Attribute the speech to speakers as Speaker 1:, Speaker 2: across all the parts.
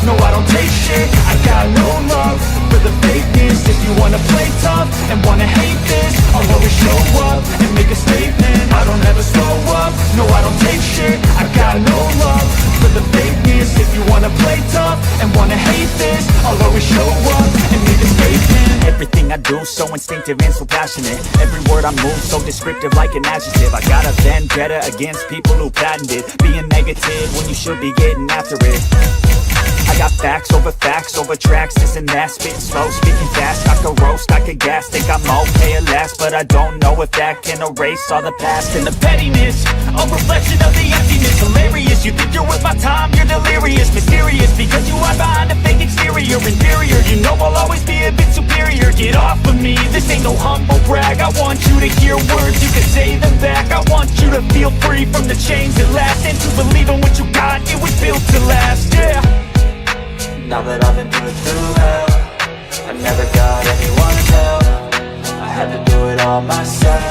Speaker 1: no I don't take shit. I got no love for the fakeness. If you wanna play tough and wanna hate this, I'll always show up and make a statement. I don't ever slow up, no I don't take shit. I got no love for the fakeness. If you wanna play tough and wanna hate this, I'll always show up and make a statement.
Speaker 2: Everything I do so instinctive and so passionate. Every word I move so descriptive like an adjective. I got a vendetta against people who patented being negative when you should be getting after it. I got facts over tracks, this and that. Spitting slow, speaking fast, I could roast, I could gas. Think I'm okay at last, but I don't know if that can erase all the past. And the pettiness, a reflection of the emptiness. Hilarious, you think you're worth my time, you're delirious. Mysterious, because you hide behind a fake exterior. Inferior, you know I'll always be a bit superior. Get off of me, this ain't no humble brag. I want you to hear words, you can say them back. I want you to feel free from the chains that last, and to believe in what you got, it was built to last, yeah.
Speaker 3: Now that I've been put through hell, I never got anyone's help. I had to do it all myself.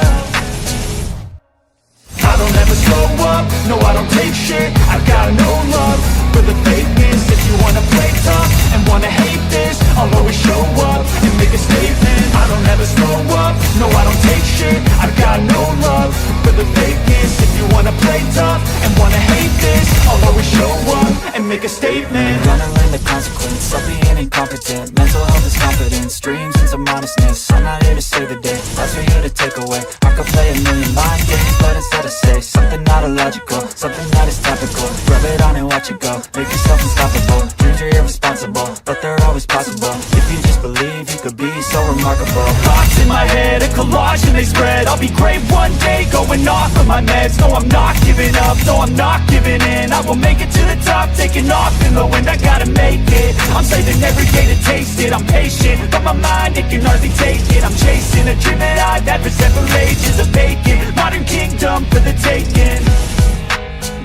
Speaker 1: I don't ever slow up, no I don't take shit. I got no love for the fakeness. If you wanna play tough and wanna hate this, I'll always show up and make a statement. I don't ever slow up, no I don't take shit. I got no love for the fakeness. If you wanna play tough and wanna hate this, I'll always show up and make a statement.
Speaker 3: Gonna learn the consequence of being incompetent. Mental health is confidence, dreams into modestness. I'm not here to save the day, that's for you to take away. I could play a million mind games, but instead I say something not illogical, something that is topical. Rub it on and watch it go, make yourself unstoppable. Dreams are irresponsible, but they're always possible. If you just believe, you could be so remarkable.
Speaker 1: Thoughts in my head, a collage and they spread. I'll be great one day, going off of my meds. No, I'm not giving up, no, I'm not giving in. I will make it to the top, taking off in the wind. I gotta make it, I'm saving every day to taste it. I'm patient, but my mind, it can hardly take it. I'm chasing a dream that I've had for several ages. A vacant, modern kingdom for the taking.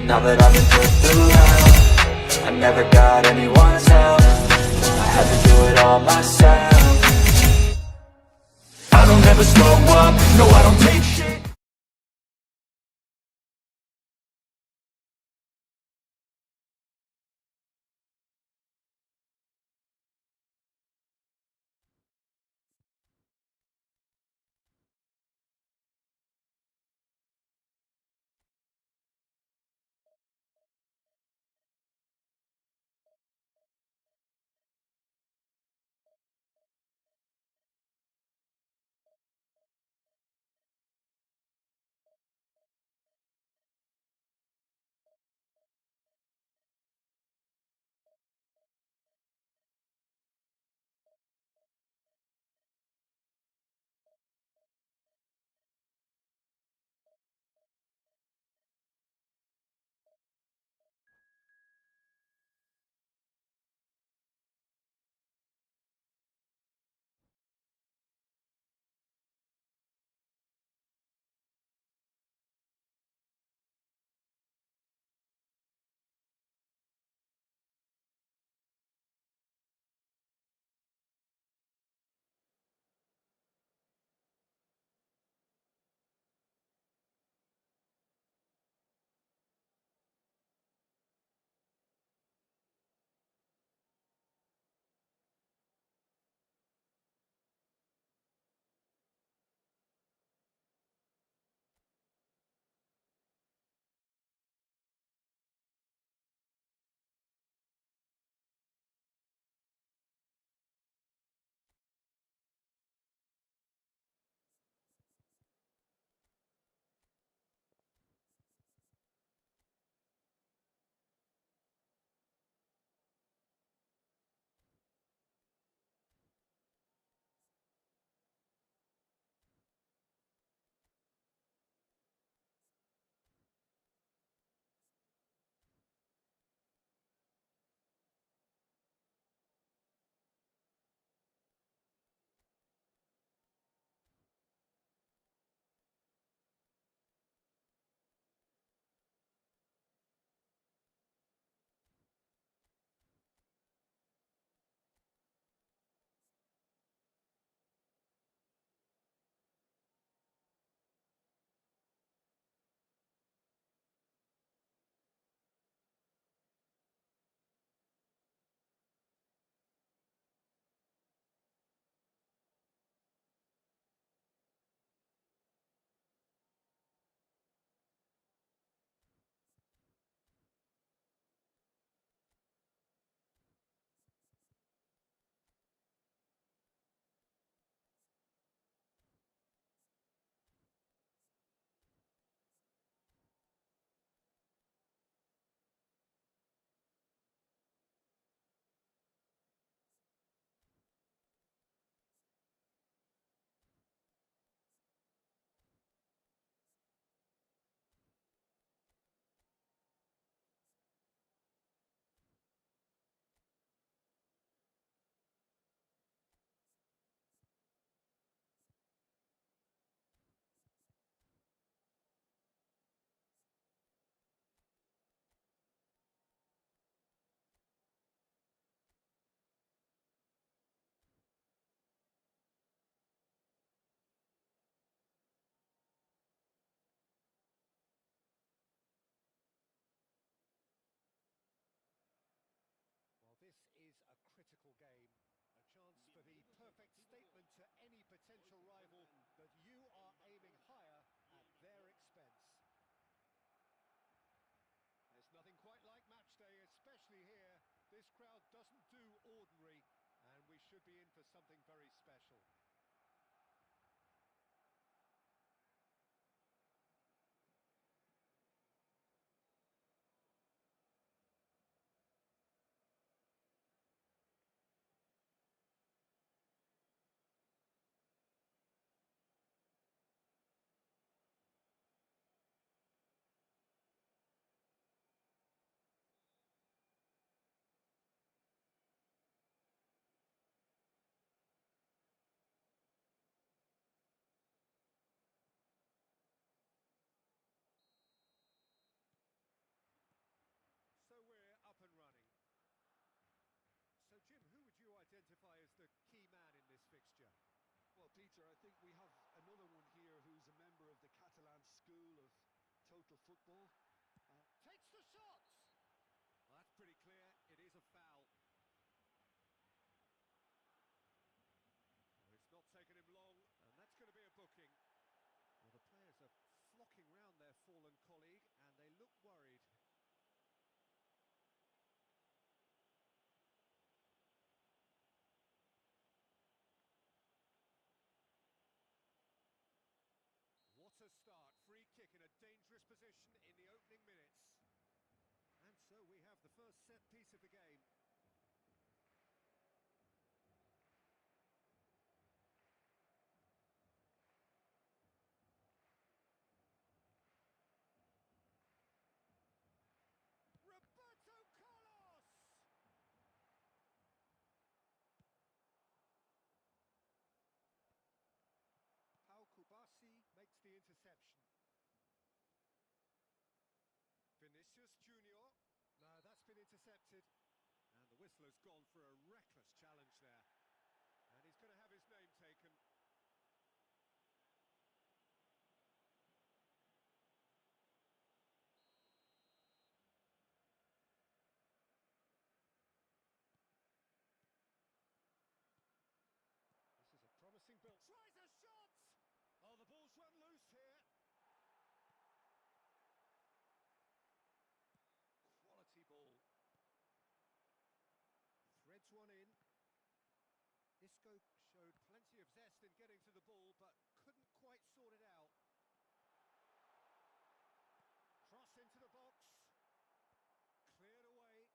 Speaker 3: Now that I've been put through hell, I never got anyone's help. I had to do it all myself.
Speaker 1: I don't ever slow up, no I don't take shit.
Speaker 4: any potential rival that you are aiming higher at their expense. There's nothing quite like match day, especially here. This crowd doesn't do ordinary, and we should be in for something very special. So we're up and running. So Jim, who would you identify as the key man in this fixture?
Speaker 5: Well, Peter, I think we have another one here who's a member of the Catalan school of total football.
Speaker 4: Takes the shots! Well, that's pretty clear, it is a foul. Well, it's not taken him long, and that's going to be a booking. Well, the players are flocking round their fallen colleague, and they look worried. What a start, free kick in a dangerous position in the opening minutes. And so we have the first set piece of the game. Roberto Carlos! Pau Kubasi makes the interception. Vinicius Junior. No, that's been intercepted. And the whistle has gone for a reckless challenge there. And he's going to have his name taken. This is a promising build. Tries a shot! Oh, the ball's run loose here. Quality ball. Threads one in. Isco showed plenty of zest in getting to the ball, but couldn't quite sort it out. Cross into the box. Cleared away.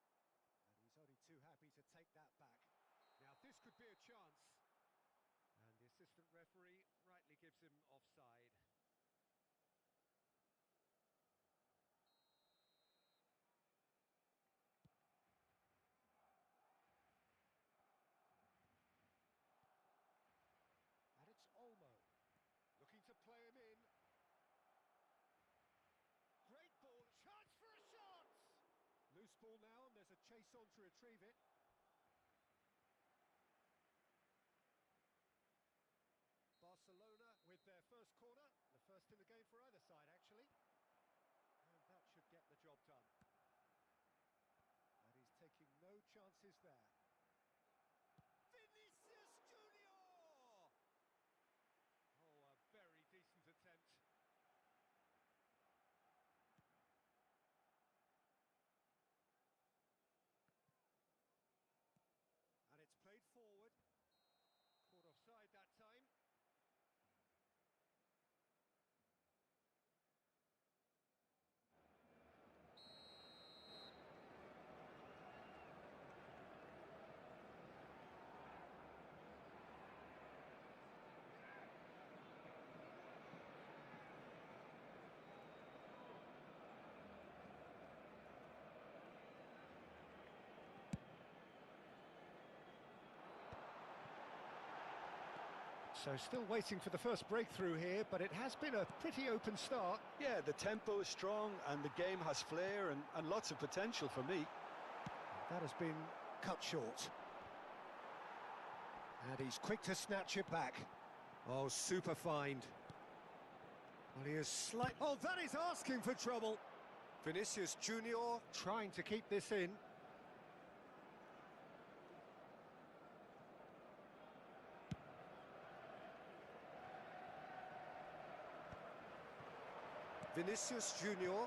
Speaker 4: And he's only too happy to take that back. Now, this could be a chance. And the assistant referee rightly gives him offside. And it's Olmo, looking to play him in. Great ball, chance for a shot! Loose ball now, and there's a chase on to retrieve it. Barcelona with their first corner, the first in the game for either side, actually. And that should get the job done. And he's taking no chances there. Vinicius Junior! Oh, a very decent attempt. And it's played forward. Caught offside that time. So still waiting for the first breakthrough here, but it has been a pretty open start.
Speaker 5: Yeah, the tempo is strong and the game has flair and lots of potential for me.
Speaker 4: That has been cut short. And he's quick to snatch it back. Oh, super find. Well, he is slight... Oh, that is asking for trouble. Vinicius Junior trying to keep this in. Vinicius Junior.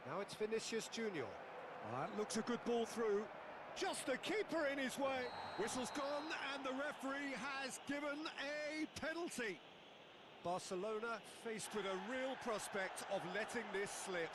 Speaker 4: Now it's Vinicius Junior. That looks a good ball through. Just the keeper in his way. Whistle's gone and the referee has given a penalty. Barcelona faced with a real prospect of letting this slip.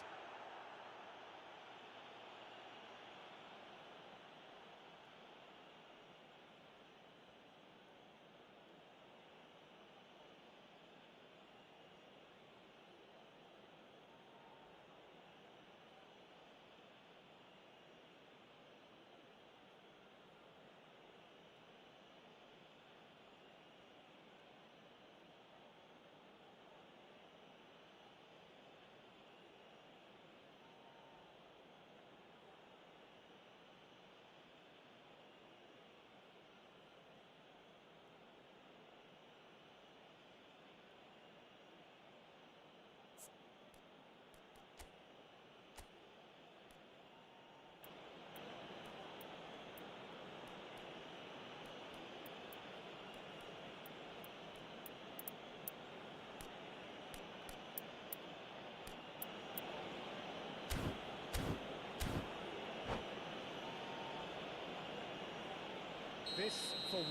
Speaker 4: This for 1-0.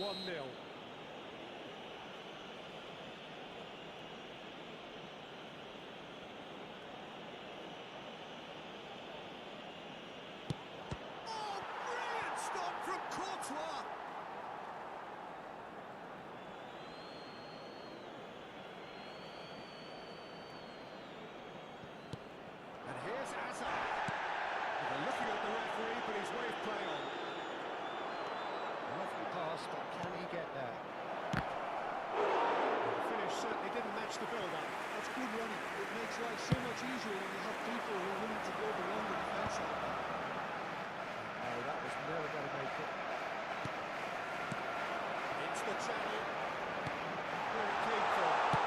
Speaker 4: Oh, brilliant stop from Courtois! And here's Hazard. They're looking at the referee, but his way of playing on. Lovely pass, but can he get there? The finish certainly didn't match the build-up.
Speaker 5: That's good running. It makes life so much easier when you have people who are willing to go beyond the defence like that.
Speaker 4: No, that was never going to make it. It's the channel. Very clean for.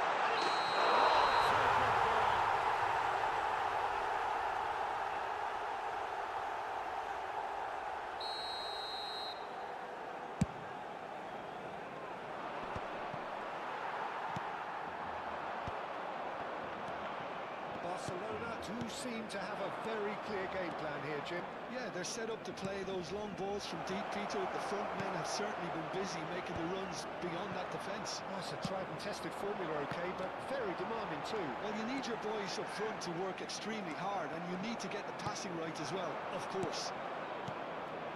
Speaker 4: Barcelona do seem to have a very clear game plan here, Jim.
Speaker 5: Yeah, they're set up to play those long balls from deep, Peter. The front men have certainly been busy making the runs beyond that defence.
Speaker 4: That's a tried and tested formula, okay, but very demanding too.
Speaker 5: Well, you need your boys up front to work extremely hard, and you need to get the passing right as well, of course.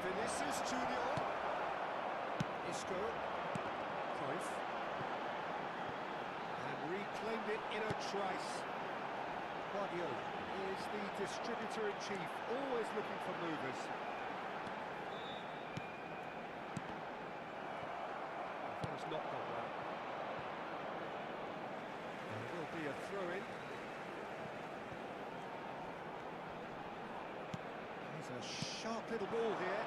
Speaker 4: Vinicius Junior. Isco. Cruyff. And reclaimed it in a trice. Guardiola is the distributor-in-chief, always looking for movers. That was not gone well. There will be a throw-in. There's a sharp little ball here.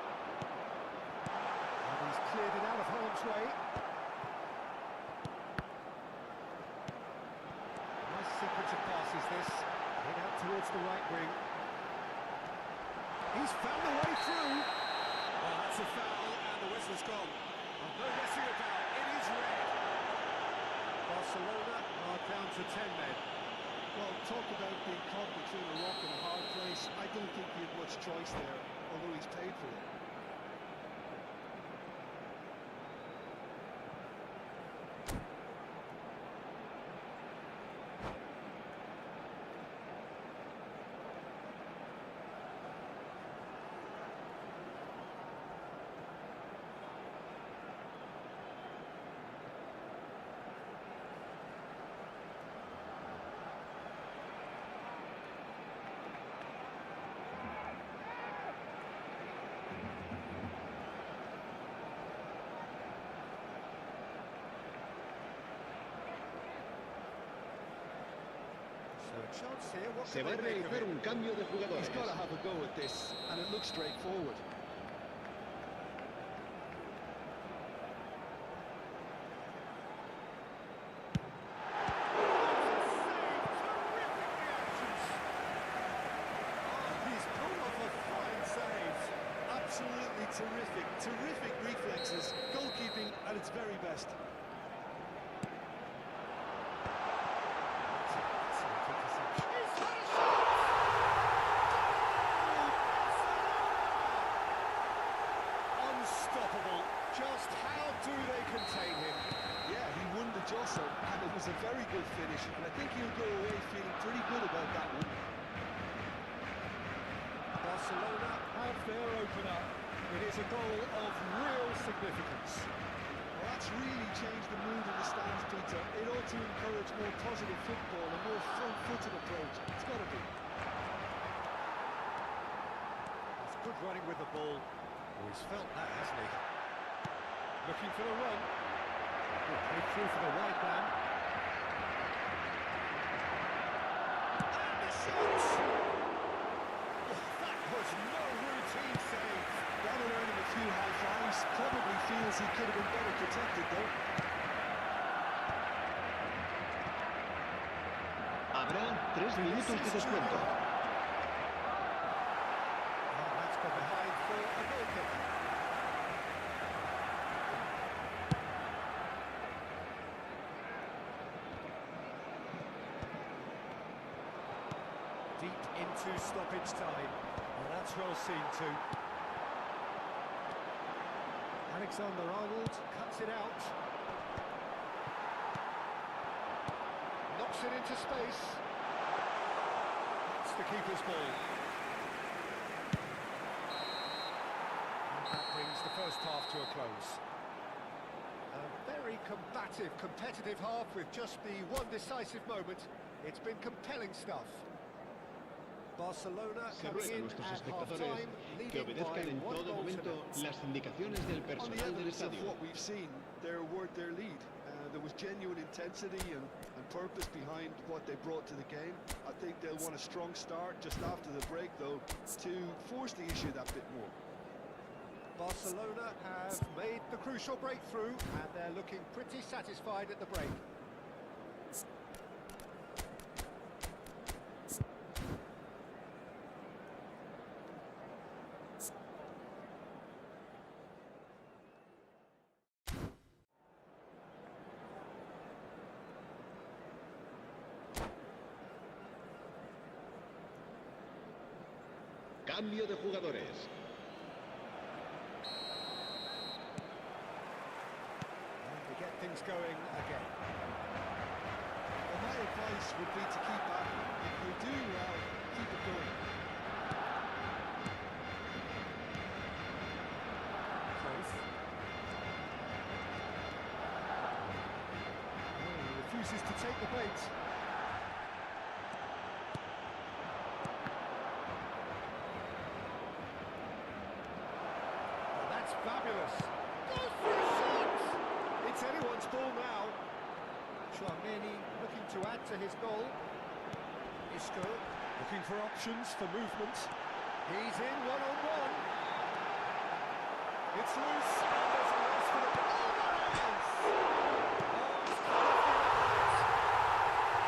Speaker 4: And he's cleared it out of harm's way. Nice sequence of passes this. Head out towards the right wing. He's found a way through. Well, that's a foul and the whistle's gone. No messing about, it is red. Barcelona are down to 10 men.
Speaker 5: Well, talk about being caught between a rock and a hard place. I don't think he had much choice there, although he's paid for it.
Speaker 4: So a chance here, what
Speaker 6: Se
Speaker 4: can
Speaker 6: va a
Speaker 4: they make of
Speaker 6: realizar
Speaker 4: it?
Speaker 6: un cambio de jugadores.
Speaker 5: He's got to have a go at this, and it looks straightforward.
Speaker 4: He's pulled off a fine save.
Speaker 5: Absolutely terrific, terrific reflexes. Goalkeeping at its very best.
Speaker 4: He's had a
Speaker 5: was a very good finish, and I think he'll go away feeling pretty good about that one.
Speaker 4: Barcelona have their opener. It is a goal of real significance.
Speaker 5: Well, that's really changed the mood in the stands, Peter. It ought to encourage more positive football, a more front-footed approach. It's got to be.
Speaker 4: It's good running with the ball. Oh, he's felt that, hasn't he? Looking for the run. Good breakthrough for the wide man. And the shot! Oh, that was no routine save.
Speaker 5: That'll earn him a few high fives. Probably feels he could have been better protected, though.
Speaker 6: Habrá 3 minutos de descuento.
Speaker 4: Oh, that's gone behind for a goal kick. Deep into stoppage time. Well, that's well seen too. Alexander-Arnold cuts it out. Knocks it into space. It's the keeper's ball. And that brings the first half to a close. A very combative, competitive half with just the one decisive moment. It's been compelling stuff. Barcelona
Speaker 6: Se
Speaker 4: coming
Speaker 6: ruega a
Speaker 4: in
Speaker 6: nuestros
Speaker 4: at
Speaker 6: espectadores
Speaker 4: half-time,
Speaker 6: que
Speaker 4: leading
Speaker 6: obedezcan
Speaker 4: by
Speaker 6: en
Speaker 4: 1
Speaker 6: todo
Speaker 4: goal to
Speaker 6: momento
Speaker 4: nil.
Speaker 6: las indicaciones del
Speaker 5: On the
Speaker 6: personal del
Speaker 5: evidence of
Speaker 6: estadio.
Speaker 5: what we've seen, they're worth their lead. There was genuine intensity and purpose behind what they brought to the game. I think they'll want a strong start just after the break, though, to force the issue that bit more.
Speaker 4: Barcelona have made the crucial breakthrough and they're looking pretty satisfied at the break.
Speaker 6: Cambio de jugadores.
Speaker 4: And to get things going again.
Speaker 5: Well, my advice would be to keep at it. If you're doing well, keep it going.
Speaker 4: Close. Oh, he refuses to take the bait. Fabulous. Goes for a shot! It's anyone's ball now. Chouameni looking to add to his goal. Isco looking for options for movement. He's in one-on-one. It's loose. And there's a race for the ball. Oh, there it is! Oh, it's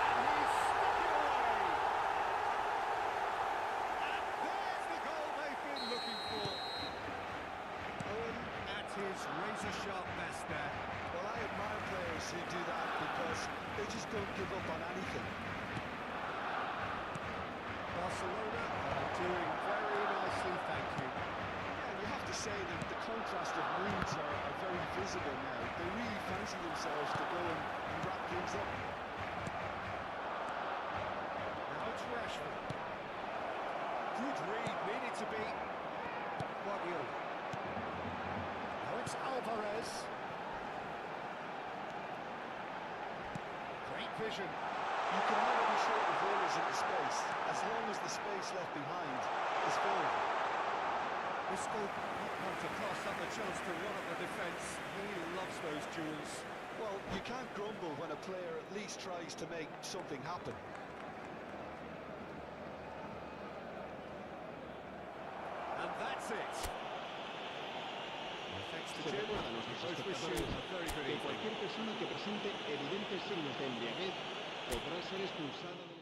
Speaker 4: and he's stuck it away. And there's the goal they've been looking for. At his razor-sharp best there.
Speaker 5: Well, I admire players who do that because they just don't give up on anything.
Speaker 4: Barcelona are doing very nicely, thank you.
Speaker 5: Yeah, you have to say that the contrast of moods are very visible now. They really fancy themselves to go and wrap things up.
Speaker 4: Now it's Rashford. Good read, needed to be. Guardiola. Now it's Alvarez. Great vision.
Speaker 5: You can never be short of runners in the space, as long as the space left behind is filled.
Speaker 4: Isco not want to pass up the chance to run at the defence. He loves those duels.
Speaker 5: Well, you can't grumble when a player at least tries to make something happen.
Speaker 4: And that's it. Well, thanks to
Speaker 6: Se
Speaker 4: Jim.
Speaker 6: recuerda a nuestros
Speaker 4: Both wish you
Speaker 6: espectadores
Speaker 4: a very good
Speaker 6: que
Speaker 4: evening.
Speaker 6: cualquier persona que presente evidentes signos de embriaguez podrá ser expulsada del estadio.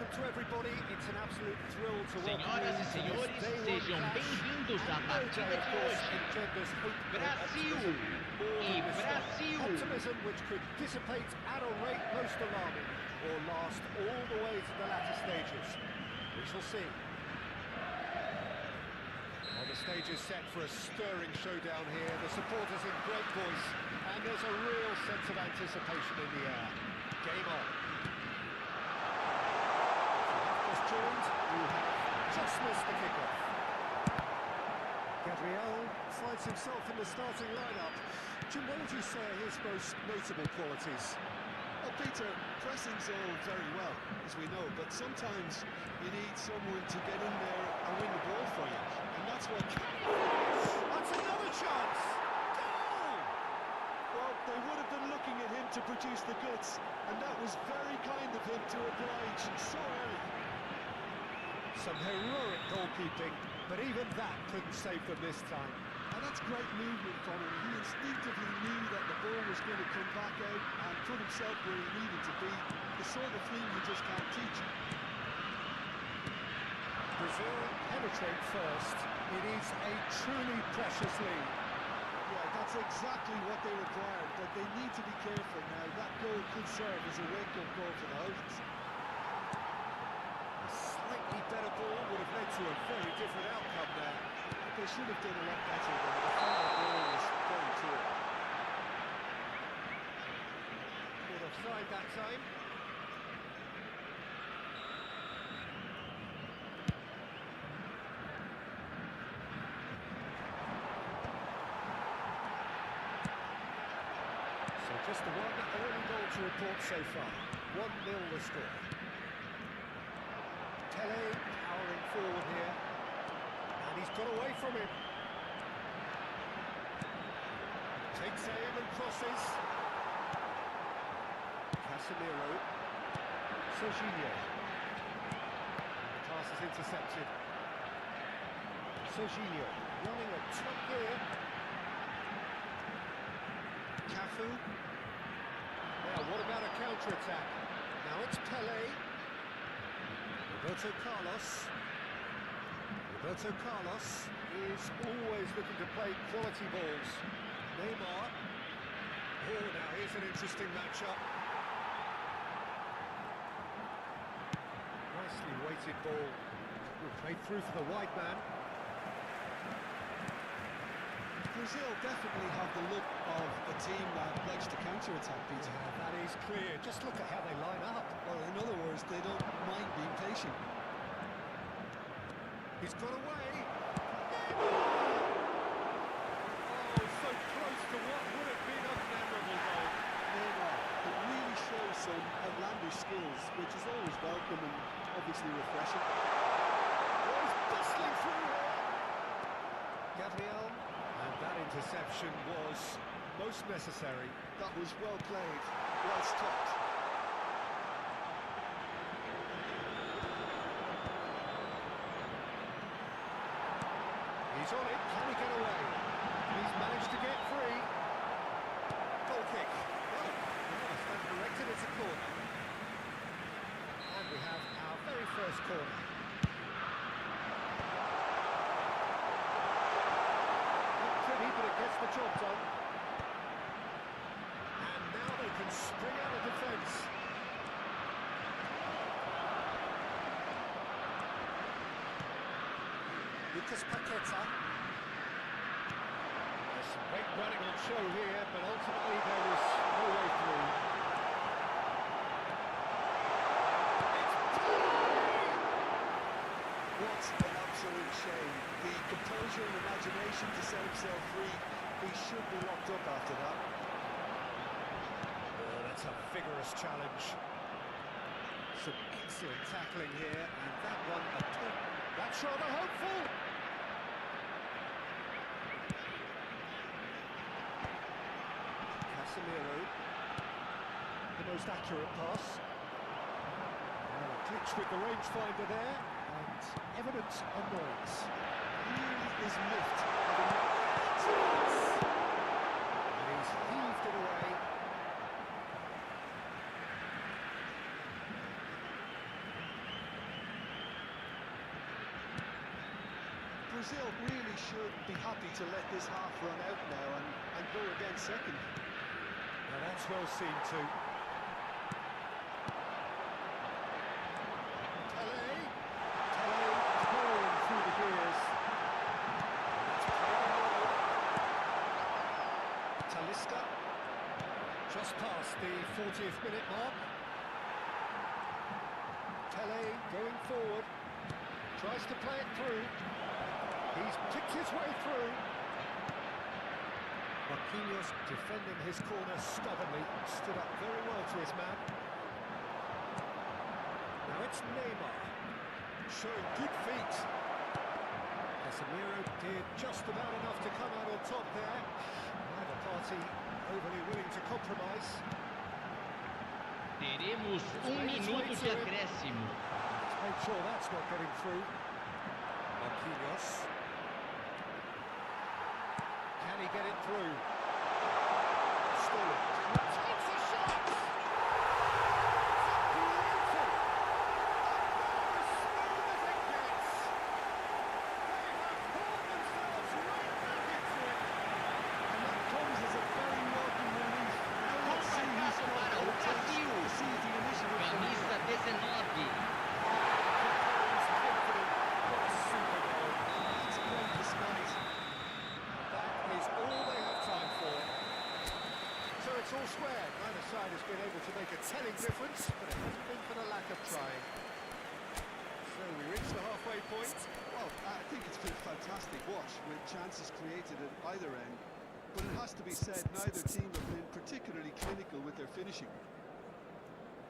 Speaker 4: welcome to everybody. It's an absolute thrill to
Speaker 6: Senhoras e senhores, sejam bem-vindos à partida de hoje. Brasil e Brasil.
Speaker 4: Optimism which could dissipate at a rate most alarming or last all the way to the latter stages. We shall see. Well, the stage is set for a stirring showdown here. The supporters in great voice, and there's a real sense of anticipation in the air. Game on. Just joined, you have just missed the kickoff. Gabriel finds himself in the starting lineup. Jim, what would you say are his most notable qualities?
Speaker 5: Well, Peter, pressing's all very well, as we know, but sometimes you need someone to get in there and win the ball for you, and that's what...
Speaker 4: That's another chance! Goal!
Speaker 5: Well, they would have been looking at him to produce the goods, and that was very kind of him to oblige so early.
Speaker 4: Some heroic goalkeeping, but even that couldn't save them this time.
Speaker 5: And that's great movement from him. He instinctively knew that the ball was going to come back out and put himself where he needed to be. The sort of thing you just can't teach.
Speaker 4: Brazil penetrate first. It is a truly precious lead.
Speaker 5: Yeah, that's exactly what they required, but they need to be careful now. That goal could serve as a wake-up call for the hosts.
Speaker 4: A slightly better ball would have led to a very different outcome there.
Speaker 5: They should have done a lot better there. The final ball was very poor.
Speaker 4: Good offside that time. So just the one early goal to report so far. 1-0 the score. Tele powering forward here. And he's got away from him. Takes aim and crosses. Casemiro. Serginho. Pass is intercepted. Serginho running at top gear. Cafu. Now, what about a counter-attack? Now it's Pele. Roberto Carlos. Roberto Carlos is always looking to play quality balls. Neymar. Oh, now here's an interesting matchup. Nicely weighted ball. Played through for the wide man.
Speaker 5: Brazil definitely have the look of a team that likes to counter-attack, Peter.
Speaker 4: Yeah, that is clear. Just look at how they line up.
Speaker 5: Well, in other words, they don't mind being patient.
Speaker 4: He's got away. Oh, so close to what would have been a memorable goal.
Speaker 5: Neymar, it really shows some outlandish skills, which is always welcome and obviously refreshing.
Speaker 4: Oh, he's bustling through here. Gabriel. And that interception was most necessary.
Speaker 5: That was well played, well stopped.
Speaker 4: He's on it, can he get away? He's managed to get free. Goal kick. Oh, I stand corrected, it's a corner. And we have our very first corner. Not pretty, but it gets the job done. And now they can spring out of defence. Lucas Paqueta. There's some great running on show here, but ultimately there was no way through. It's
Speaker 5: What an absolute shame. The composure and imagination to set himself free. He should be locked up after that.
Speaker 4: Oh, that's a vigorous challenge. Some excellent tackling here, and that one, that's rather hopeful. Casemiro, the most accurate pass. And a glitch with the rangefinder there, and evidence annoyance.
Speaker 5: Really is miffed.
Speaker 4: And he's heaved it away.
Speaker 5: Brazil really should be happy to let this half run out now and go again second.
Speaker 4: Now that's well seen too. Pele pouring through the gears. Talisca, just past the 40th minute mark. Pele going forward, tries to play it through. He's picked his way through. Marquinhos defending his corner stubbornly, stood up very well to his man. Now it's Neymar, showing good feet. Casemiro did just about enough to come out on top there. Neither party overly willing to compromise.
Speaker 6: Teremos minuto de acréscimo.
Speaker 4: Let's make sure that's not getting through. Marquinhos. Can he get it through? Still. Takes a shot! Beautiful! As smooth as it gets! They have pulled themselves right back into it!
Speaker 5: And that comes as a very welcome relief. Now let's see who's got
Speaker 6: Para o
Speaker 5: what it takes
Speaker 6: Brasil.
Speaker 5: to seize the initiative from here.
Speaker 6: Camisa 19.
Speaker 4: He's confident. What a super goal.
Speaker 5: It's great disguise.
Speaker 4: That is all they have time for. So it's all square. Neither side has been able to make a telling difference, but it hasn't been for the lack of trying. So we reach the halfway point.
Speaker 5: Well, I think it's been a fantastic watch with chances created at either end. But it has to be said, neither team have been particularly clinical with their finishing.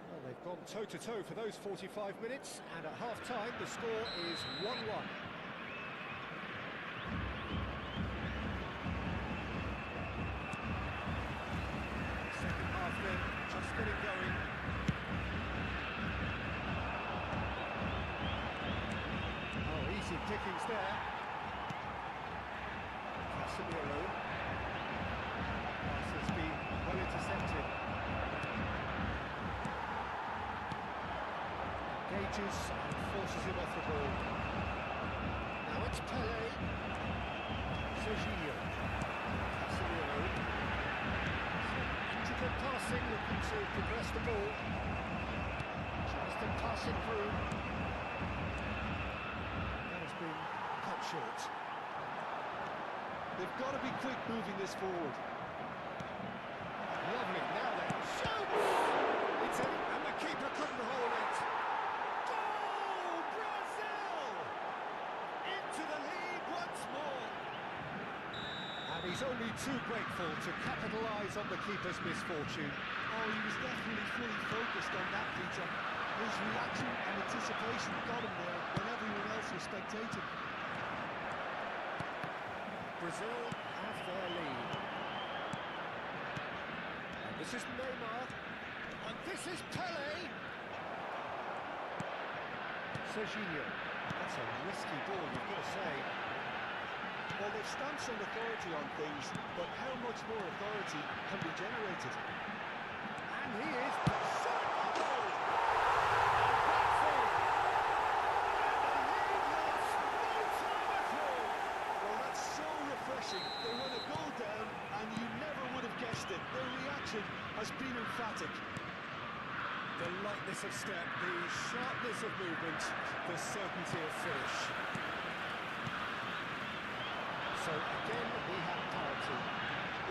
Speaker 4: Well, they've gone toe-to-toe for those 45 minutes, and at half-time the score is 1-1. Second half then, just getting going. Oh, easy pickings there. Casemiro. Pass has been well intercepted. Engages and forces him off the ball. Now it's Pele. Serginho. Casemiro. Intricate passing, looking to progress the ball. Tries to pass it through. That has been cut short.
Speaker 5: They've got to be quick moving this forward.
Speaker 4: Lovely, now then, shoots! It's in, and the keeper couldn't hold it. Goal, Brazil! Into the lead once more. And he's only too grateful to capitalise on the keeper's misfortune.
Speaker 5: Oh, he was definitely fully focused on that, Peter. His reaction and anticipation got him there when everyone else was spectating.
Speaker 4: Brazil have their lead. And this is Neymar. And this is Pele. Serginho. That's a risky ball, you've got to say.
Speaker 5: Well, they've stamped some authority on things, but how much more authority can be generated?
Speaker 4: And he is pursuing the ball. And that's it. And the lead lost no time at all.
Speaker 5: Well, that's so refreshing. They run a goal down, and you never would have guessed it. Their reaction has been emphatic.
Speaker 4: The lightness of step, the sharpness of movement, the certainty of finish. So again, we have parity.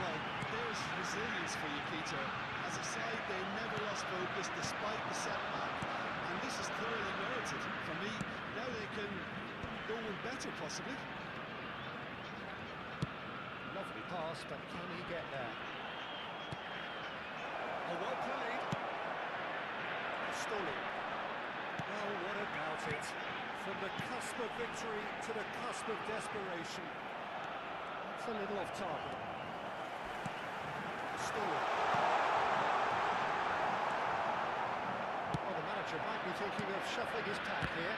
Speaker 5: Well, there's resilience for you, Peter. As a side, they never lost focus despite the setback. And this is clearly merited. For me, now they can go one better, possibly.
Speaker 4: Lovely pass, but can he get there? Oh, well played. Stolly. Well, what about it? From the cusp of victory to the cusp of desperation. That's a little off target. Stolly. Well, the manager might be thinking of shuffling his pack here.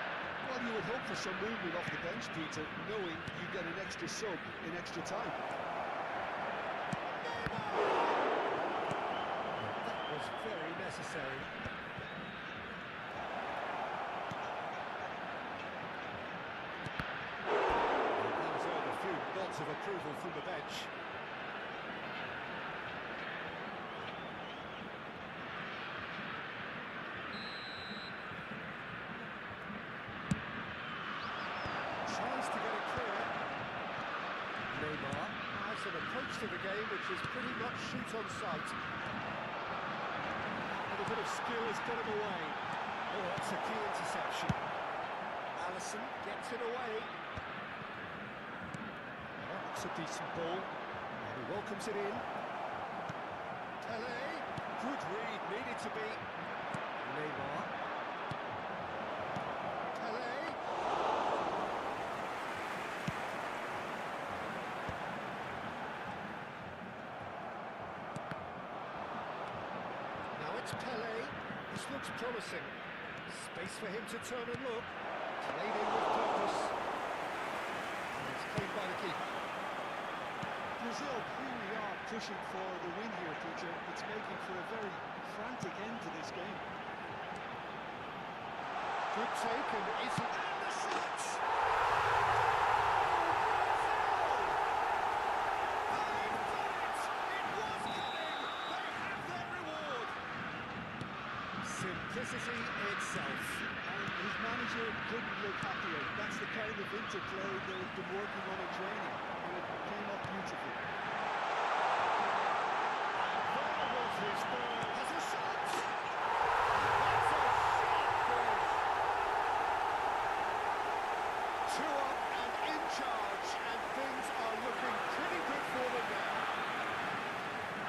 Speaker 5: Well, you would hope for some movement off the bench, Peter, knowing you get an extra sub in extra time.
Speaker 4: That was very necessary. nods of approval from the bench. Tries to get it clear. Neymar has an approach to the game which is pretty much shoot on sight. And a bit of skill has got him away. Oh, that's a key interception. Alisson gets it away. Oh, that's a decent ball. And he welcomes it in. Pele, good read, needed to be. Neymar. Pele. Now it's Pele. This looks promising. Space for him to turn and look. Played in with purpose. And it's cleaned by the keeper.
Speaker 5: Brazil really are pushing for the win here, Peter. It's making for a very frantic end to this game.
Speaker 4: Good take and isn't... And the shots! Simplicity itself.
Speaker 5: And his manager couldn't look happier. That's the kind of interplay they've been working on in training, and it came up beautifully.
Speaker 4: There was his ball. Has a shot! That's a sharp goal! 2 up and in charge, and things are looking pretty good for them now.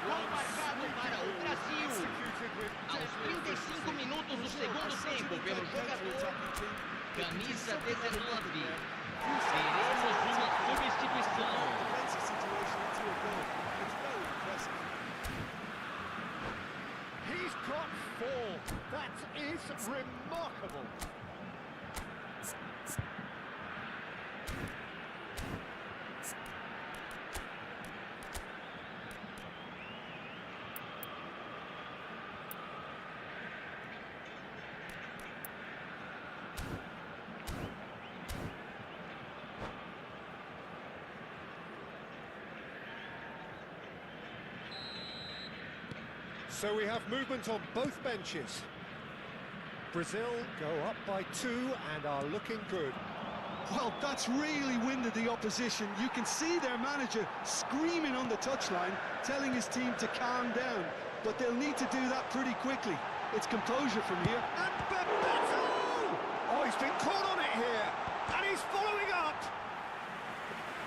Speaker 6: Gol marcado para o Brasil.
Speaker 4: Executed with
Speaker 6: Aos 35 minutos do segundo tempo pelo jogador camisa 19. Teremos uma substituição.
Speaker 5: Defensive situation into a goal. It's very impressive.
Speaker 4: He's got 4. That is remarkable. So we have movement on both benches. Brazil go up by 2 and are looking good.
Speaker 5: Well, that's really winded the opposition. You can see their manager screaming on the touchline, telling his team to calm down. But they'll need to do that pretty quickly. It's composure from here.
Speaker 4: And Bebeto! Oh, he's been caught on it here. And he's following up.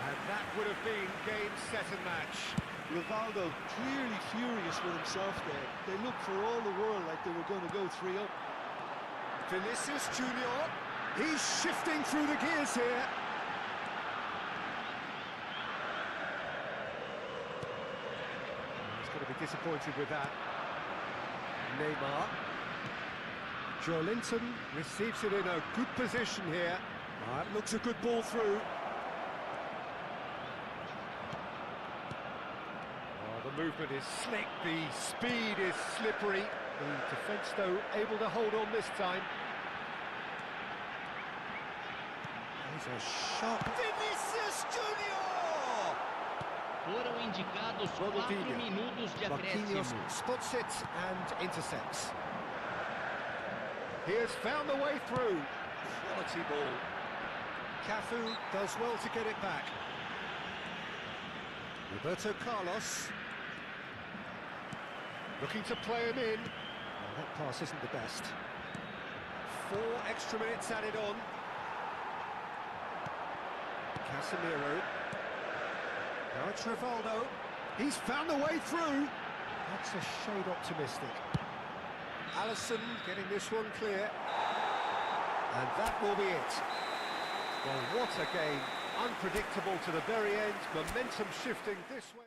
Speaker 4: And that would have been game, set and match.
Speaker 5: Rivaldo clearly furious with himself there. They looked for all the world like they were going to go 3-up.
Speaker 4: Vinicius Junior, he's shifting through the gears here. He's going to be disappointed with that. Neymar. Joelinton receives it in a good position here. That looks a good ball through. The movement is slick, the speed is slippery. The defence, though, able to hold on this time. There's a shot. Vinicius Junior!
Speaker 6: Foram indicados 4 minutos de
Speaker 4: Marquinhos
Speaker 6: acréscimo.
Speaker 4: spots it and intercepts. He has found the way through. Quality ball. Cafu does well to get it back. Roberto Carlos. Looking to play him in. Well, that pass isn't the best. 4 extra minutes added on. Casemiro. Now it's Rivaldo. He's found the way through. That's a shade optimistic. Alisson getting this one clear. And that will be it. Well, what a game. Unpredictable to the very end. Momentum shifting this way.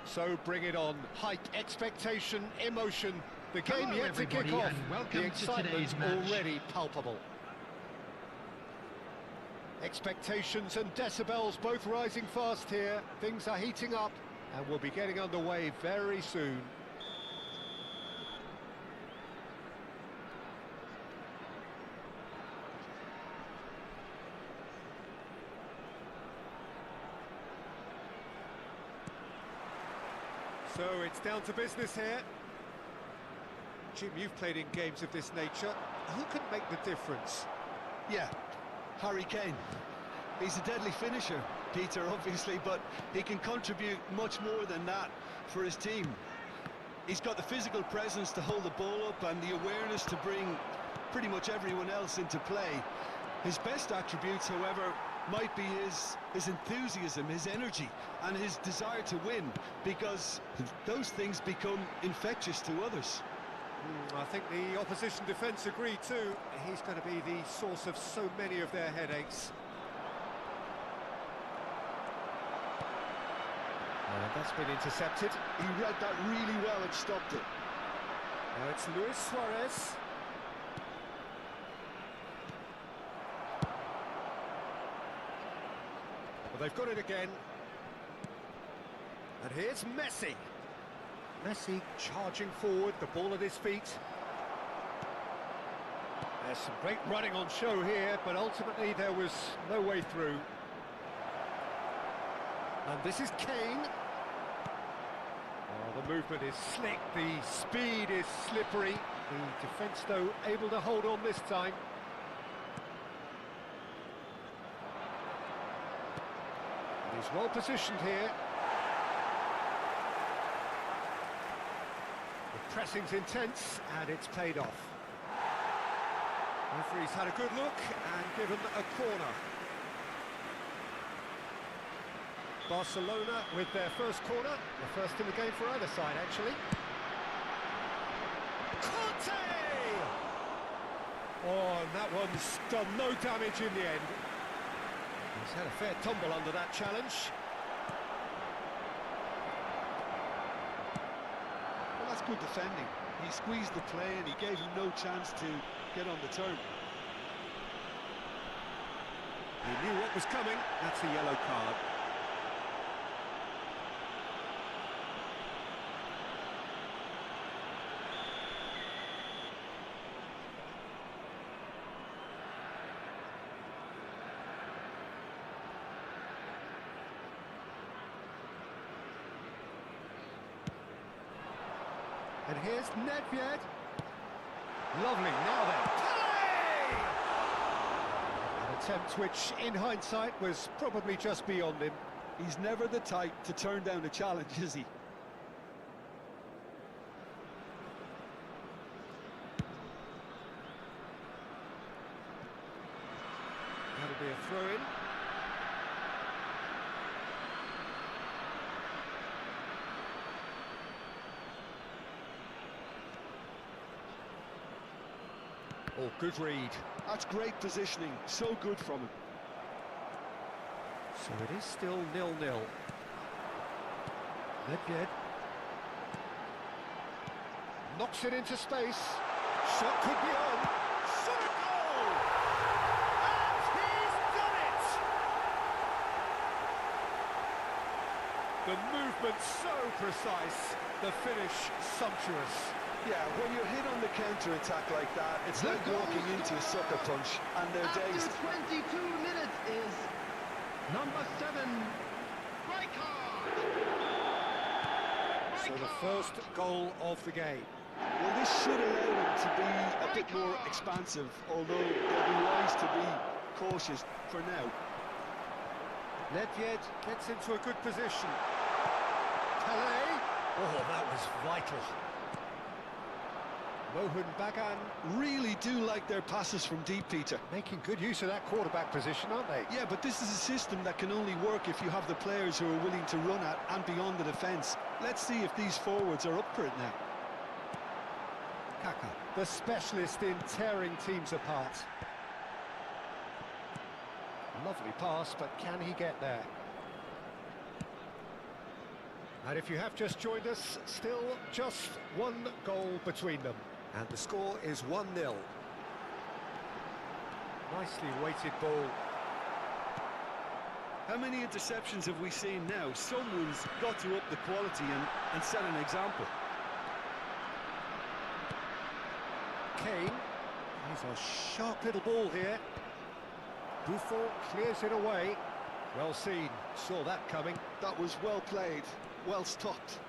Speaker 4: So bring it on. Height, expectation, emotion. The game yet to kick off. The excitement's already palpable. Expectations and decibels both rising fast here. Things are heating up and we'll be getting underway very soon. So it's down to business here. Jim, you've played in games of this nature. Who can make the difference?
Speaker 5: Yeah, Harry Kane. He's a deadly finisher, Peter, obviously, but he can contribute much more than that for his team. He's got the physical presence to hold the ball up and the awareness to bring pretty much everyone else into play. His best attributes, however, might be his enthusiasm, his energy, and his desire to win, because those things become infectious to others.
Speaker 4: I think the opposition defence agree too. He's going to be the source of so many of their headaches. That's been intercepted.
Speaker 5: He read that really well and stopped it.
Speaker 4: Now it's Luis Suarez. Well, they've got it again. And here's Messi. Messi charging forward, the ball at his feet. There's some great running on show here, but ultimately there was no way through. And this is Kane. Oh, the movement is slick, the speed is slippery. The defence, though, able to hold on this time. And he's well positioned here. The pressing's intense, and it's paid off. Referee's had a good look and given a corner. Barcelona with their first corner, the first in the game for either side, actually. Conte! Oh, and that one's done no damage in the end. He's had a fair tumble under that challenge.
Speaker 5: Well, that's good defending. He squeezed the play and he gave him no chance to get on the turn.
Speaker 4: He knew what was coming. That's a yellow card. And here's Nedved. Lovely, now then. Play! An attempt which, in hindsight, was probably just beyond him.
Speaker 5: He's never the type to turn down a challenge, is he?
Speaker 4: That'll be a throw-in. Oh, good read.
Speaker 5: That's great positioning, so good from him.
Speaker 4: So it is still 0-0. Nedved knocks it into space. Shot could be on. Shot a goal! And he's done it! The movement so precise, the finish sumptuous.
Speaker 5: Yeah, when you're hit on the counter-attack like that, it's like walking into a sucker punch, and they're dazed.
Speaker 6: After 22 minutes is number 7, Rijkaard.
Speaker 4: So the first goal of the game.
Speaker 5: Well, this should allow them to be a bit more expansive, although they'll be wise to be cautious for now.
Speaker 4: Nedved gets into a good position. Calais. Oh, that was vital. Mohun Bagan
Speaker 5: Really do like their passes from deep, Peter.
Speaker 4: making good use of that quarterback position, aren't they?
Speaker 5: Yeah, but this is a system that can only work if you have the players who are willing to run at and beyond the defence. Let's see if these forwards are up for it now.
Speaker 4: Kaka, the specialist in tearing teams apart. Lovely pass, but can he get there? And if you have just joined us, still just one goal between them. And the score is 1-0. Nicely weighted ball.
Speaker 5: How many interceptions have we seen now? Someone's got to up the quality and set an example.
Speaker 4: Kane, he's a sharp little ball here. Buffon clears it away. Well seen, saw that coming.
Speaker 5: That was well played, well stopped.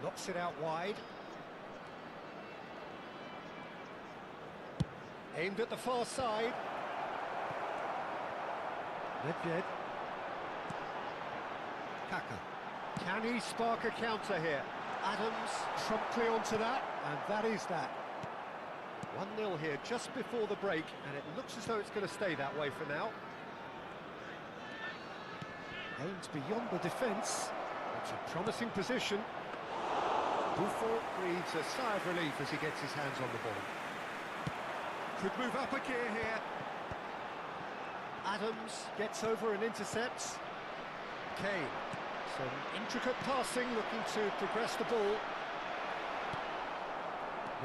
Speaker 4: Knocks it out wide. Aimed at the far side. Nedved. Kaka. Can he spark a counter here? Adams promptly onto that, and that is that. 1-0 here just before the break, and it looks as though it's going to stay that way for now. Aims beyond the defence. It's a promising position. Buffon breathes a sigh of relief as he gets his hands on the ball. Could move up a gear here. Adams gets over and intercepts. Kane. Some intricate passing, looking to progress the ball.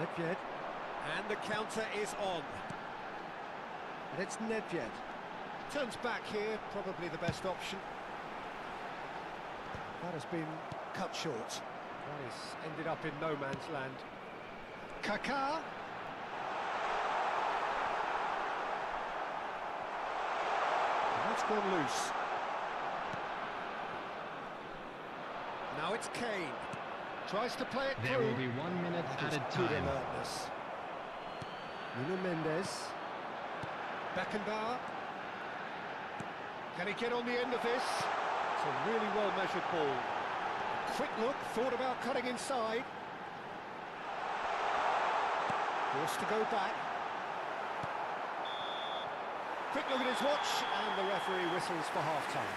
Speaker 4: Nedved. And the counter is on. And it's Nedved. Turns back here, probably the best option. That has been cut short. That has ended up in no man's land. Kaká. And that's gone loose. Now it's Kane. Tries to play it through.
Speaker 6: There will be 1 minute
Speaker 4: That is
Speaker 6: added
Speaker 4: good
Speaker 6: time.
Speaker 4: alertness. Nuno Mendes. Beckenbauer. Can he get on the end of this? It's a really well-measured ball. Quick look, thought about cutting inside. Forced to go back. Quick look at his watch, and the referee whistles for half-time.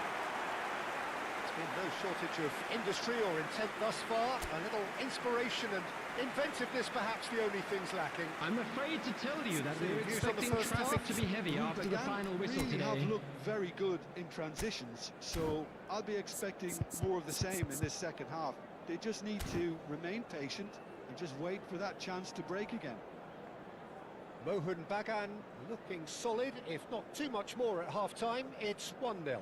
Speaker 4: There's been no shortage of industry or intent thus far. A little inspiration and inventiveness, perhaps the only things lacking.
Speaker 6: I'm afraid to tell you that
Speaker 4: So
Speaker 6: we're
Speaker 4: views on the
Speaker 6: expecting
Speaker 4: first
Speaker 6: traffic
Speaker 4: half?
Speaker 6: to be heavy after the final whistle
Speaker 5: really have
Speaker 6: today.
Speaker 5: looked very good in transitions, so I'll be expecting more of the same in this second half. They just need to remain patient and just wait for that chance to break again.
Speaker 4: Mohun Bagan looking solid, if not too much more at half-time. It's 1-0.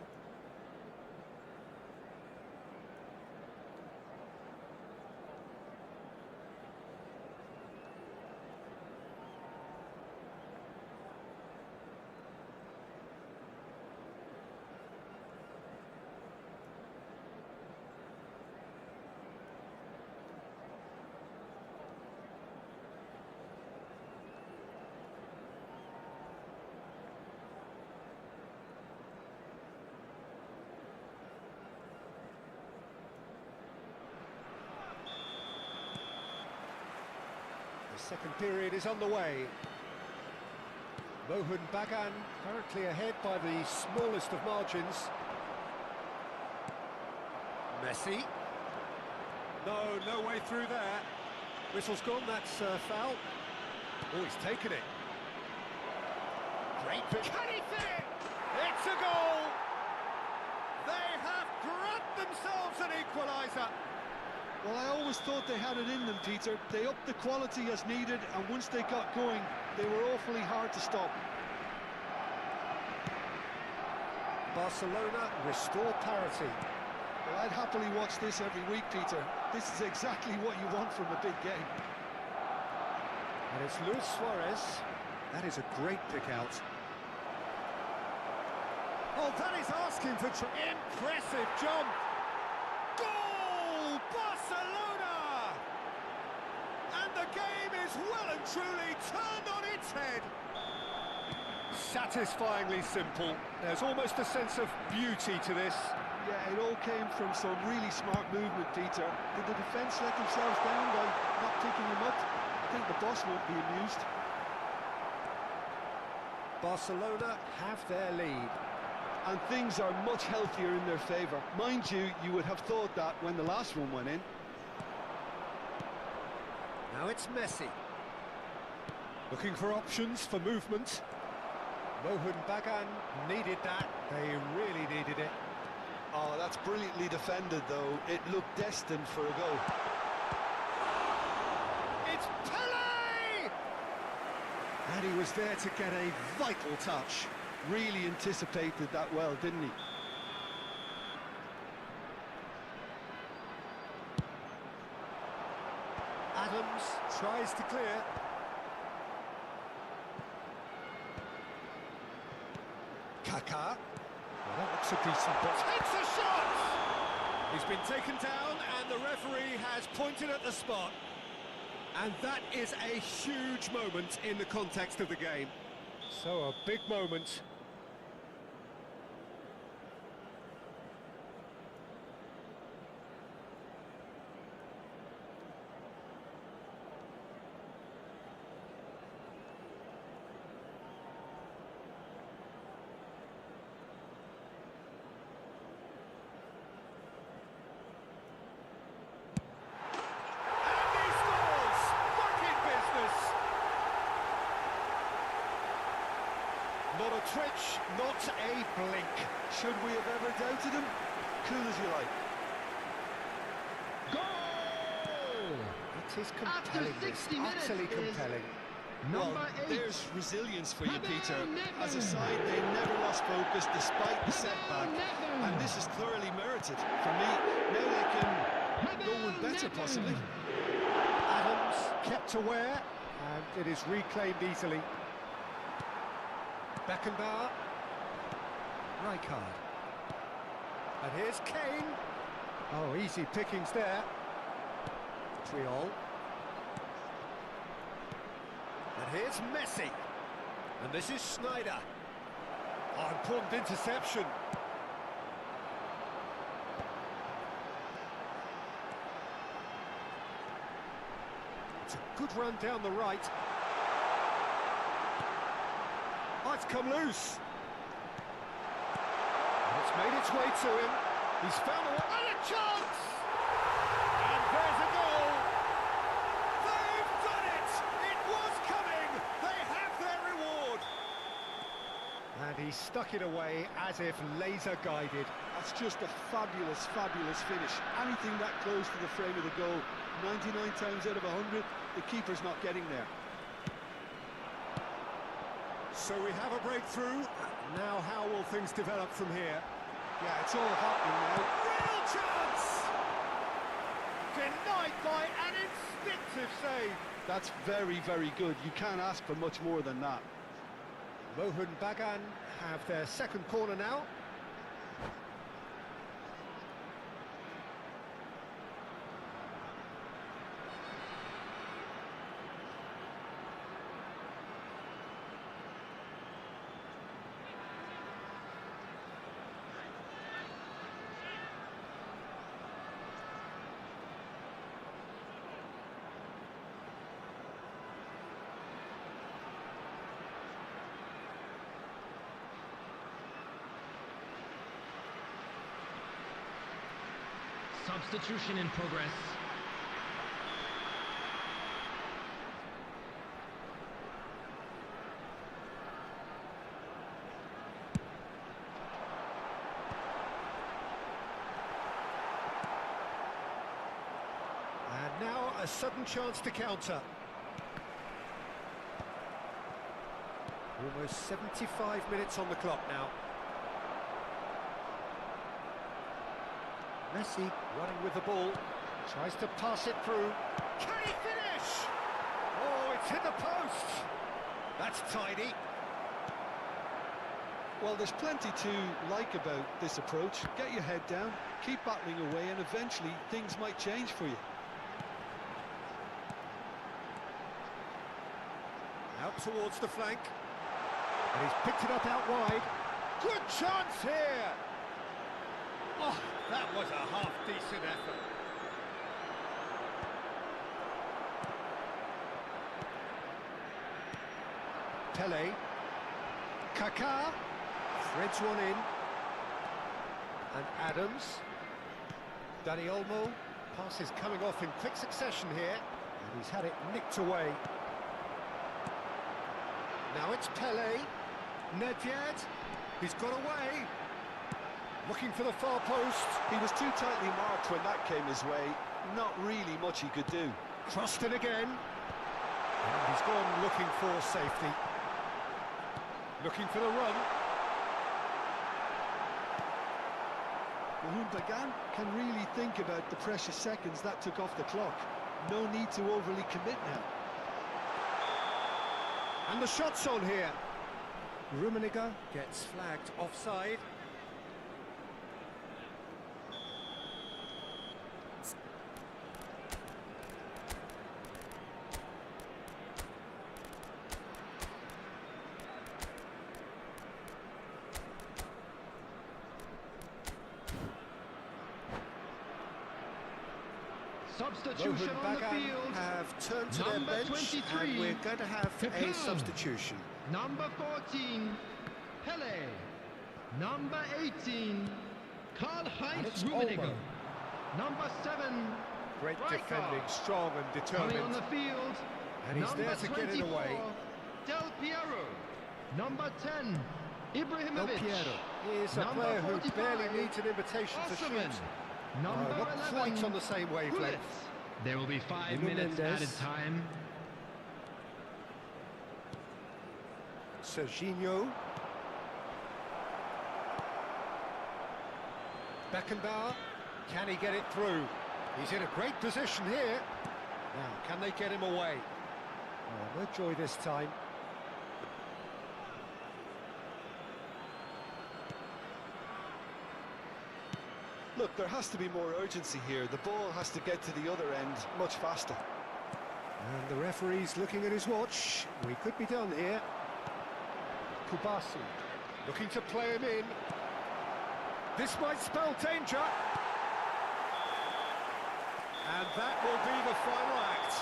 Speaker 4: The second period is underway. Mohun Bagan currently ahead by the smallest of margins. Messi. No way through there. Whistle's gone, that's foul. Oh, he's taken it. Great pick. Can he fit it? It's a goal! They have grabbed themselves an equaliser.
Speaker 5: Well, I always thought they had it in them, Peter. They upped the quality as needed, and once they got going, they were awfully hard to stop.
Speaker 4: Barcelona restore parity.
Speaker 5: Well, I'd happily watch this every week, Peter. This is exactly what you want from a big game.
Speaker 4: And it's Luis Suarez. That is a great pick out. Oh, that is asking for impressive jump. Goal! Barcelona! And the game is well and truly turned on its head. Satisfyingly simple. There's almost a sense of beauty to this.
Speaker 5: Yeah, it all came from some really smart movement, Peter. Did the defence let themselves down by not picking him up? I think the boss won't be amused.
Speaker 4: Barcelona have their lead.
Speaker 5: And things are much healthier in their favour. Mind you, you would have thought that when the last one went in.
Speaker 4: Now it's Messi. Looking for options for movement. Mohun Bagan needed that. They really needed it.
Speaker 5: Oh, that's brilliantly defended, though. It looked destined for a goal.
Speaker 4: It's Pele! And he was there to get a vital touch.
Speaker 5: Really anticipated that well, didn't he?
Speaker 4: Adams tries to clear. Kaká. Well, that looks a decent ball. Takes a shot! He's been taken down and the referee has pointed at the spot. And that is a huge moment in the context of the game. So a big moment. Not a twitch, not a blink.
Speaker 5: Should we have ever doubted him? Cool as you like.
Speaker 4: Goal! It is compelling, this, utterly compelling.
Speaker 5: Well, there's resilience for you, Peter. As a side, they never lost focus despite the setback. And this is thoroughly merited. For me, now they can go with better, possibly.
Speaker 4: Adams kept aware, and it is reclaimed easily. Beckenbauer. Rijkaard. And here's Kane. Oh, easy pickings there. Triol. And here's Messi. And this is Sneijder. Oh, important interception. It's a good run down the right. Oh, it's come loose. And it's made its way to him. He's found a way. And a chance! And there's a goal! They've done it! It was coming! They have their reward! And he stuck it away as if laser guided.
Speaker 5: That's just a fabulous, fabulous finish. Anything that close to the frame of the goal 99 times out of 100, the keeper's not getting there.
Speaker 4: So we have a breakthrough. Now how will things develop from here? Yeah, it's all happening now. Real chance! Denied by an instinctive save.
Speaker 5: That's very, very good. You can't ask for much more than that.
Speaker 4: Mohun Bagan have their second corner now.
Speaker 6: Substitution in progress.
Speaker 4: And now a sudden chance to counter. Almost 75 minutes on the clock now. Messi running with the ball, tries to pass it through. Can he finish? Oh, it's hit the post. That's tidy.
Speaker 5: Well, there's plenty to like about this approach. Get your head down, keep battling away, and eventually things might change for you.
Speaker 4: Out towards the flank. And he's picked it up out wide. Good chance here! Oh, that was a half-decent effort. Pele. Kaká. Threads one in. And Adams. Dani Olmo. Pass is coming off in quick succession here. And he's had it nicked away. Now it's Pele. Nedved. He's got away. Looking for the far post.
Speaker 5: He was too tightly marked when that came his way. Not really much he could do.
Speaker 4: Crossed it again. And he's gone looking for safety. Looking for the run.
Speaker 5: Mohun Bagan can really think about the precious seconds that took off the clock. No need to overly commit now.
Speaker 4: And the shot's on here. Rummenigge gets flagged offside.
Speaker 6: Substitution on the field.
Speaker 4: Have turned to their bench,
Speaker 6: 23,
Speaker 4: and we're going to have
Speaker 6: Kaká.
Speaker 4: a substitution.
Speaker 6: Number 14, Pele. Number 18, Karl-Heinz Rummenigge. Number 7,
Speaker 4: Great
Speaker 6: Rijkaard.
Speaker 4: defending, strong and
Speaker 6: Coming on
Speaker 4: determined.
Speaker 6: the field,
Speaker 4: And he's
Speaker 6: number
Speaker 4: there to
Speaker 6: 24,
Speaker 4: get it away.
Speaker 6: Del Piero. Number 10,
Speaker 4: Del
Speaker 6: Ibrahimovic.
Speaker 4: Piero is a
Speaker 6: Number
Speaker 4: player who
Speaker 6: 45,
Speaker 4: barely needs an invitation to
Speaker 6: Osimhen.
Speaker 4: shoot.
Speaker 6: Number
Speaker 4: Not
Speaker 6: 11,
Speaker 4: quite on the same wavelength.
Speaker 6: Gullit. There will be 5
Speaker 4: Nuno
Speaker 6: minutes
Speaker 4: Mendes.
Speaker 6: added time.
Speaker 4: Serginho. Beckenbauer. Can he get it through? He's in a great position here. Now, can they get him away? Oh, no joy this time.
Speaker 5: Look, there has to be more urgency here. The ball has to get to the other end much faster.
Speaker 4: And the referee's looking at his watch. We could be done here. Kubasi looking to play him in. This might spell danger. And that will be the final act.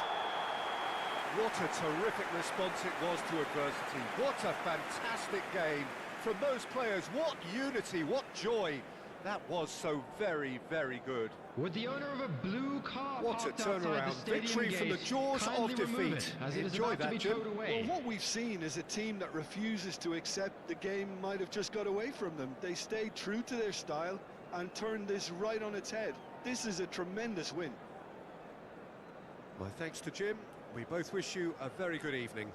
Speaker 4: What a terrific response it was to adversity. What a fantastic game from those players. What unity, what joy. That was so very, very good.
Speaker 6: With the owner of a blue car
Speaker 4: What a
Speaker 6: parked outside
Speaker 4: turnaround.
Speaker 6: the stadium
Speaker 4: Victory from the
Speaker 6: gate,
Speaker 4: jaws
Speaker 6: kindly
Speaker 4: of
Speaker 6: remove
Speaker 4: defeat.
Speaker 6: it, as it is
Speaker 4: Enjoy
Speaker 6: about to
Speaker 4: that,
Speaker 6: be
Speaker 4: Jim.
Speaker 6: towed away.
Speaker 5: Well, what we've seen is a team that refuses to accept the game might have just got away from them. They stayed true to their style and turned this right on its head. This is a tremendous win.
Speaker 4: My thanks to Jim. We both wish you a very good evening.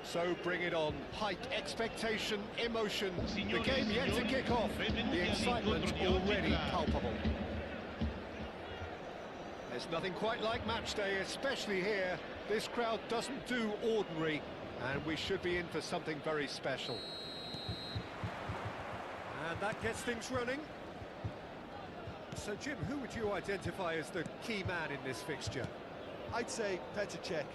Speaker 4: So bring it on. Hype, expectation, emotion. The game yet to kick off. The excitement already palpable. There's nothing quite like match day, especially here. This crowd doesn't do ordinary, and we should be in for something very special. And that gets things running. So, Jim, who would you identify as the key man in this fixture?
Speaker 5: I'd say Petr Cech.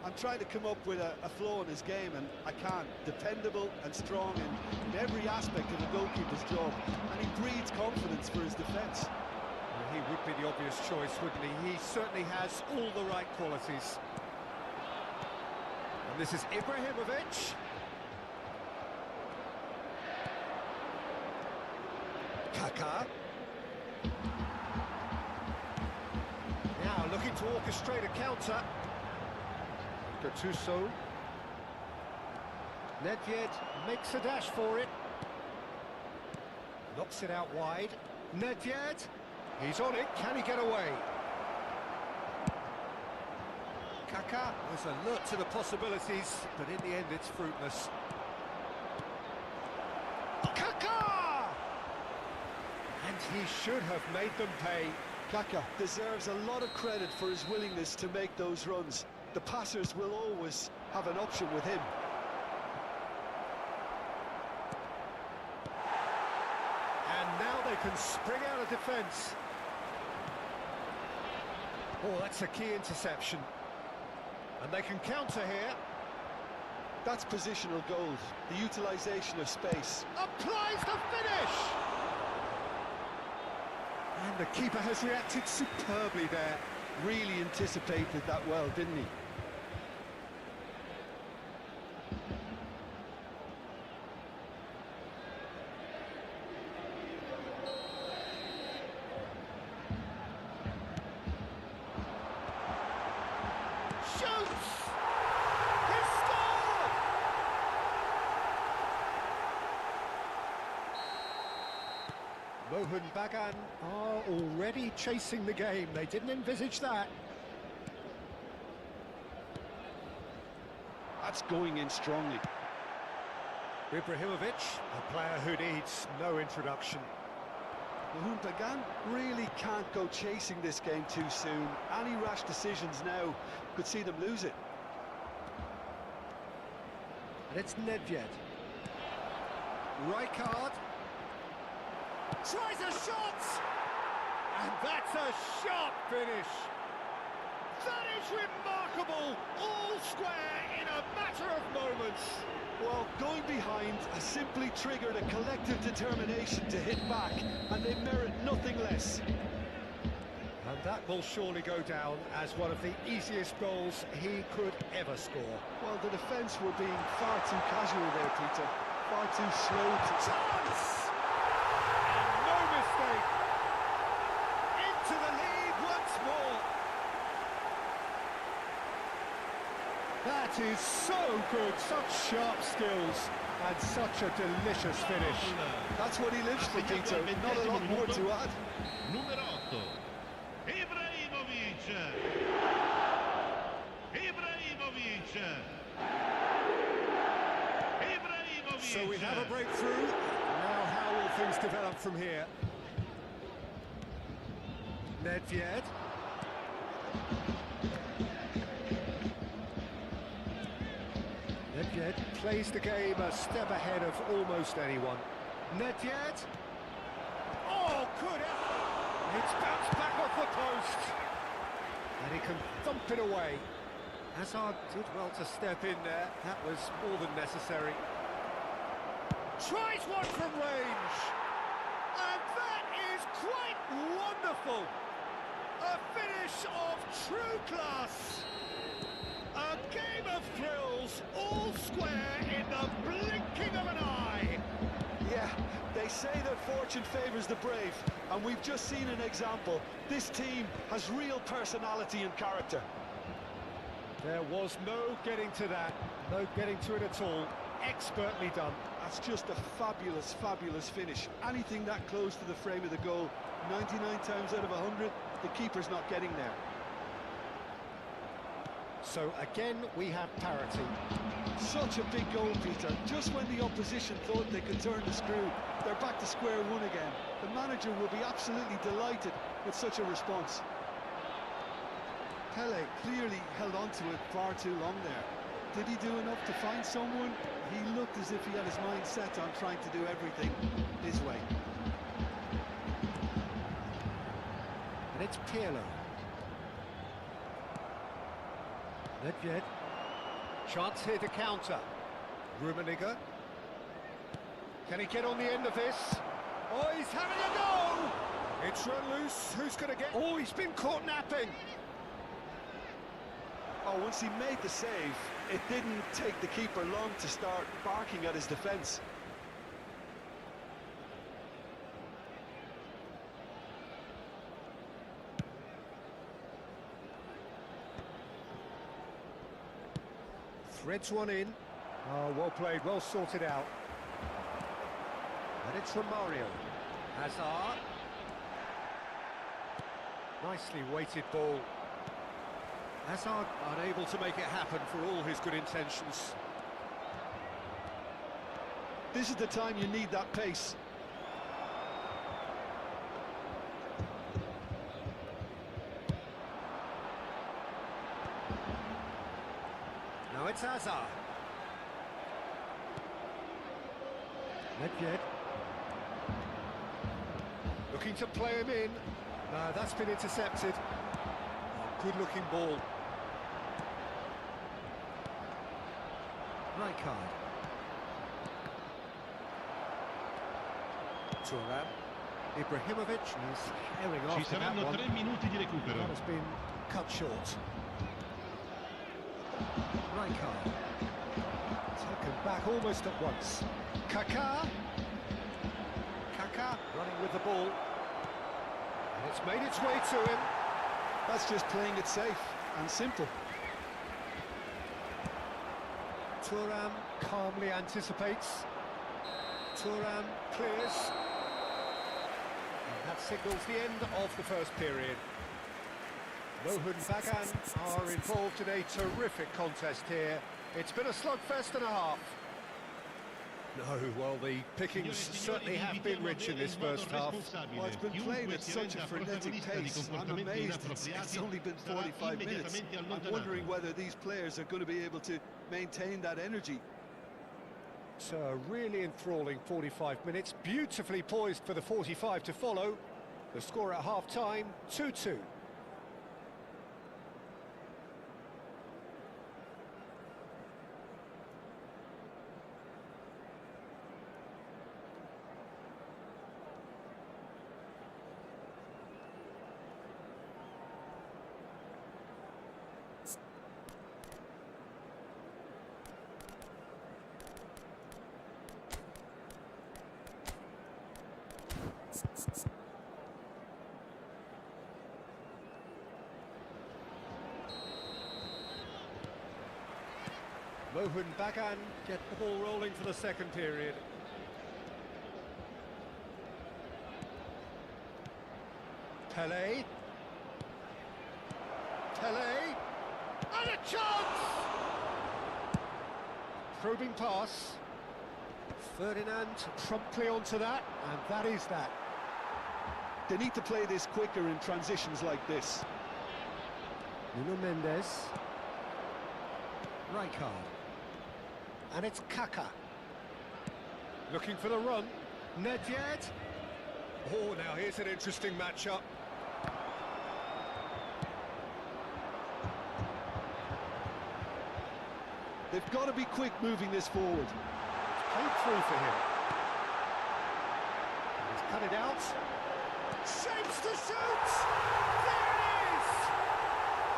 Speaker 5: I'm trying to come up with a flaw in his game, and I can't. Dependable and strong in every aspect of a goalkeeper's job, and he breeds confidence for his defence.
Speaker 4: Well, he would be the obvious choice, wouldn't he? He certainly has all the right qualities. And this is Ibrahimovic. Kaká. Now looking to orchestrate a counter. Gattuso. Nedved makes a dash for it. Knocks it out wide. Nedved. He's on it. Can he get away? Kaká was alert to the possibilities, but in the end it's fruitless. Kaká! And he should have made them pay.
Speaker 5: Kaká deserves a lot of credit for his willingness to make those runs. The passers will always have an option with him.
Speaker 4: And now they can spring out of defence. Oh, that's a key interception. And they can counter here.
Speaker 5: That's positional gold, the utilisation of space.
Speaker 4: Applies the finish! And the keeper has reacted superbly there.
Speaker 5: Really anticipated that well, didn't he?
Speaker 4: Shoots! He scored! Mohan Bagan are already chasing the game. They didn't envisage that.
Speaker 5: That's going in strongly.
Speaker 4: Ibrahimovic, a player who needs no introduction.
Speaker 5: Mohan Bagan really can't go chasing this game too soon. Any rash decisions now could see them lose it.
Speaker 4: And it's Nedved. Rijkaard. Tries a shot! And that's a sharp finish. That is remarkable! All square in a matter of moments.
Speaker 5: Well, going behind has simply triggered a collective determination to hit back, and they merit nothing less.
Speaker 4: And that will surely go down as one of the easiest goals he could ever score.
Speaker 5: Well, the defence were being far too casual there, Peter. Far too slow to...
Speaker 4: Chance! And no mistake! Into the lead once more! That is so good, such sharp skills, and such a delicious finish.
Speaker 5: That's what he lives for, Peter. Not a lot more to add.
Speaker 7: Numero 8 Ibrahimovic.
Speaker 4: So we have a breakthrough. Now how will things develop from here? Nedved. Nedved plays the game a step ahead of almost anyone. Nedved. Oh, good. It's bounced back off the post. And he can thump it away. Hazard did well to step in there. That was more than necessary. Tries one from range. And that is quite wonderful. A finish of true class. A game of thrills, all square in the blinking of an eye.
Speaker 5: Yeah, they say that fortune favours the brave, and we've just seen an example. This team has real personality and character.
Speaker 4: There was no getting to that, no getting to it at all. Expertly done.
Speaker 5: That's just a fabulous, fabulous finish. Anything that close to the frame of the goal, 99 times out of 100, the keeper's not getting there.
Speaker 4: So again, we have parity.
Speaker 5: Such a big goal, Peter. Just when the opposition thought they could turn the screw, they're back to square one again. The manager will be absolutely delighted with such a response. Pele clearly held on to it far too long there. Did he do enough to find someone? He looked as if he had his mind set on trying to do everything his way.
Speaker 4: And it's Pirlo. Nedved. Chance here to counter. Rummenigge. Can he get on the end of this? Oh, he's having a go! It's run loose. Who's going to get... Oh, he's been caught napping.
Speaker 5: Oh, once he made the save, it didn't take the keeper long to start barking at his defence.
Speaker 4: Threads one in. Oh, well played, well sorted out. And it's from Mario. Hazard. Nicely weighted ball. Hazard unable to make it happen for all his good intentions.
Speaker 5: This is the time you need that pace.
Speaker 4: Now it's Hazard. Nedved. Looking to play him in. No, that's been intercepted. Oh, good-looking ball. Rijkaard. Thuram. Ibrahimovic is herring
Speaker 7: Ci
Speaker 4: after that
Speaker 7: saranno
Speaker 4: one.
Speaker 7: 3 minuti di recupero.
Speaker 4: That has been cut short. Rijkaard. Taken back almost at once. Kaká. Kaká running with the ball. And it's made its way to him.
Speaker 5: That's just playing it safe and simple.
Speaker 4: Thuram calmly anticipates. Thuram clears. And that signals the end of the first period. Mohun Bagan are involved in a terrific contest here. It's been a slugfest and a half. No, well, the pickings certainly have been rich in this first half.
Speaker 5: Well, it's been played at such a frenetic pace. I'm amazed it's only been 45 minutes. I'm wondering whether these players are going to be able to maintain that energy.
Speaker 4: So a really enthralling 45 minutes, beautifully poised for the 45 to follow. The score at half-time, 2-2. Mohun Bagan get the ball rolling for the second period. Pele. Pele. And a chance! Probing pass. Ferdinand promptly onto that, and that is that.
Speaker 5: They need to play this quicker in transitions like this.
Speaker 4: Nuno Mendes. Rijkaard. And it's Kaká. Looking for the run. Nedved. Oh, now here's an interesting matchup.
Speaker 5: They've got to be quick moving this forward.
Speaker 4: Played through for him. He's cut it out. Shapes to shoot! There it is!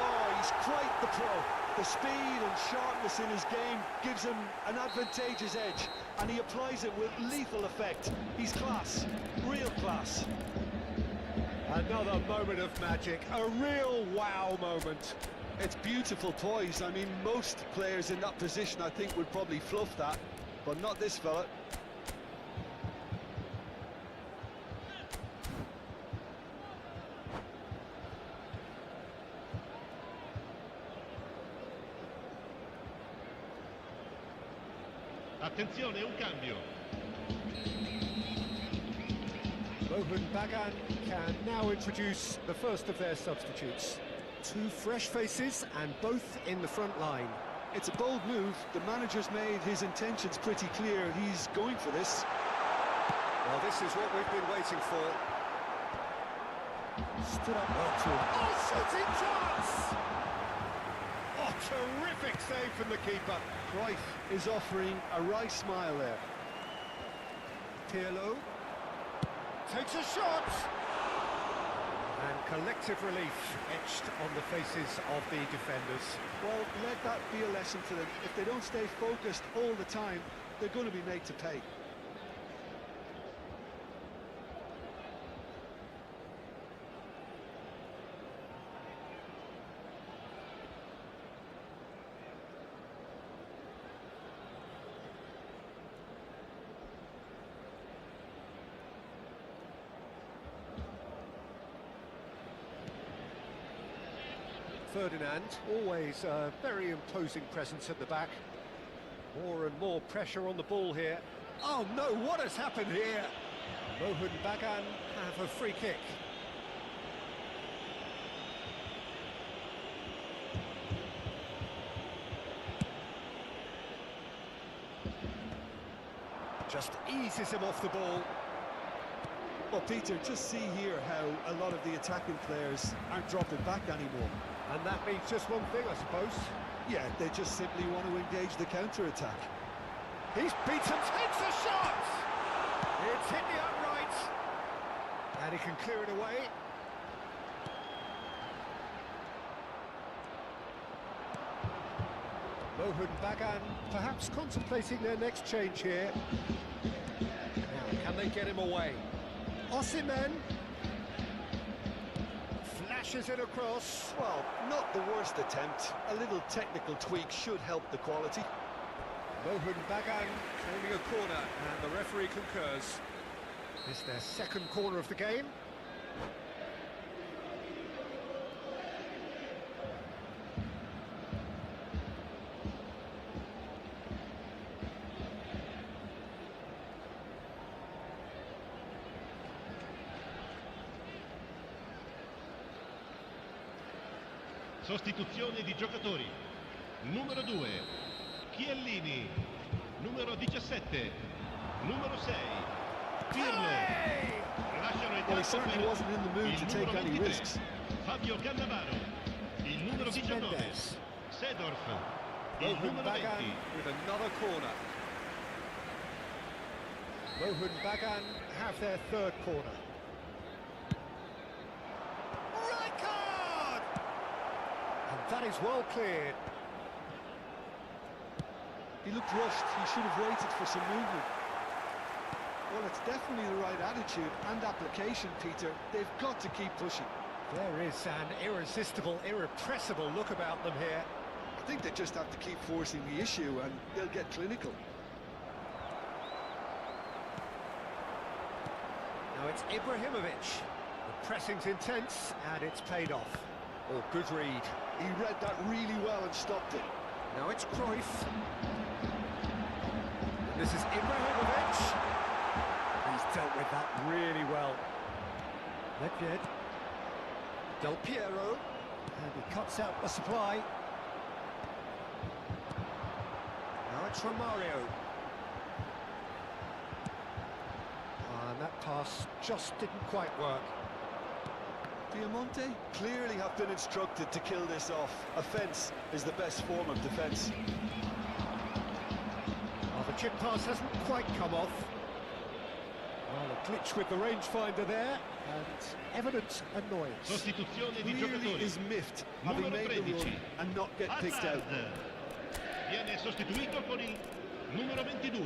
Speaker 5: Oh, he's quite the pro. The speed and sharpness in his game gives him an advantageous edge, and he applies it with lethal effect. He's class, real class.
Speaker 4: Another moment of magic, a real wow moment.
Speaker 5: It's beautiful poise. I mean, most players in that position, I think, would probably fluff that, but not this fella.
Speaker 7: Attenzione, un cambio.
Speaker 4: Mohun Bagan can now introduce the first of their substitutes. Two fresh faces and both in the front line.
Speaker 5: It's a bold move. The manager's made his intentions pretty clear. He's going for this.
Speaker 4: Well, this is what we've been waiting for. Stood up well to him. Oh, shooting chance! Oh, terrific save from the keeper.
Speaker 5: Cruyff is offering a wry smile there.
Speaker 4: Pirlo takes a shot! And collective relief etched on the faces of the defenders.
Speaker 5: Well, let that be a lesson to them. If they don't stay focused all the time, they're going to be made to pay.
Speaker 4: Ferdinand, always a very imposing presence at the back. More and more pressure on the ball here. Oh no, what has happened here? Mohun Bagan have a free kick. Just eases him off the ball.
Speaker 5: Well, Peter, just see here how a lot of the attacking players aren't dropping back anymore.
Speaker 4: And that means just one thing, I suppose.
Speaker 5: Yeah, they just simply want to engage the counter-attack.
Speaker 4: He's beaten, takes a shot! It's hit the upright. And he can clear it away. Mohun Bagan perhaps contemplating their next change here. Now, can they get him away? Osimhen flashes it across.
Speaker 5: Well, not the worst attempt. A little technical tweak should help the quality.
Speaker 4: Mohun Bagan claiming a corner, and the referee concurs. It's their second corner of the game.
Speaker 7: Sostituzione di giocatori. Numero 2, Chiellini. Numero 17, numero 6, Pirlo. Lasciano il
Speaker 5: Well, he
Speaker 7: campo
Speaker 5: certainly
Speaker 7: per
Speaker 5: wasn't in the mood
Speaker 7: il
Speaker 5: to take
Speaker 7: numero
Speaker 5: any
Speaker 7: 23,
Speaker 5: risks.
Speaker 7: Fabio Cannavaro. Il numero 19, Seedorf. Il
Speaker 4: Mohun
Speaker 7: numero
Speaker 4: Bagan
Speaker 7: 20.
Speaker 4: with another corner. Mohun Bagan have their third corner. Right card! And that is well cleared.
Speaker 5: He looked rushed. He should have waited for some movement. Well, it's definitely the right attitude and application, Peter. They've got to keep pushing.
Speaker 4: There is an irresistible, irrepressible look about them here.
Speaker 5: I think they just have to keep forcing the issue and they'll get clinical.
Speaker 4: Now it's Ibrahimovic. The pressing's intense and it's paid off. Oh, good read.
Speaker 5: He read that really well and stopped it.
Speaker 4: Now it's Cruyff. And this is Ibrahimovic. He's dealt with that really well. Nedved. Del Piero. And he cuts out the supply. Now it's Romario. And that pass just didn't quite work.
Speaker 5: Piemonte clearly have been instructed to kill this off. Offence is the best form of defence.
Speaker 4: Well, the chip pass hasn't quite come off. Well, a glitch with the rangefinder there, and evident annoyance.
Speaker 7: Sostituzione di
Speaker 5: Clearly
Speaker 7: giocatori.
Speaker 5: is miffed, having
Speaker 7: Numero
Speaker 5: made the
Speaker 7: 13.
Speaker 5: run and not get picked out.
Speaker 7: Hazard. Viene sostituito con il numero 22.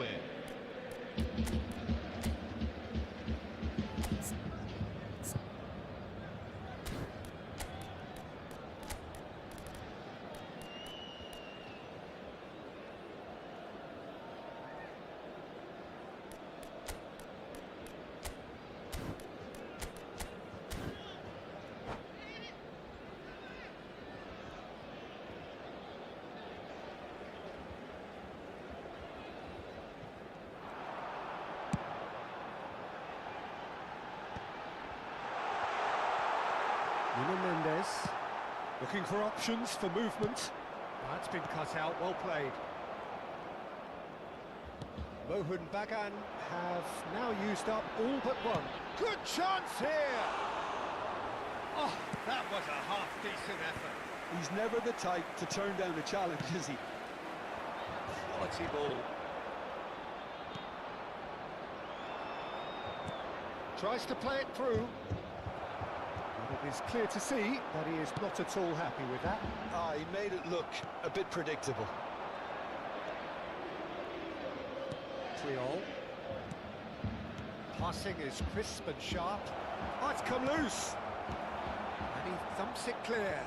Speaker 4: Nuno Mendes looking for options for movement. That's been cut out, well played. Mohun Bagan have now used up all but one. Good chance here! Oh, that was a half-decent effort.
Speaker 5: He's never the type to turn down a challenge, is he?
Speaker 4: Quality ball. Tries to play it through. But it is clear to see that he is not at all happy with that.
Speaker 5: He made it look a bit predictable.
Speaker 4: Triol. Passing is crisp and sharp. Oh, it's come loose. And he thumps it clear.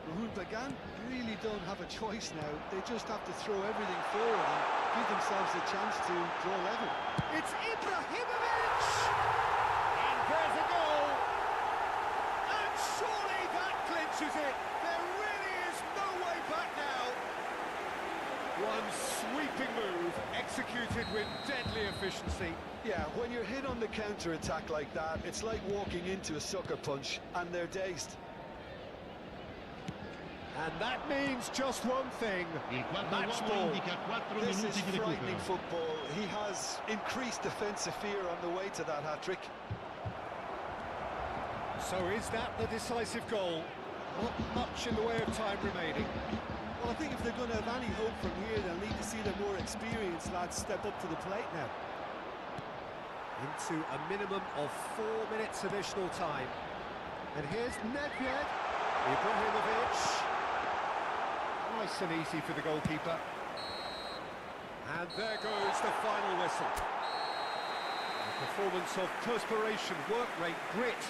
Speaker 5: Mahmoud Bagan really don't have a choice now. They just have to throw everything forward and give themselves a chance to draw level.
Speaker 4: It's Ibrahimovic! And there's a goal! And surely that clinches it! There really is no way back now! One sweeping move, executed with deadly efficiency.
Speaker 5: Yeah, when you're hit on the counter-attack like that, it's like walking into a sucker punch, and they're dazed.
Speaker 4: And that means just one thing,
Speaker 7: Il quarto
Speaker 4: match
Speaker 7: uomo
Speaker 4: ball.
Speaker 7: indica 4
Speaker 5: This
Speaker 7: minuti
Speaker 5: is
Speaker 7: di
Speaker 5: frightening
Speaker 7: recupero.
Speaker 5: football. He has increased defensive fear on the way to that hat-trick.
Speaker 4: So is that the decisive goal? Not much in the way of time remaining.
Speaker 5: Well, I think if they're going to have any hope from here, they'll need to see their more experienced lads step up to the plate now.
Speaker 4: Into a minimum of 4 minutes additional time. And here's Nedved, Ibrahimovic. Nice and easy for the goalkeeper. And there goes the final whistle. A performance of perspiration, work rate, grit.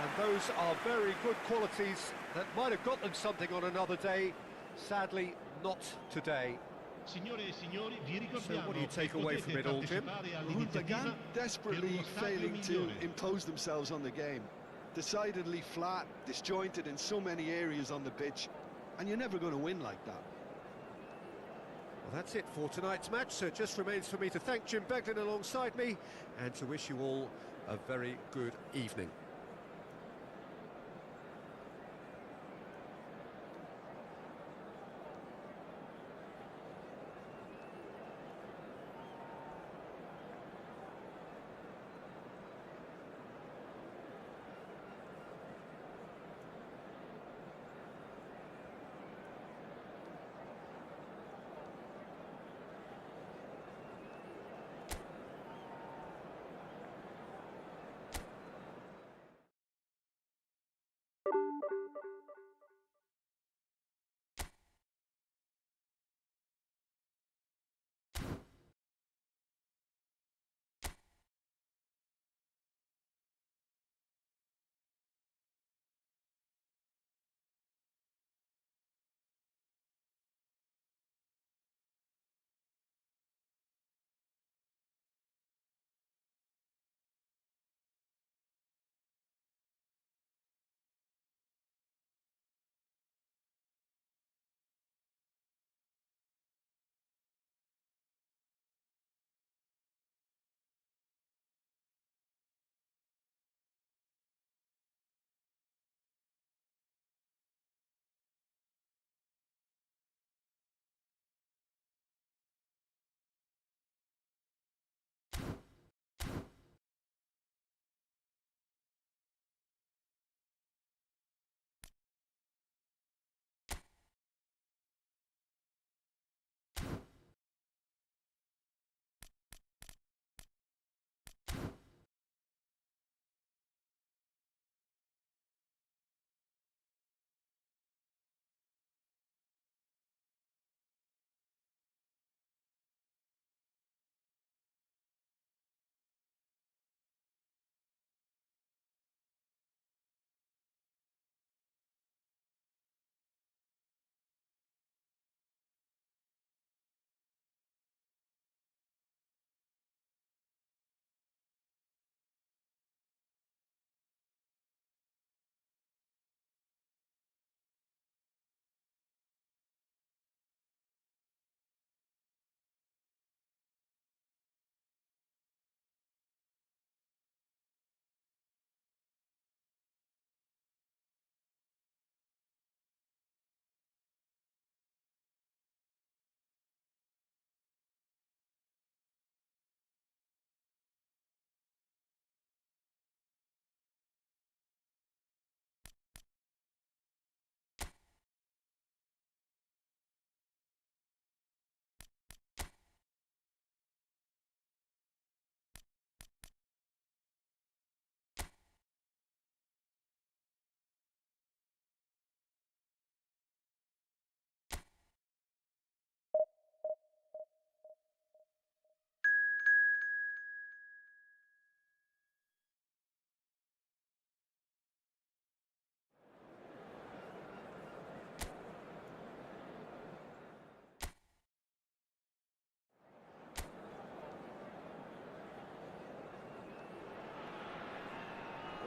Speaker 4: And those are very good qualities that might have got them something on another day. Sadly, not today.
Speaker 7: Signore e signori, vi ricordiamo
Speaker 4: So what do you take
Speaker 7: che
Speaker 4: away
Speaker 7: potete
Speaker 4: from it all, Jim?
Speaker 7: partecipare
Speaker 5: Mahmoud
Speaker 7: all'iniziativa
Speaker 5: Bagan
Speaker 7: per
Speaker 5: desperately
Speaker 7: uno stadio
Speaker 5: failing to
Speaker 7: migliore.
Speaker 5: impose themselves on the game. Decidedly flat, disjointed in so many areas on the pitch, and you're never going to win like that.
Speaker 4: Well, that's it for tonight's match, so it just remains for me to thank Jim Beglin alongside me and to wish you all a very good evening.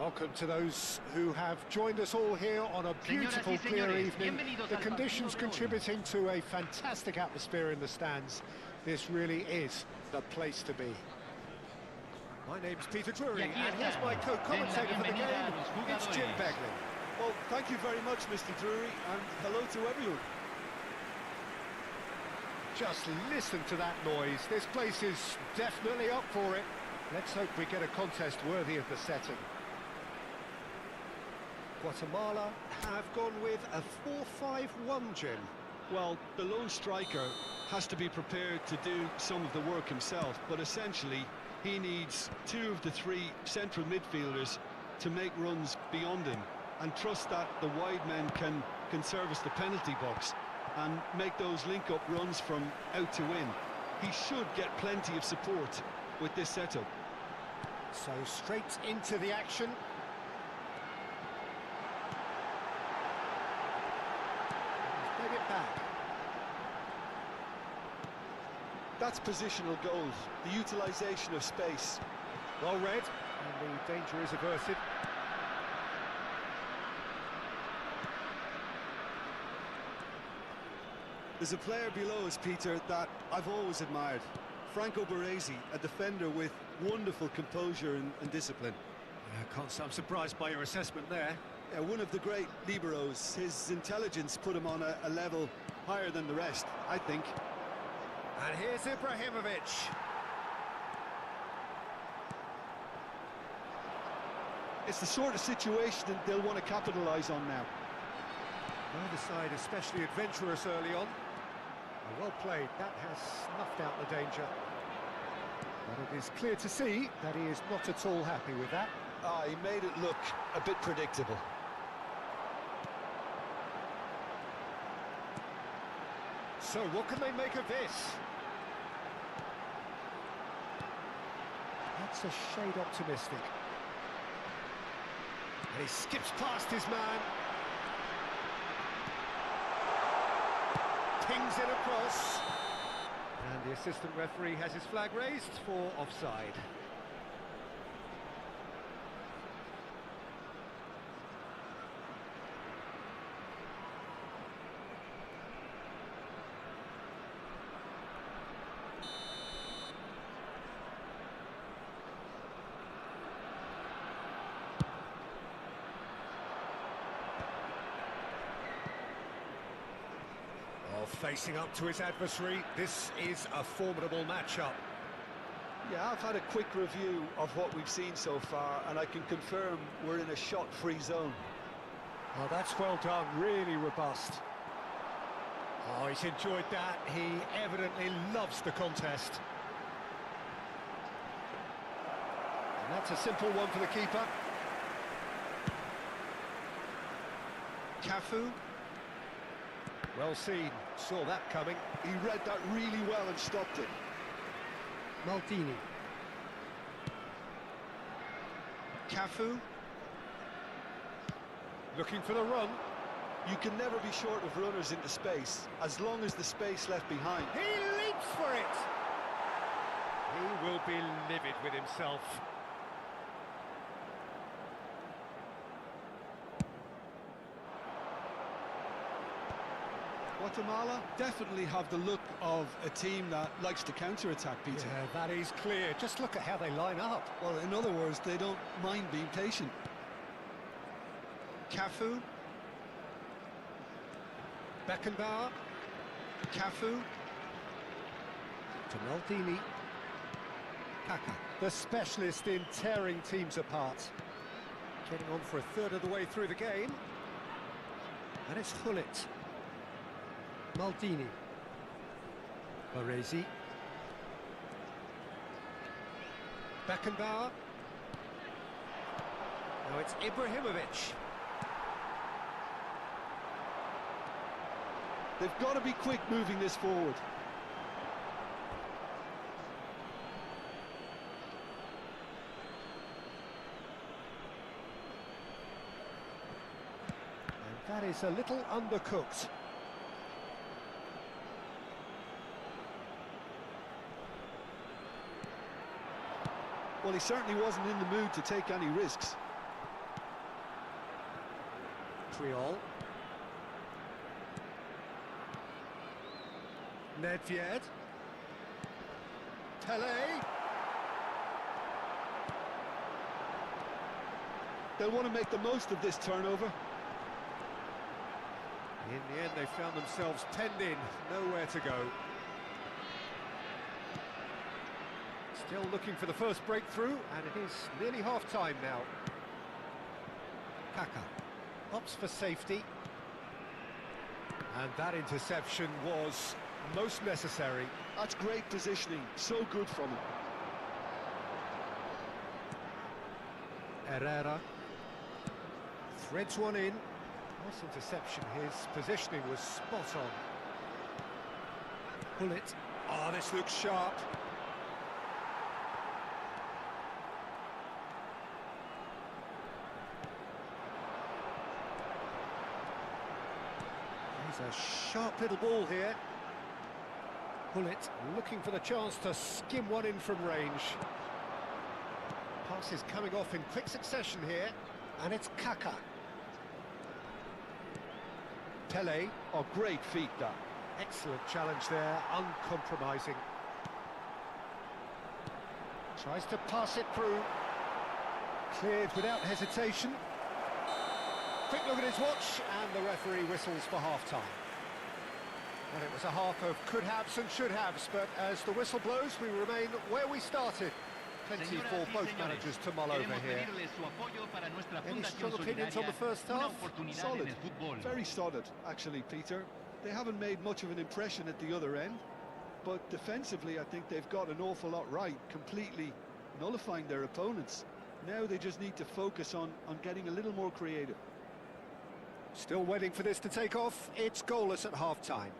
Speaker 4: welcome to those who have joined us all here on a beautiful, clear evening. The conditions contributing to a fantastic atmosphere in the stands. This really is the place to be. My name's Peter Drury, and here's my co-commentator for the game. It's Jim Begley.
Speaker 5: Well, thank you very much, Mr. Drury, and hello to everyone.
Speaker 4: Just listen to that noise. This place is definitely up for it. Let's hope we get a contest worthy of the setting. Guatemala have gone with a 4-5-1, Jim.
Speaker 5: Well, the lone striker has to be prepared to do some of the work himself, but essentially he needs two of the three central midfielders to make runs beyond him and trust that the wide men can service the penalty box and make those link-up runs from out to in. He should get plenty of support with this setup.
Speaker 4: So straight into the action. He's played it back.
Speaker 5: That's positional goals, the utilisation of space.
Speaker 4: Well read, and the danger is averted.
Speaker 5: There's a player below us, Peter, that I've always admired. Franco Baresi, a defender with wonderful composure and discipline.
Speaker 4: I can't say I'm surprised by your assessment there.
Speaker 5: Yeah, one of the great liberos. His intelligence put him on a level higher than the rest, I think.
Speaker 4: And here's Ibrahimovic.
Speaker 5: It's the sort of situation that they'll want to capitalise on now.
Speaker 4: Neither side especially adventurous early on. Well played, that has snuffed out the danger. But it is clear to see that he is not at all happy with that.
Speaker 5: He made it look a bit predictable.
Speaker 4: So what can they make of this? That's a shade optimistic. And he skips past his man. Pings it across. And the assistant referee has his flag raised for offside. Facing up to his adversary, this is a formidable matchup.
Speaker 5: Yeah, I've had a quick review of what we've seen so far, and I can confirm we're in a shot-free zone.
Speaker 4: Oh, that's well done, really robust. Oh, he's enjoyed that. He evidently loves the contest. And that's a simple one for the keeper. Cafu. Well seen, saw that coming.
Speaker 5: He read that really well and stopped it.
Speaker 4: Maldini. Cafu. Looking for the run.
Speaker 5: You can never be short of runners into space, as long as the space left behind.
Speaker 4: He leaps for it! He will be livid with himself.
Speaker 5: Guatemala definitely have the look of a team that likes to counter-attack, Peter.
Speaker 4: Yeah, that is clear. Just look at how they line up.
Speaker 5: Well, in other words, they don't mind being patient.
Speaker 4: Cafu. Beckenbauer. Cafu. To Maldini. Kaka, the specialist in tearing teams apart. Getting on for a third of the way through the game. And it's Hullet. Maldini. Baresi. Beckenbauer. Now it's Ibrahimovic.
Speaker 5: They've got to be quick moving this forward.
Speaker 4: And that is a little undercooked.
Speaker 5: Well, he certainly wasn't in the mood to take any risks.
Speaker 4: Montreal. Nedved. Pele.
Speaker 5: They'll want to make the most of this turnover.
Speaker 4: In the end, they found themselves penned in, nowhere to go. Still looking for the first breakthrough, and it is nearly half-time now. Kaka opts for safety. And that interception was most necessary.
Speaker 5: That's great positioning, so good from him.
Speaker 4: Herrera threads one in. Nice interception, his positioning was spot on. Pull it. Oh, this looks sharp. There's a sharp little ball here. Pull it, looking for the chance to skim one in from range. Pass is coming off in quick succession here, and it's Kaka. Pele.
Speaker 5: Oh, great feat, that.
Speaker 4: Excellent challenge there, uncompromising. Tries to pass it through. Cleared without hesitation. Quick look at his watch, and the referee whistles for half-time. And it was a half of could-haves and should-haves, but as the whistle blows, we remain where we started. Plenty for both managers to mull over here. Any strong opinions on the first half?
Speaker 5: Solid. Very solid, actually, Peter. They haven't made much of an impression at the other end, but defensively, I think they've got an awful lot right, completely nullifying their opponents. Now they just need to focus on getting a little more creative.
Speaker 4: Still waiting for this to take off. It's goalless at half-time.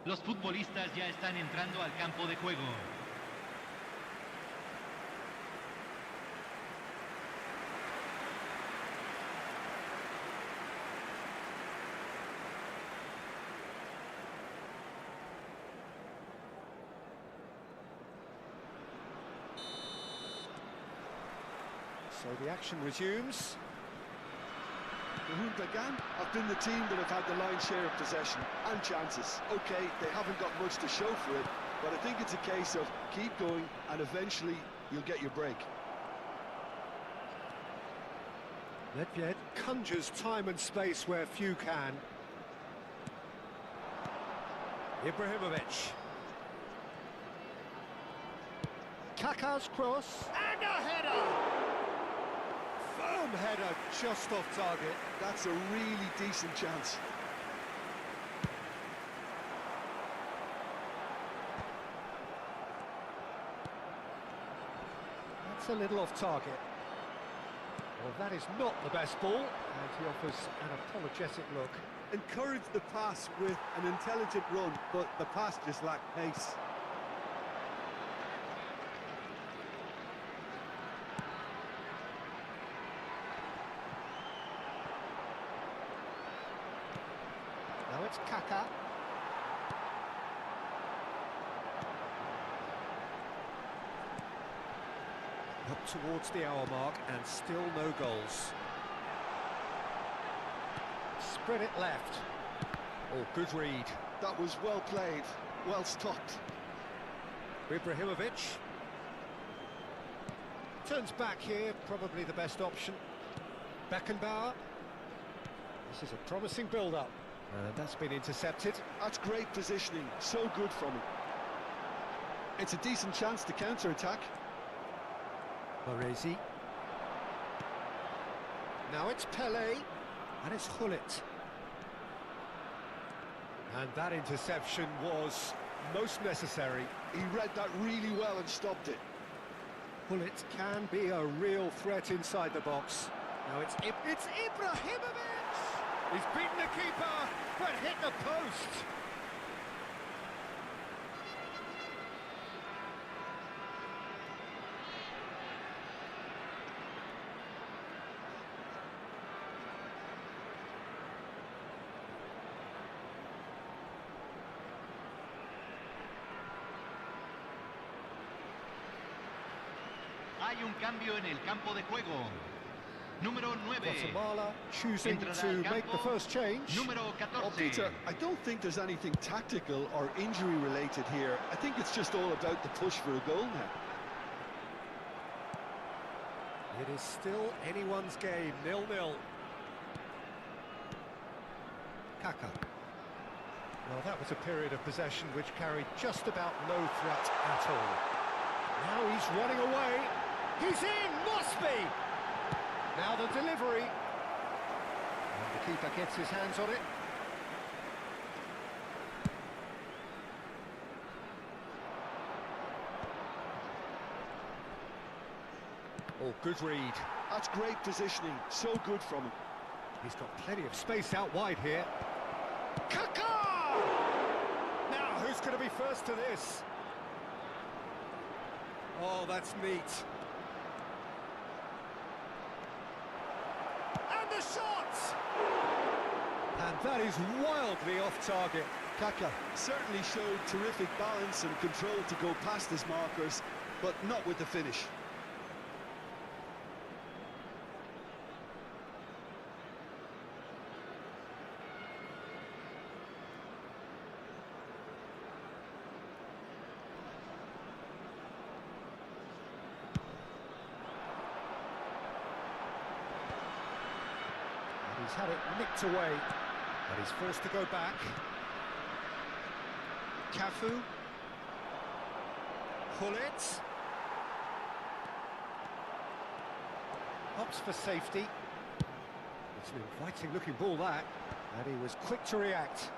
Speaker 6: Los futbolistas ya están entrando al campo de juego.
Speaker 4: So the action resumes.
Speaker 5: Who began have been the team that have had the lion's share of possession and chances. Okay, they haven't got much to show for it, but I think it's a case of keep going and eventually you'll get your break.
Speaker 4: Nedved conjures time and space where few can. Ibrahimovic. Kaka's cross. And a header! Firm header just off target.
Speaker 5: That's a really decent chance.
Speaker 4: That's a little off target. Well, that is not the best ball, and he offers an apologetic look.
Speaker 5: Encourage the pass with an intelligent run, but the pass just lacked pace.
Speaker 4: Now it's Kaka. Up towards the hour mark and still no goals. Spread it left. Oh, good read.
Speaker 5: That was well played, well stopped.
Speaker 4: Ibrahimovic. Turns back here, probably the best option. Beckenbauer. This is a promising build-up. And that's been intercepted.
Speaker 5: That's great positioning, so good from him. It's a decent chance to counter-attack.
Speaker 4: Baresi. Now it's Pele, and it's Hullet. And that interception was most necessary.
Speaker 5: He read that really well and stopped it.
Speaker 4: Well, it can be a real threat inside the box. Now it's Ibrahimovic! He's beaten the keeper, but hit the post.
Speaker 6: Hay un cambio en el campo de juego. Número 9.
Speaker 4: Guatemala choosing
Speaker 6: Entrará
Speaker 4: to
Speaker 6: al
Speaker 4: make the
Speaker 6: campo,
Speaker 4: first change.
Speaker 6: Número 14.
Speaker 5: Well, Peter, I don't think there's anything tactical or injury related here. I think it's just all about the push for a goal now.
Speaker 4: It is still anyone's game, 0-0. Kaka. Well, that was a period of possession which carried just about no threat at all. Now he's running away. He's in, must be! Now the delivery. And the keeper gets his hands on it. Oh, good read.
Speaker 5: That's great positioning, so good from him.
Speaker 4: He's got plenty of space out wide here. Kaka! Now, who's going to be first to this? Oh, that's neat. And the shot! And that is wildly off target.
Speaker 5: Kaka certainly showed terrific balance and control to go past his markers, but not with the finish.
Speaker 4: He's had it nicked away, but he's forced to go back. Cafu. Pull it. Hops for safety. It's an inviting looking ball that, and he was quick to react.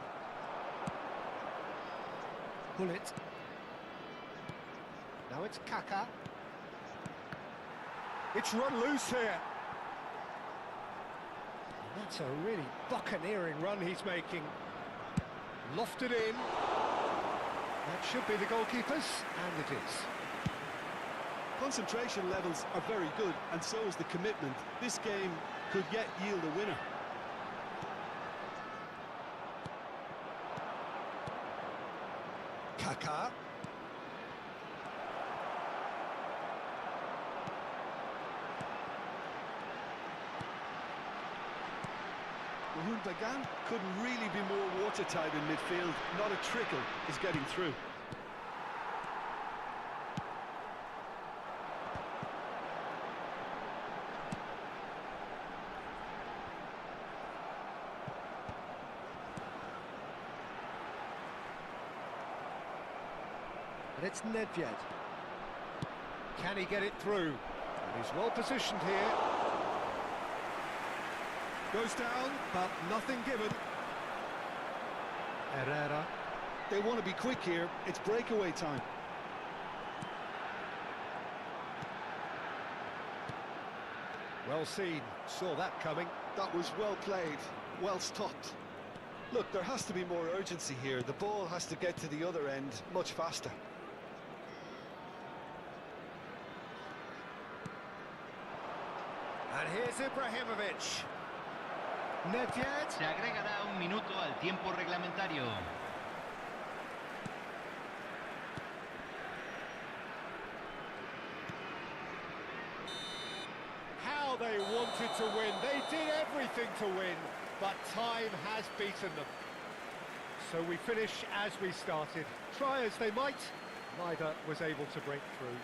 Speaker 4: Pull it. Now it's Kaka. It's run loose here. That's a really buccaneering run he's making. Lofted in. That should be the goalkeeper's, and it is.
Speaker 5: Concentration levels are very good, and so is the commitment. This game could yet yield a winner.
Speaker 4: Kaka.
Speaker 5: Bagan couldn't really be more watertight in midfield. Not a trickle is getting through.
Speaker 4: And it's Nedved. Can he get it through? And he's well positioned here. Goes down, but nothing given. Herrera.
Speaker 5: They want to be quick here. It's breakaway time.
Speaker 4: Well seen. Saw that coming.
Speaker 5: That was well played. Well stopped. Look, there has to be more urgency here. The ball has to get to the other end much faster.
Speaker 4: And here's Ibrahimovic. Nedved.
Speaker 6: Se agregará un minuto al tiempo reglamentario.
Speaker 4: How they wanted to win. They did everything to win, but time has beaten them. So we finish as we started. Try as they might, neither was able to break through.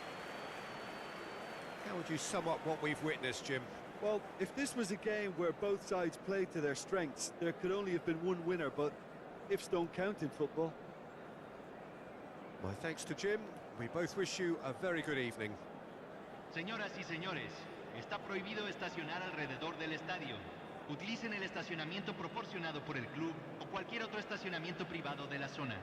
Speaker 4: How would you sum up what we've witnessed, Jim?
Speaker 5: Well, if this was a game where both sides played to their strengths, there could only have been one winner, but ifs don't count in football.
Speaker 4: My thanks to Jim. We both wish you a very good evening.
Speaker 6: Señoras y señores, está prohibido estacionar alrededor del estadio. Utilicen el estacionamiento proporcionado por el club o cualquier otro estacionamiento privado de la zona.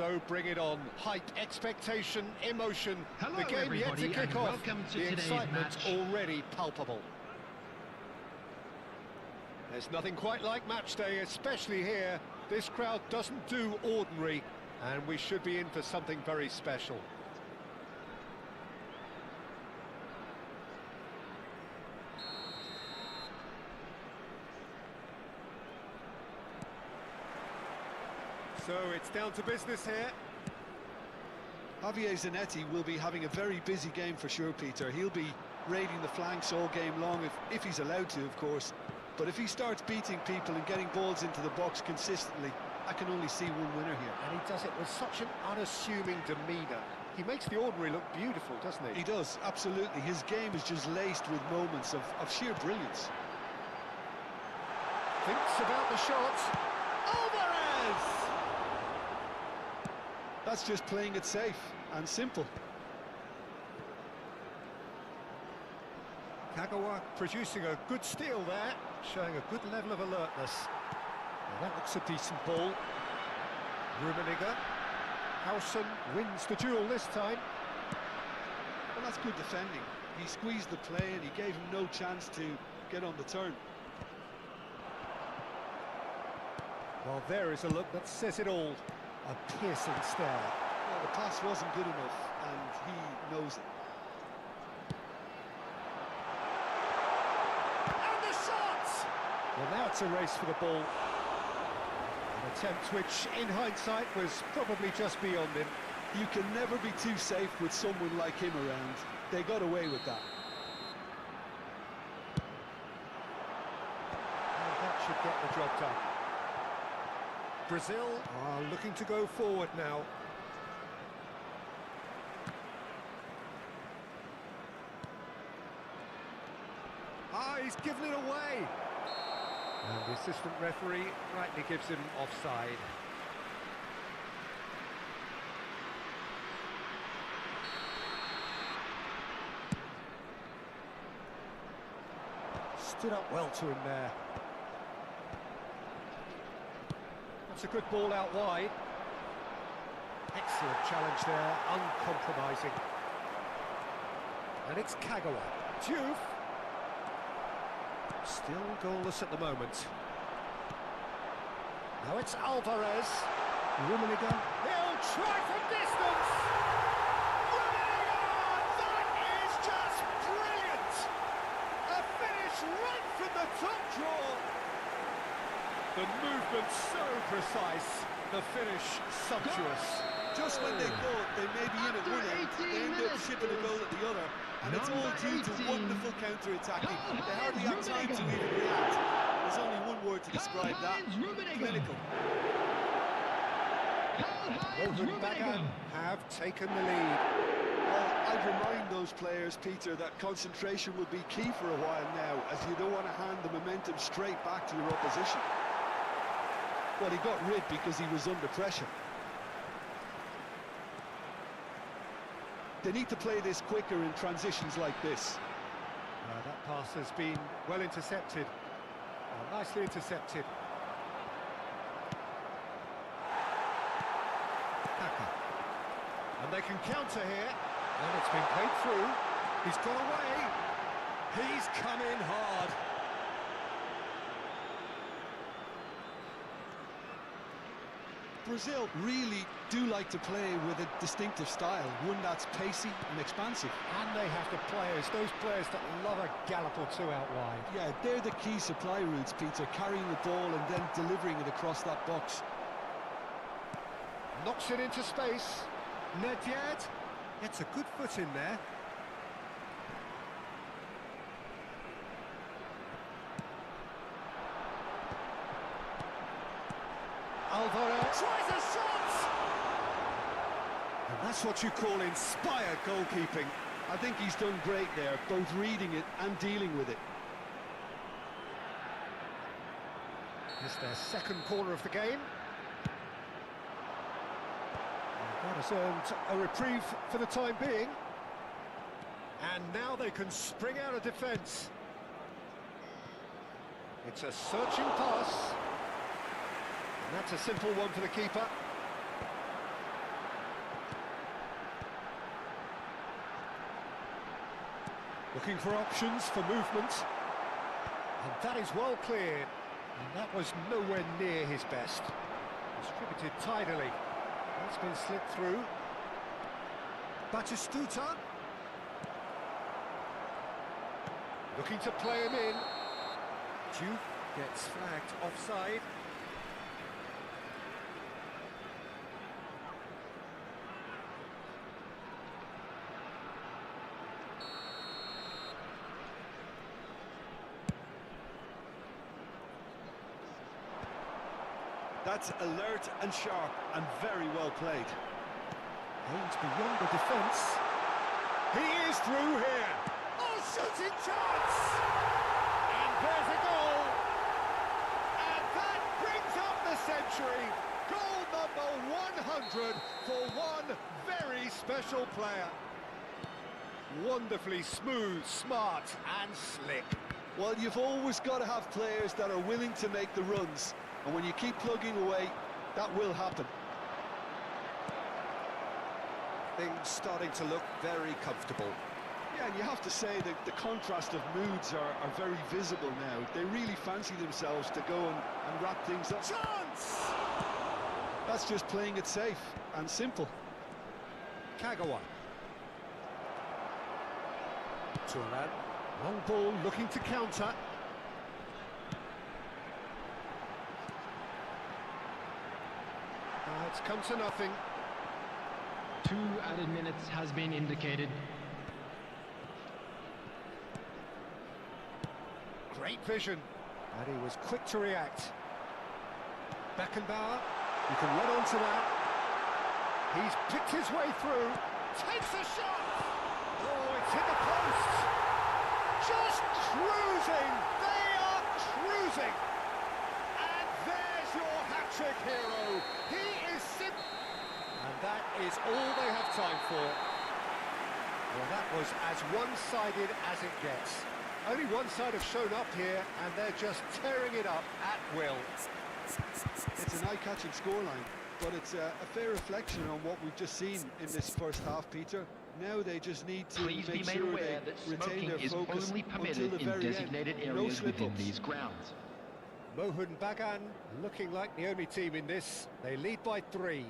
Speaker 4: So bring it on. Hype, expectation, emotion.
Speaker 6: Hello,
Speaker 4: the game yet to
Speaker 6: everybody,
Speaker 4: kick
Speaker 6: and
Speaker 4: off.
Speaker 6: welcome to
Speaker 4: The
Speaker 6: today's
Speaker 4: excitement's
Speaker 6: match.
Speaker 4: already palpable. There's nothing quite like match day, especially here. This crowd doesn't do ordinary, and we should be in for something very special. So it's down to business here.
Speaker 5: Javier Zanetti will be having a very busy game for sure, Peter. He'll be raiding the flanks all game long, if he's allowed to, of course. But if he starts beating people and getting balls into the box consistently, I can only see one winner here.
Speaker 4: And he does it with such an unassuming demeanour. He makes the ordinary look beautiful, doesn't he?
Speaker 5: He does, absolutely. His game is just laced with moments of sheer brilliance.
Speaker 4: Thinks about the shots. Alvarez!
Speaker 5: That's just playing it safe and simple.
Speaker 4: Kagawa producing a good steal there, showing a good level of alertness. Well, that looks a decent ball. Rummenigge. Howson wins the duel this time.
Speaker 5: Well, that's good defending. He squeezed the play and he gave him no chance to get on the turn.
Speaker 4: Well, there is a look that says it all. A piercing stare.
Speaker 5: Well, the pass wasn't good enough, and he knows it.
Speaker 4: And the shot! Well, now it's a race for the ball. An attempt which, in hindsight, was probably just beyond him.
Speaker 5: You can never be too safe with someone like him around. They got away with that.
Speaker 4: And that should get the job done. Brazil are looking to go forward now. Ah, he's given it away. And the assistant referee rightly gives him offside. Stood up well to him there. That's a good ball out wide. Excellent challenge there, uncompromising. And it's Kagawa. Diouf. Still goalless at the moment. Now it's Alvarez. Rummenigge. He'll try from distance. Rummenigge! That is just brilliant! A finish right from the top draw. The movement so precise, the finish sumptuous.
Speaker 5: Just when they thought they may be in at one end, they end up shipping a goal at the other. And it's all due to wonderful counter-attacking. They hardly have time to even react. There's only one word to describe that. Clinical.
Speaker 4: Bagan have taken the lead.
Speaker 5: Well, I'd remind those players, Peter, that concentration will be key for a while now, as you don't want to hand the momentum straight back to your opposition. Well, he got rid because he was under pressure. They need to play this quicker in transitions like this.
Speaker 4: That pass has been well intercepted. Nicely intercepted. Packer. And they can counter here. And it's been played through. He's got away. He's come in hard.
Speaker 5: Brazil really do like to play with a distinctive style, one that's pacey and expansive.
Speaker 4: And they have the those players that love a gallop or two out wide.
Speaker 5: Yeah, they're the key supply routes, Peter, carrying the ball and then delivering it across that box.
Speaker 4: Knocks it into space. Nedved gets a good foot in there. Alvarez tries a shot! And that's what you call inspired goalkeeping.
Speaker 5: I think he's done great there, both reading it and dealing with it.
Speaker 4: It's their second corner of the game. And that has earned a reprieve for the time being. And now they can spring out of defence. It's a searching pass. And that's a simple one for the keeper. Looking for options for movement. And that is well cleared. And that was nowhere near his best. Distributed tidily. That's been slipped through. Batistuta. Looking to play him in. Diouf gets flagged offside.
Speaker 5: That's alert and sharp and very well played.
Speaker 4: Aims beyond the defence. He is through here. Oh, shooting chance! And there's a goal. And that brings up the century. Goal number 100 for one very special player. Wonderfully smooth, smart and slick.
Speaker 5: Well, you've always got to have players that are willing to make the runs. And when you keep plugging away, that will happen.
Speaker 4: Things starting to look very comfortable.
Speaker 5: Yeah, and you have to say that the contrast of moods are very visible now. They really fancy themselves to go and wrap things up.
Speaker 4: Chance!
Speaker 5: That's just playing it safe and simple.
Speaker 4: Kagawa. Turan. Long ball looking to counter. It's come to nothing.
Speaker 6: 2 added minutes has been indicated.
Speaker 4: Great vision. And he was quick to react. Beckenbauer. You can run onto that. He's picked his way through. Takes a shot. Oh, it's hit the post. Just cruising. They are cruising. And there's your hat-trick hero. He is simple. And that is all they have time for. Well, that was as one-sided as it gets. Only one side have shown up here, and they're just tearing it up at will.
Speaker 5: It's an eye-catching scoreline, but it's a fair reflection on what we've just seen in this first half, Peter. Now they just need to
Speaker 6: Please be
Speaker 5: make
Speaker 6: made
Speaker 5: sure
Speaker 6: aware
Speaker 5: they
Speaker 6: that
Speaker 5: retain
Speaker 6: smoking
Speaker 5: their
Speaker 6: is
Speaker 5: focus
Speaker 6: only
Speaker 5: until
Speaker 6: permitted
Speaker 5: the
Speaker 6: in
Speaker 5: very
Speaker 6: designated
Speaker 5: end. No
Speaker 6: areas within
Speaker 5: slip-ups.
Speaker 6: these grounds.
Speaker 4: Mohun Bagan looking like the only team in this. They lead by 3.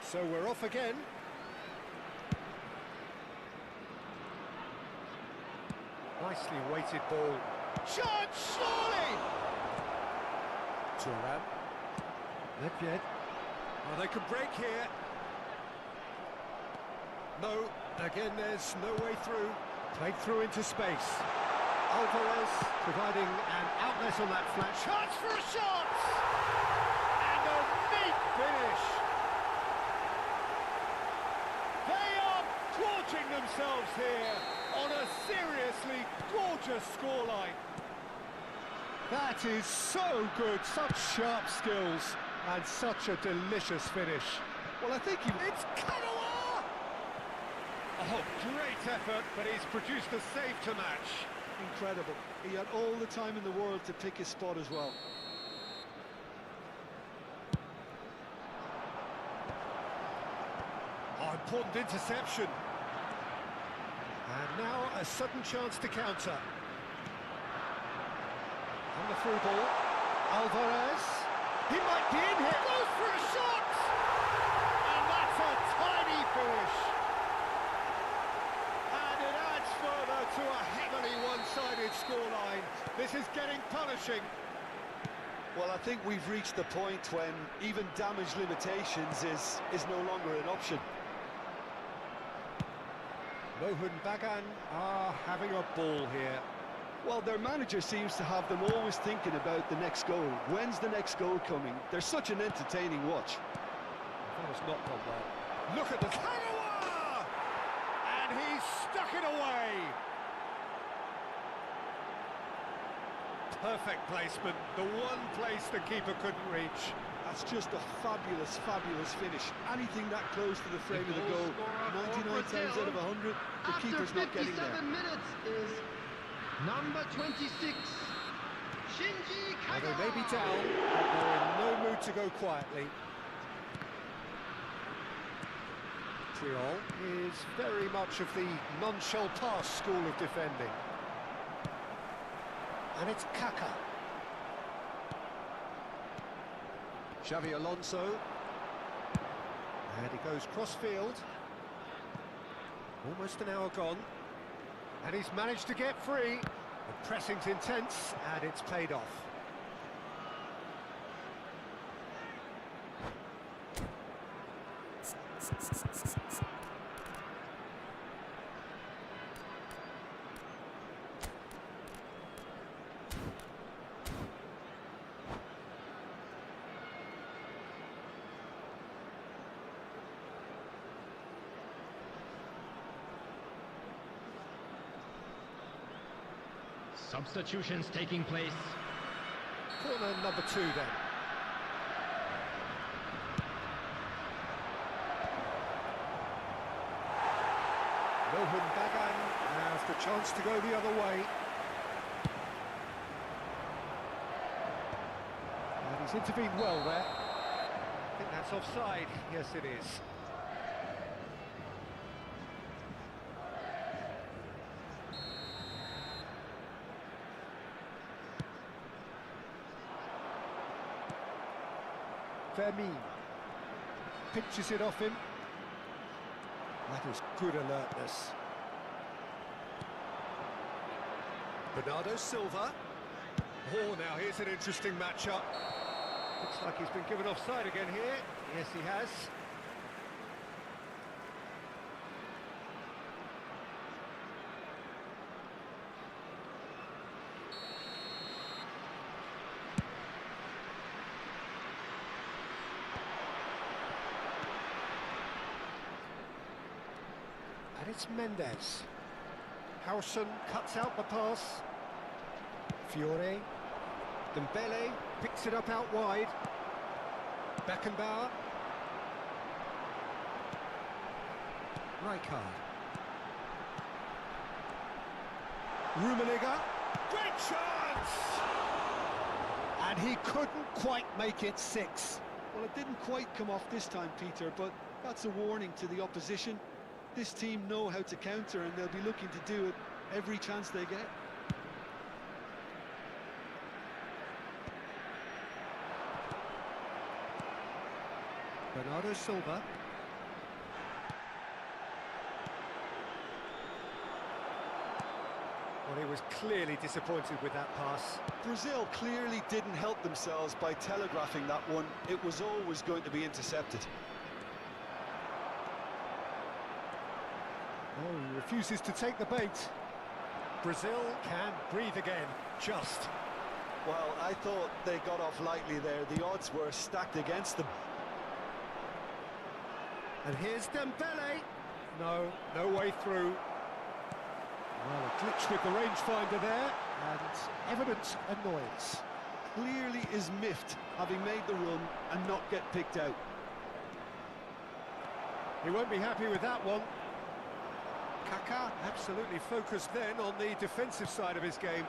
Speaker 4: So we're off again. Nicely weighted ball. Shot, surely! Turan. Nedved. Oh, they could break here. No, again there's no way through. Played through into space. Alvarez providing an outlet on that flat. Chance for a shot! And a neat finish! They are gorging themselves here on a seriously gorgeous scoreline. That is so good, such sharp skills, and such a delicious finish.
Speaker 5: Well, I think
Speaker 4: It's Kagawa! Oh, great effort, but he's produced a save to match.
Speaker 5: incredible. He had all the time in the world to pick his spot as well.
Speaker 4: Oh, important interception. And now a sudden chance to counter. On the through ball, Alvarez. He might be in here. Goes for a shot! And that's a tiny finish. And it adds further to a heavily one-sided scoreline. This is getting punishing.
Speaker 5: Well, I think we've reached the point when even damage limitations is no longer an option.
Speaker 4: Mohun Bagan are having a ball here.
Speaker 5: Well, their manager seems to have them always thinking about the next goal. When's the next goal coming? They're such an entertaining watch.
Speaker 4: That has not gone well. Look at the Kagawa! And he's stuck it away. Perfect placement. The one place the keeper couldn't reach.
Speaker 5: That's just a fabulous, fabulous finish. Anything that close to the frame of the goal, 99 times out of 100, the keeper's not getting there.
Speaker 8: After 57 minutes is number 26, Shinji
Speaker 4: Well,
Speaker 8: Kagawa.
Speaker 4: they may be down, but they're in no mood to go quietly. Triol is very much of the non-shall-pass school of defending. And it's Kaka. Xavi Alonso. And he goes cross-field. Almost an hour gone. And he's managed to get free. The pressing's intense, and it's paid off.
Speaker 6: Substitutions taking place.
Speaker 4: Corner number 2 then. Mohan Bagan has the chance to go the other way. And he's intervened well there. I think that's offside. Yes, it is. Fermin pinches it off him. That is good alertness. Bernardo Silva. Oh, now here's an interesting matchup. Looks like he's been given offside again here. Yes, he has. And it's Mendes. Howson cuts out the pass. Fiore. Dembele picks it up out wide. Beckenbauer. Rijkaard. Rummenigge. Great chance! And he couldn't quite make it 6.
Speaker 5: Well, it didn't quite come off this time, Peter, but that's a warning to the opposition. This team know how to counter, and they'll be looking to do it every chance they get.
Speaker 4: Bernardo Silva. Well, he was clearly disappointed with that pass.
Speaker 5: Brazil clearly didn't help themselves by telegraphing that one. It was always going to be intercepted.
Speaker 4: Oh, he refuses to take the bait. Brazil can breathe again, just.
Speaker 5: Well, I thought they got off lightly there. The odds were stacked against them.
Speaker 4: And here's Dembele. No, no way through. Well, a glitch with the rangefinder there, and evident annoyance.
Speaker 5: Clearly is miffed, having made the run and not get picked out.
Speaker 4: He won't be happy with that one. Kaká absolutely focused then on the defensive side of his game.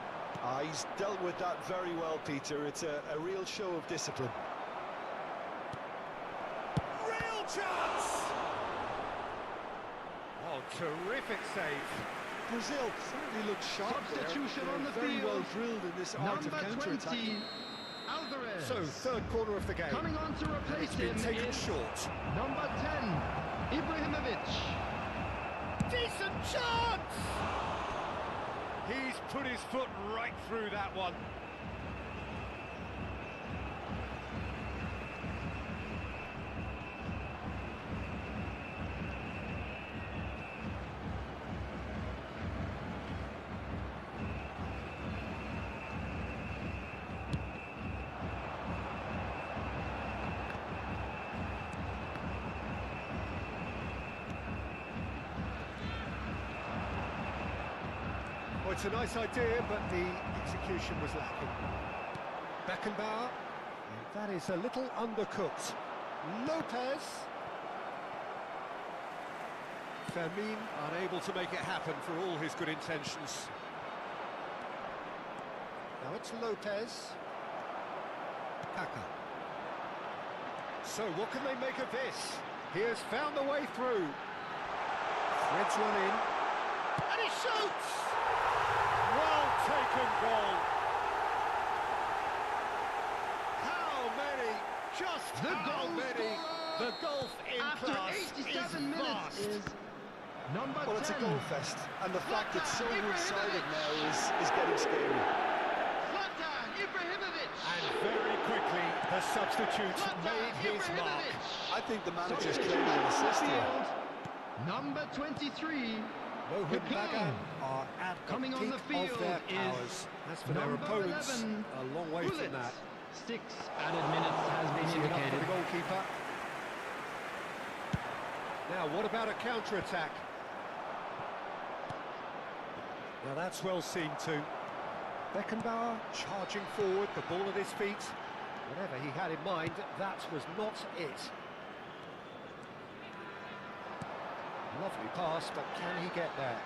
Speaker 5: He's dealt with that very well, Peter. It's a real show of discipline.
Speaker 4: Real chance! Oh, terrific save.
Speaker 5: Brazil certainly looked sharp there.
Speaker 8: Substitution on the
Speaker 5: very
Speaker 8: field.
Speaker 5: well drilled in this art of
Speaker 8: Number
Speaker 5: counter-attack.
Speaker 8: 20, Alvarez.
Speaker 4: So, third corner of the game.
Speaker 8: Coming on to replace
Speaker 4: It's been
Speaker 8: him
Speaker 4: taken
Speaker 8: is
Speaker 4: short.
Speaker 8: number 10, Ibrahimovic.
Speaker 4: Decent chance! He's put his foot right through that one. Well, it's a nice idea, but the execution was lacking. Beckenbauer, and that is a little undercooked. Lopez. Fermin unable to make it happen for all his good intentions. Now it's Lopez. Kaká. So what can they make of this? He has found the way through. Threads one in. And he shoots! Well taken goal. How many? Just
Speaker 8: The
Speaker 4: how
Speaker 8: goal
Speaker 4: many?
Speaker 8: scorer
Speaker 4: The gulf in
Speaker 8: After
Speaker 4: class.
Speaker 8: Number
Speaker 5: Well,
Speaker 8: 10.
Speaker 5: it's a goal fest, and the fact it's so
Speaker 8: Zlatan
Speaker 5: one-sided
Speaker 8: Ibrahimovic.
Speaker 5: now is getting scary.
Speaker 8: Zlatan Ibrahimovic.
Speaker 4: And very quickly, the substitute
Speaker 8: Zlatan
Speaker 4: made his mark.
Speaker 8: Ibrahimovic.
Speaker 5: I think the manager's
Speaker 8: Substitution
Speaker 5: claiming an
Speaker 8: on the
Speaker 5: assist here.
Speaker 8: field. Number 23.
Speaker 4: Mohan Bagan are at the
Speaker 8: Coming on
Speaker 4: peak
Speaker 8: the field
Speaker 4: of their
Speaker 8: is
Speaker 4: powers. As for their
Speaker 8: number
Speaker 4: opponents,
Speaker 8: 11,
Speaker 4: a long way
Speaker 8: Gullit.
Speaker 4: from that.
Speaker 8: 6 added minutes has been
Speaker 4: Easing it up for
Speaker 8: indicated.
Speaker 4: the goalkeeper. Now, what about a counter-attack? Now that's well seen too. Beckenbauer charging forward, the ball at his feet. Whatever he had in mind, that was not it. Lovely pass, but can he get there?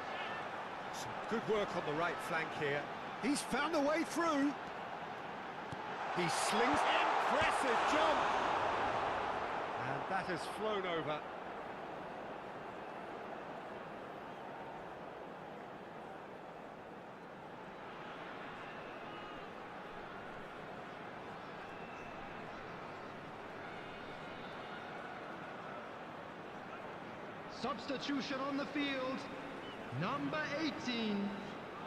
Speaker 4: Some good work on the right flank here. He's found a way through. He slings, impressive jump. And that has flown over.
Speaker 8: Substitution on the field. Number 18,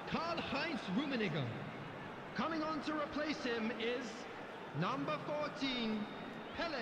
Speaker 8: Karl-Heinz Rummenigge. Coming on to replace him is number 14, Pele.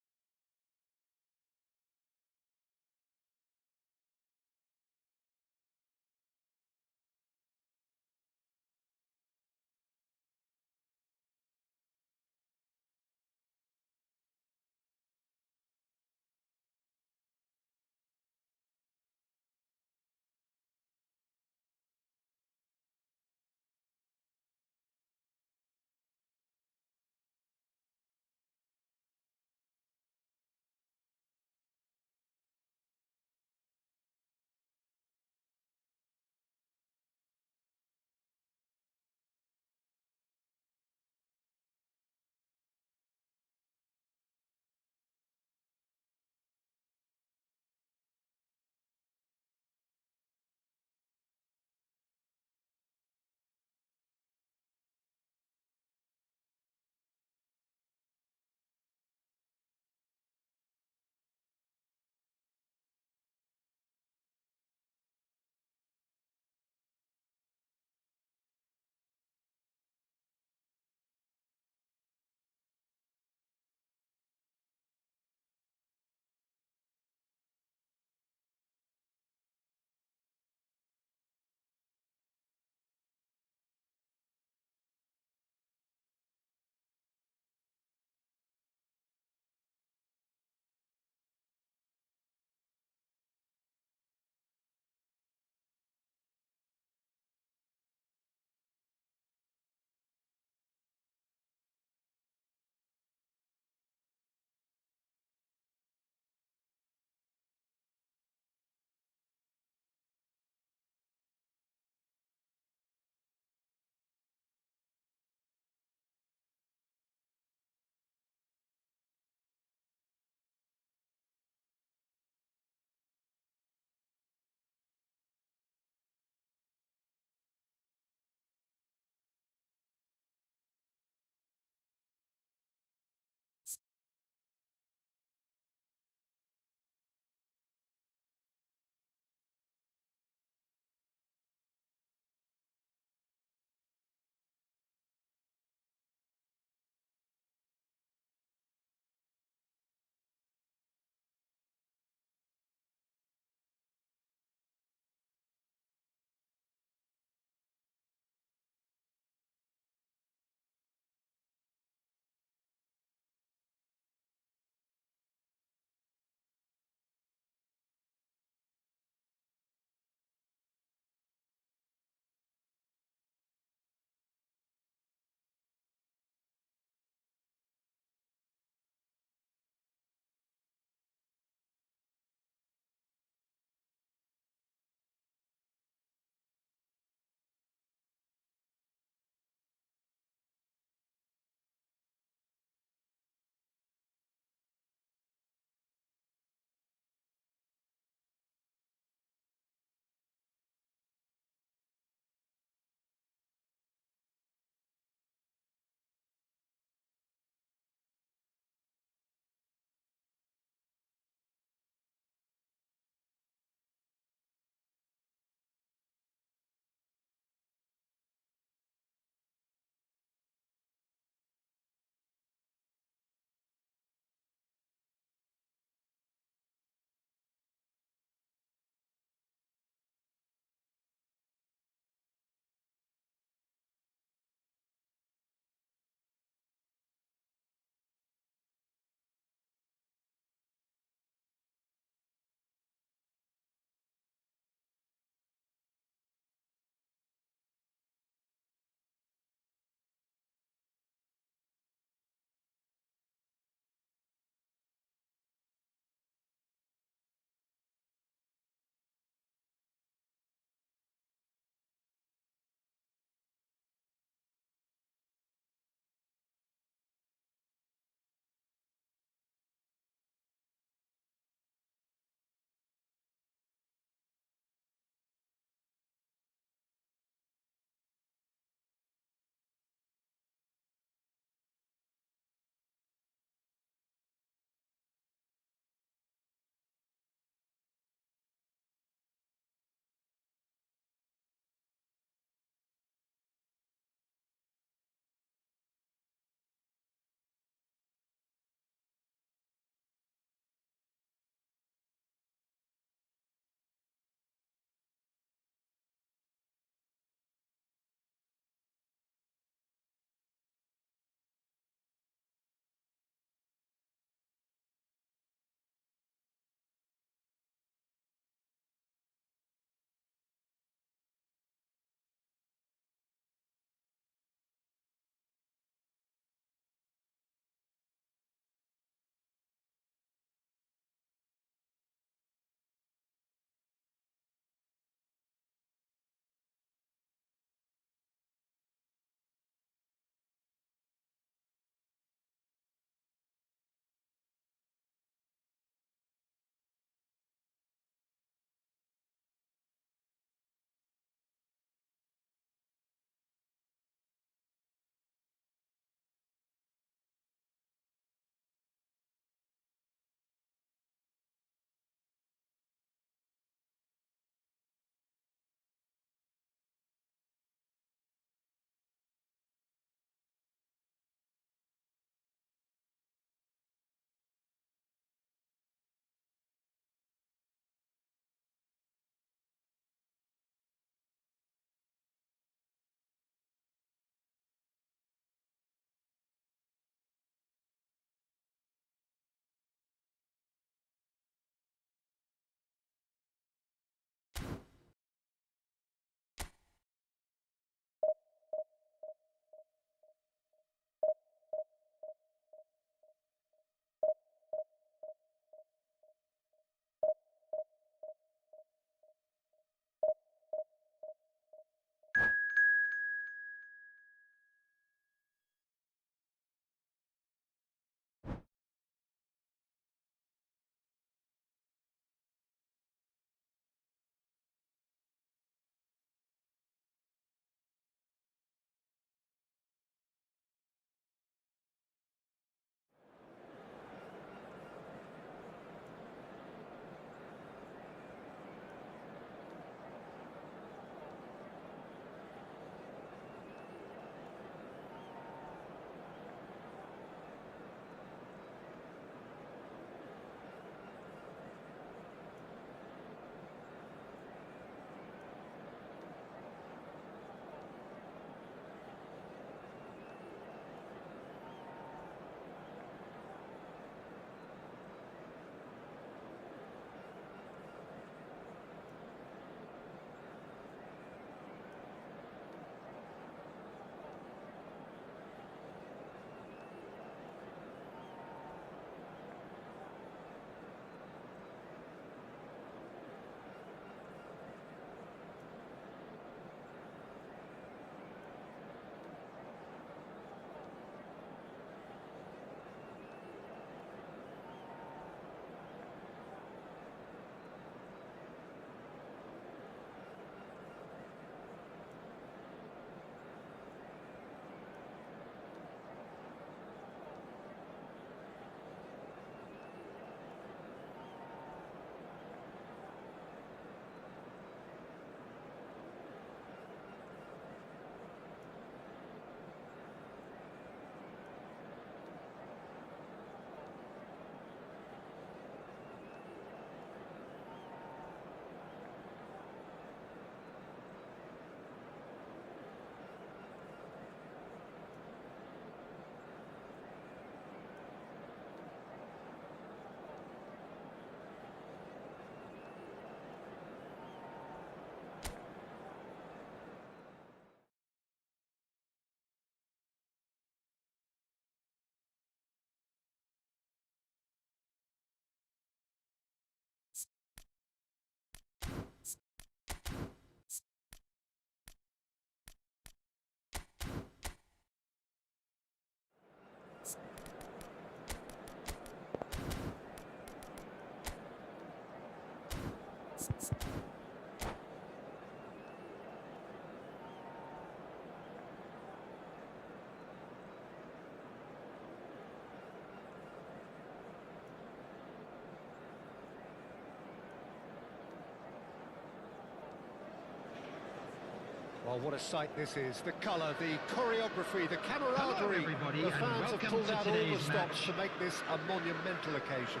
Speaker 4: Well, what a sight this is. The colour, the choreography, the camaraderie.
Speaker 8: Hello, everybody,
Speaker 4: the
Speaker 8: and
Speaker 4: fans have
Speaker 8: welcome
Speaker 4: pulled
Speaker 8: to
Speaker 4: out all the
Speaker 8: today's
Speaker 4: stops
Speaker 8: match.
Speaker 4: to make this a monumental occasion.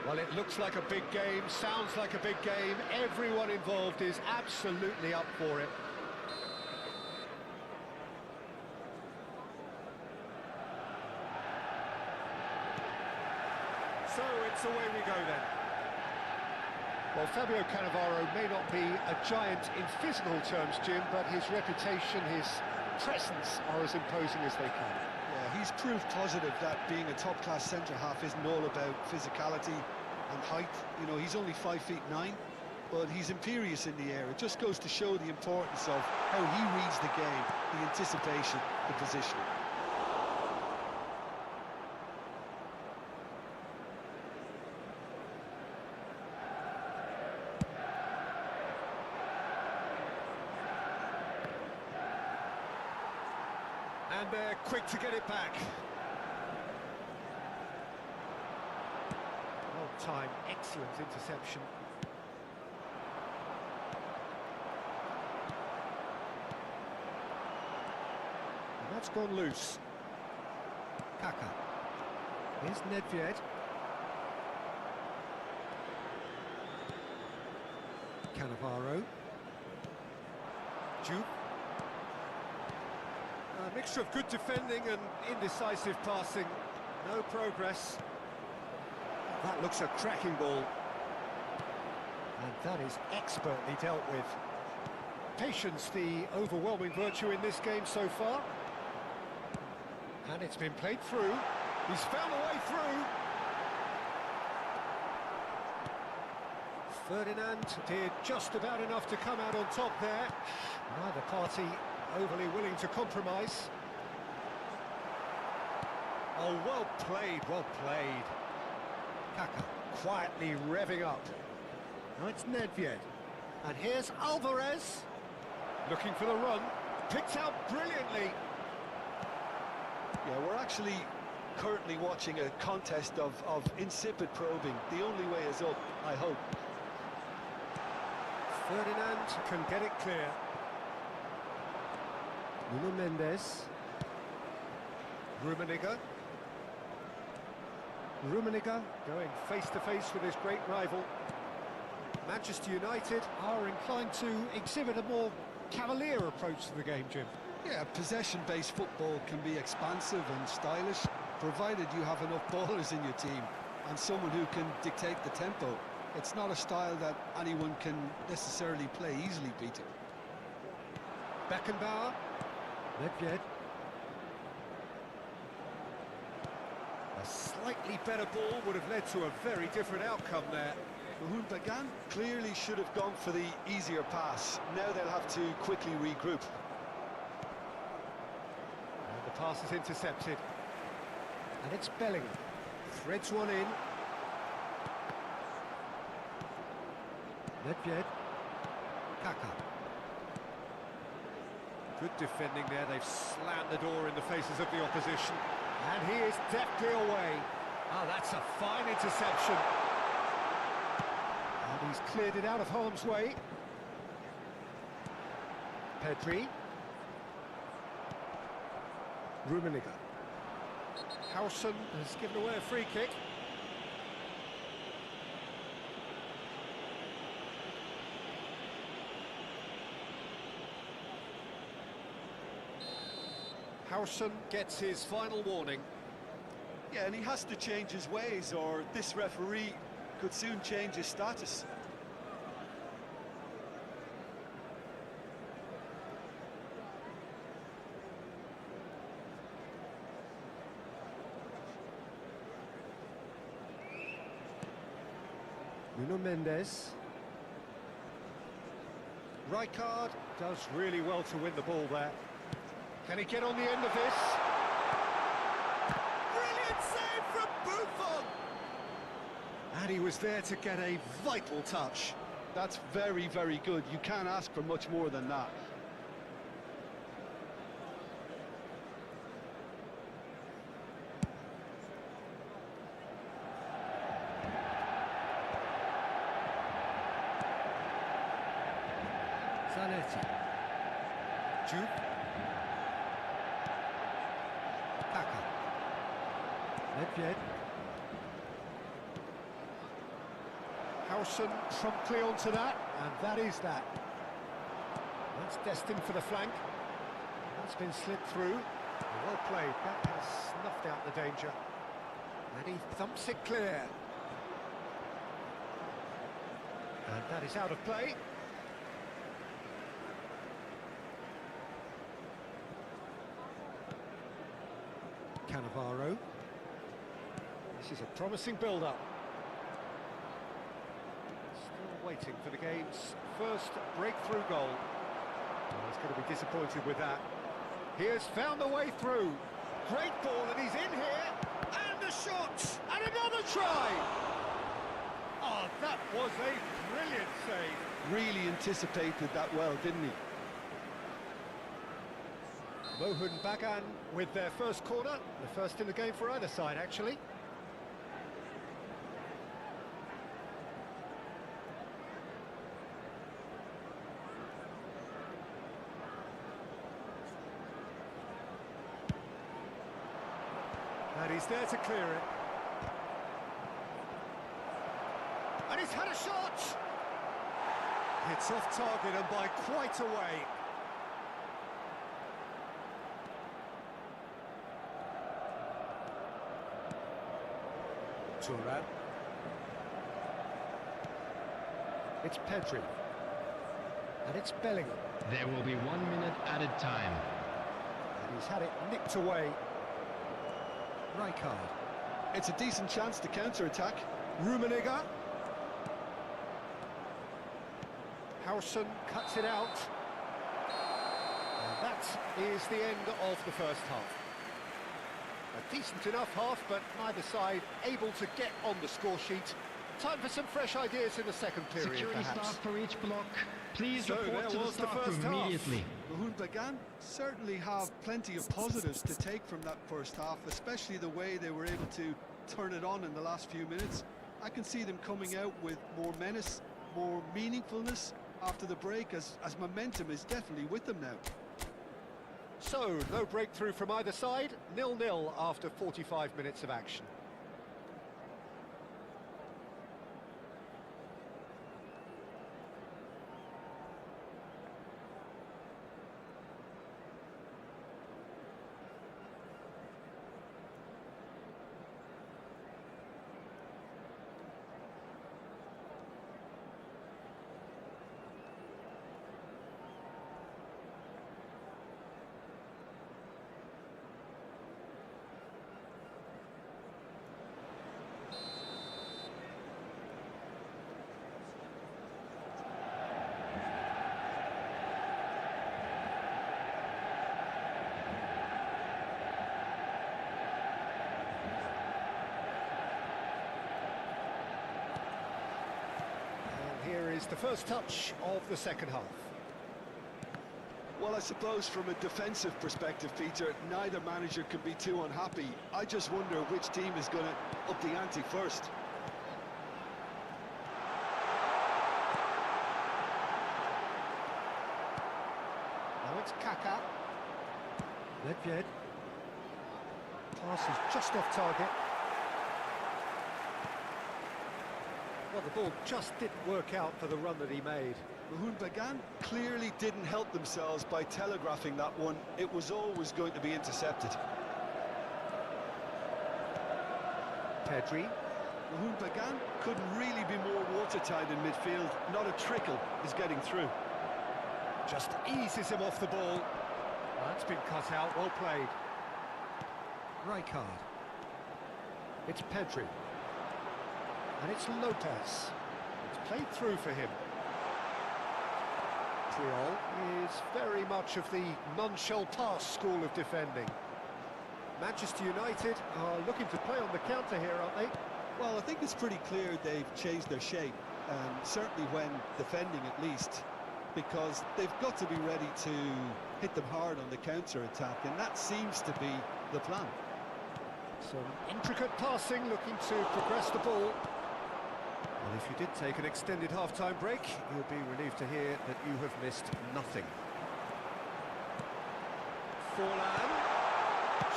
Speaker 4: Well, it looks like a big game, sounds like a big game. Everyone involved is absolutely up for it. So it's away we go then. Well, Fabio Cannavaro may not be a giant in physical terms, Jim, but his reputation, his presence are as imposing as they come.
Speaker 5: Yeah, he's proof positive that being a top-class centre-half isn't all about physicality and height. You know, he's only 5'9", but he's imperious in the air. It just goes to show the importance of how he reads the game, the anticipation, the position.
Speaker 4: And they're quick to get it back. Well timed, excellent interception. And that's gone loose. Kaka. Here's Nedved. Cannavaro. Juke. A mixture of good defending and indecisive passing. No progress. That looks a cracking ball. And that is expertly dealt with. Patience, the overwhelming virtue in this game so far. And it's been played through. He's found a way through. Ferdinand did just about enough to come out on top there. Neither party overly willing to compromise. Oh, well played, well played. Kaka quietly revving up. Now it's Nedved. And here's Alvarez. Looking for the run. Picked out brilliantly.
Speaker 5: Yeah, we're actually currently watching a contest of insipid probing. The only way is up, I hope.
Speaker 4: Ferdinand can get it clear. Nuno Mendes. Rummenigge. Rummenigge going face-to-face with his great rival. Manchester United are inclined to exhibit a more cavalier approach to the game, Jim.
Speaker 5: Yeah, possession-based football can be expansive and stylish, provided you have enough ballers in your team and someone who can dictate the tempo. It's not a style that anyone can necessarily play easily, Peter.
Speaker 4: Beckenbauer. Nedved. A slightly better ball would have led to a very different outcome there.
Speaker 5: Bagan clearly should have gone for the easier pass. Now they'll have to quickly regroup.
Speaker 4: And the pass is intercepted. And it's Belling. Threads one in. Nedved. Kaka. Good defending there. They've slammed the door in the faces of the opposition. And he is deftly away. Oh, that's a fine interception. And he's cleared it out of harm's way. Pedri. Rummenigge. Howson has given away a free kick. Howson gets his final warning.
Speaker 5: Yeah, and he has to change his ways, or this referee could soon change his status.
Speaker 4: Nuno Mendes. Rijkaard does really well to win the ball there. Can he get on the end of this? Brilliant save from Buffon! And he was there to get a vital touch.
Speaker 5: That's very, very good. You can't ask for much more than that.
Speaker 4: Zanetti. Juke. Kaka. Nedved. Howson promptly onto that, and that is that. That's destined for the flank. That's been slipped through. Well played. That has snuffed out the danger. And he thumps it clear. And that is out of play. Cannavaro. This is a promising build-up. Still waiting for the game's first breakthrough goal. Oh, he's going to be disappointed with that. He has found a way through. Great ball, and he's in here. And a shot! And another try! Oh, that was a brilliant save.
Speaker 5: Really anticipated that well, didn't he?
Speaker 4: Mohun Bagan with their first corner, the first in the game for either side, actually. And he's there to clear it. And he's had a shot! It's off target and by quite a way. Turan. It's Pedri. And it's Bellingham.
Speaker 8: There will be 1 minute added time.
Speaker 4: And he's had it nicked away. Rijkaard.
Speaker 5: It's a decent chance to counter-attack.
Speaker 4: Rummenigge. Howson cuts it out. And that is the end of the first half. A decent enough half, but neither side able to get on the score sheet. Time for some fresh ideas in the second period,
Speaker 8: Security
Speaker 4: perhaps.
Speaker 8: staff for each block, please
Speaker 4: So
Speaker 8: report
Speaker 4: there
Speaker 8: to the
Speaker 4: was the
Speaker 8: staff
Speaker 4: first
Speaker 8: room
Speaker 4: half.
Speaker 8: immediately.
Speaker 5: Mohun Bagan certainly have plenty of positives to take from that first half, especially the way they were able to turn it on in the last few minutes. I can see them coming out with more menace, more meaningfulness after the break, as momentum is definitely with them now.
Speaker 4: So, no breakthrough from either side, 0-0 after 45 minutes of action. Here is the first touch of the second half.
Speaker 5: Well, I suppose from a defensive perspective, Peter, neither manager can be too unhappy. I just wonder which team is going to up the ante first.
Speaker 4: Now it's Kaka. Nedved. Pass is just off target. Well, the ball just didn't work out for the run that he made.
Speaker 5: Mohun Bagan clearly didn't help themselves by telegraphing that one. It was always going to be intercepted.
Speaker 4: Pedri.
Speaker 5: Mohun Bagan couldn't really be more watertight in midfield. Not a trickle is getting through.
Speaker 4: Just eases him off the ball. That's been cut out, well played. Rijkaard. It's Pedri. And it's Lopez. It's played through for him. Puyol is very much of the none-shall-pass school of defending. Manchester United are looking to play on the counter here, aren't they?
Speaker 5: Well, I think it's pretty clear they've changed their shape, certainly when defending at least, because they've got to be ready to hit them hard on the counter-attack, and that seems to be the plan.
Speaker 4: Some intricate passing, looking to progress the ball. And if you did take an extended half-time break, you'll be relieved to hear that you have missed nothing. Forlan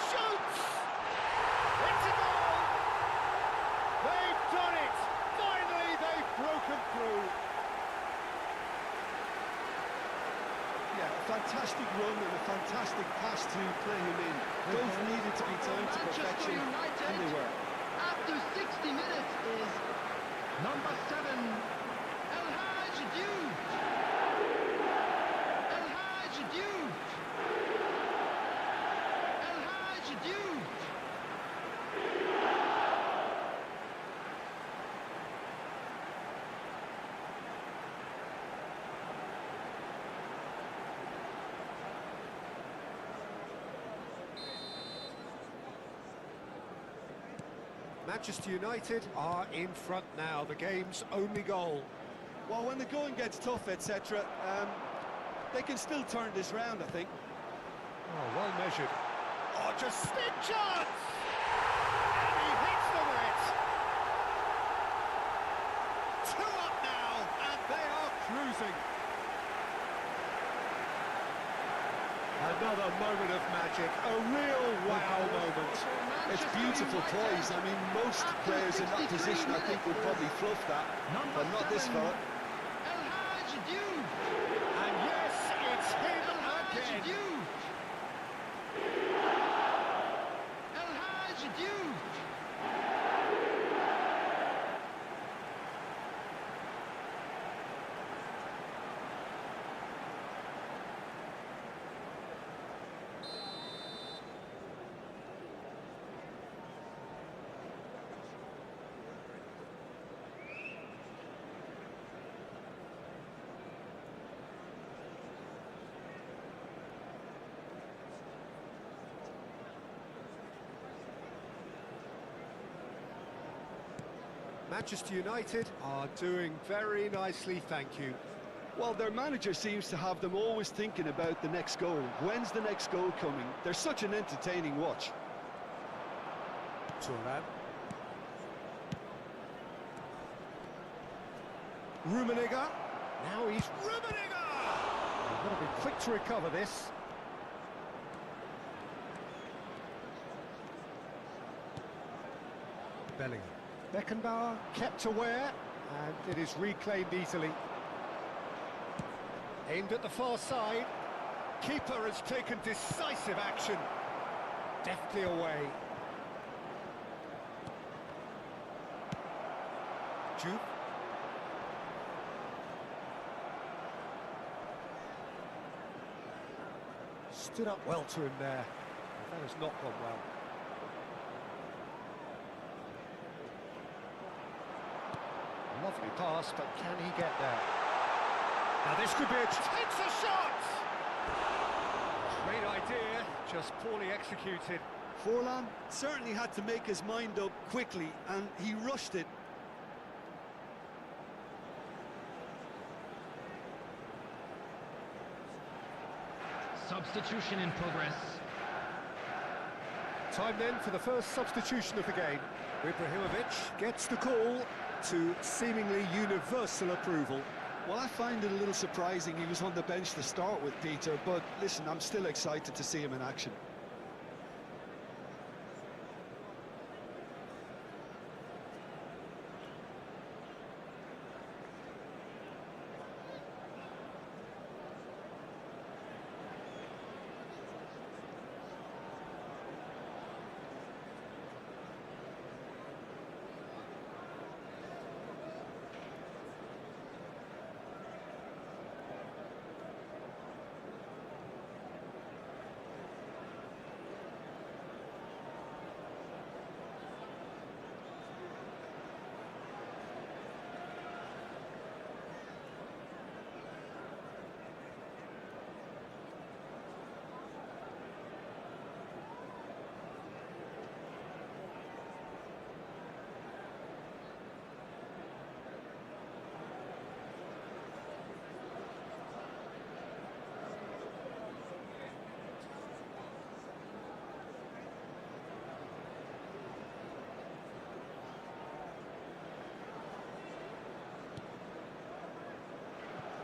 Speaker 4: shoots! It's a goal! They've done it! Finally, they've broken through.
Speaker 5: Yeah, a fantastic run and a fantastic pass to play him in. Both needed to be timed to perfection, and they were.
Speaker 9: After 60 minutes is number 7, El Hadji Diouf. El Hadji Diouf. El Hadji Diouf.
Speaker 4: Manchester United are in front now, the game's only goal.
Speaker 5: Well, when the going gets tough, etc., they can still turn this round, I think.
Speaker 4: Oh, well measured. Oh, just stick chance! And he hits the net! 2 up now, and they are cruising. Another moment of magic, a real wow moment.
Speaker 5: It's beautiful plays. I mean, most players in that position, I think, would probably fluff that, but not this fella.
Speaker 9: El Hadji Diouf.
Speaker 4: And yes, it's him
Speaker 9: El Hadji
Speaker 4: again.
Speaker 9: Diouf. El Hadji Diouf.
Speaker 4: Manchester United are doing very nicely, thank you.
Speaker 5: Well, their manager seems to have them always thinking about the next goal. When's the next goal coming? They're such an entertaining watch.
Speaker 4: Forlan. Rummenigge. Now he's Rummenigge! They've got to be quick to recover this. Bellingham. Beckenbauer kept aware, and it is reclaimed easily. Aimed at the far side. Keeper has taken decisive action. Deftly away. Juve. Stood up well to him there. That has not gone well. Lovely pass, but can he get there? Now this could be a... Takes a shot! Great idea, just poorly executed.
Speaker 5: Forlan certainly had to make his mind up quickly, and he rushed it.
Speaker 8: Substitution in progress.
Speaker 4: Time then for the first substitution of the game. Ibrahimovic gets the call to seemingly universal approval.
Speaker 5: Well, I find it a little surprising he was on the bench to start with, Peter, but listen, I'm still excited to see him in action.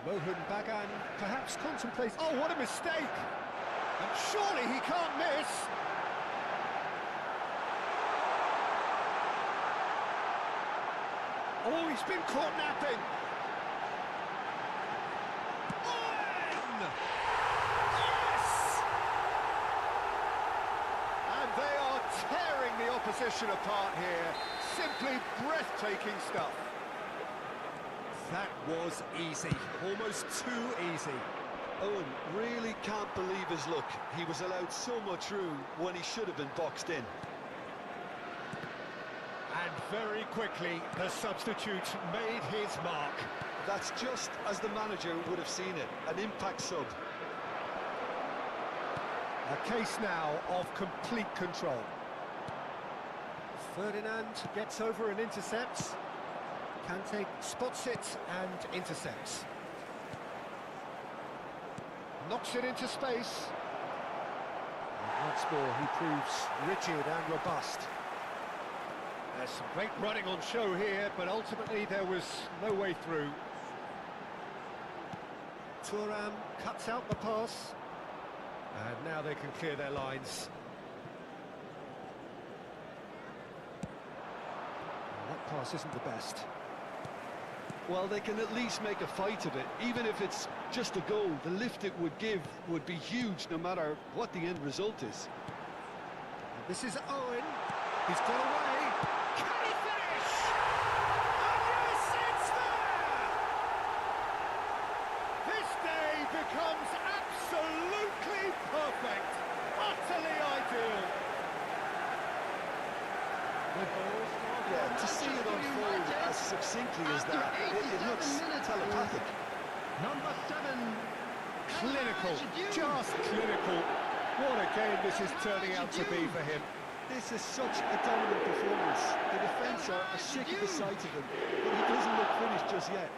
Speaker 4: Mohun Bagan perhaps contemplates... Oh, what a mistake! And surely he can't miss! Oh, he's been caught napping! Owen! Yes! And they are tearing the opposition apart here. Simply breathtaking stuff. That was easy, almost too easy.
Speaker 5: Owen really can't believe his luck. He was allowed so much room when he should have been boxed in.
Speaker 4: And very quickly, the substitute made his mark.
Speaker 5: That's just as the manager would have seen it, an impact sub.
Speaker 4: A case now of complete control. Ferdinand gets over and intercepts. Kante spots it and intercepts. Knocks it into space. And once more, he proves rigid and robust. There's some great running on show here, but ultimately there was no way through. Thuram cuts out the pass. And now they can clear their lines. That pass isn't the best.
Speaker 5: Well, they can at least make a fight of it. Even if it's just a goal, the lift it would give would be huge no matter what the end result is.
Speaker 4: And this is Owen. He's got away. Can he finish? And yes, it's there! This day becomes absolutely perfect. Utterly ideal.
Speaker 5: Yeah, to see it unfold as succinctly as that, it looks telepathic.
Speaker 9: Number 7.
Speaker 4: Clinical, just clinical. What a game this is turning out to be for him.
Speaker 5: This is such a dominant performance. The defence are sick of the sight of him, but he doesn't look finished just yet.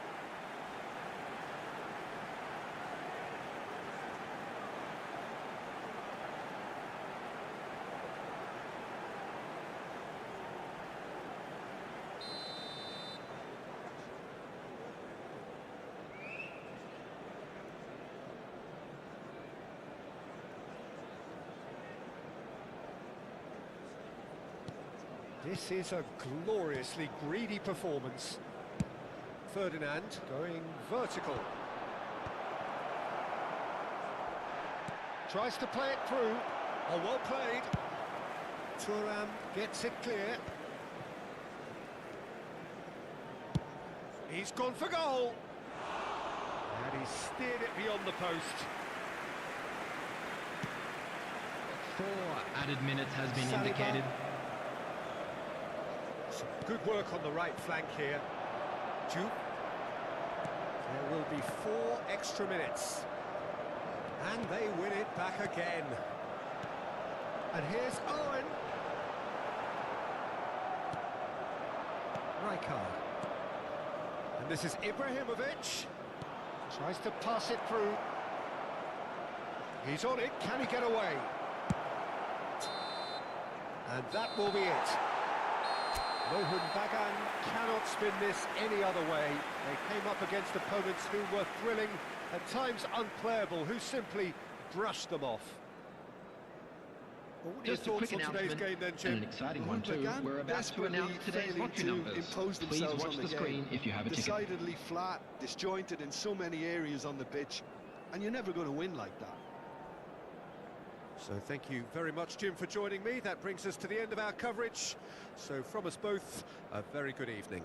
Speaker 4: This is a gloriously greedy performance. Ferdinand going vertical. Tries to play it through. Oh, well played. Thuram gets it clear. He's gone for goal. And he's steered it beyond the post.
Speaker 8: 4 added minutes has been
Speaker 4: Saliba.
Speaker 8: indicated.
Speaker 4: Some good work on the right flank here. Jude. There will be 4 extra minutes. And they win it back again. And here's Owen. Rijkaard. And this is Ibrahimovic. Tries to pass it through. He's on it. Can he get away? And that will be it. Mohun Bagan cannot spin this any other way. They came up against opponents who were thrilling, at times unplayable, who simply brushed them off. Well, what are your
Speaker 8: Just a
Speaker 4: thoughts
Speaker 8: quick
Speaker 4: on today's
Speaker 8: announcement,
Speaker 4: game then,
Speaker 8: and
Speaker 4: Jim?
Speaker 8: an exciting one too.
Speaker 5: Bagan
Speaker 8: We're about to
Speaker 5: desperately
Speaker 8: announce today's
Speaker 5: failing
Speaker 8: lottery
Speaker 5: to
Speaker 8: numbers.
Speaker 5: impose
Speaker 8: Please
Speaker 5: themselves
Speaker 8: watch
Speaker 5: on
Speaker 8: the
Speaker 5: the
Speaker 8: screen
Speaker 5: game.
Speaker 8: if you have a ticket.
Speaker 5: Decidedly flat, disjointed in so many areas on the pitch, and you're never going to win like that.
Speaker 4: So thank you very much, Jim, for joining me. That brings us to the end of our coverage. So from us both, a very good evening.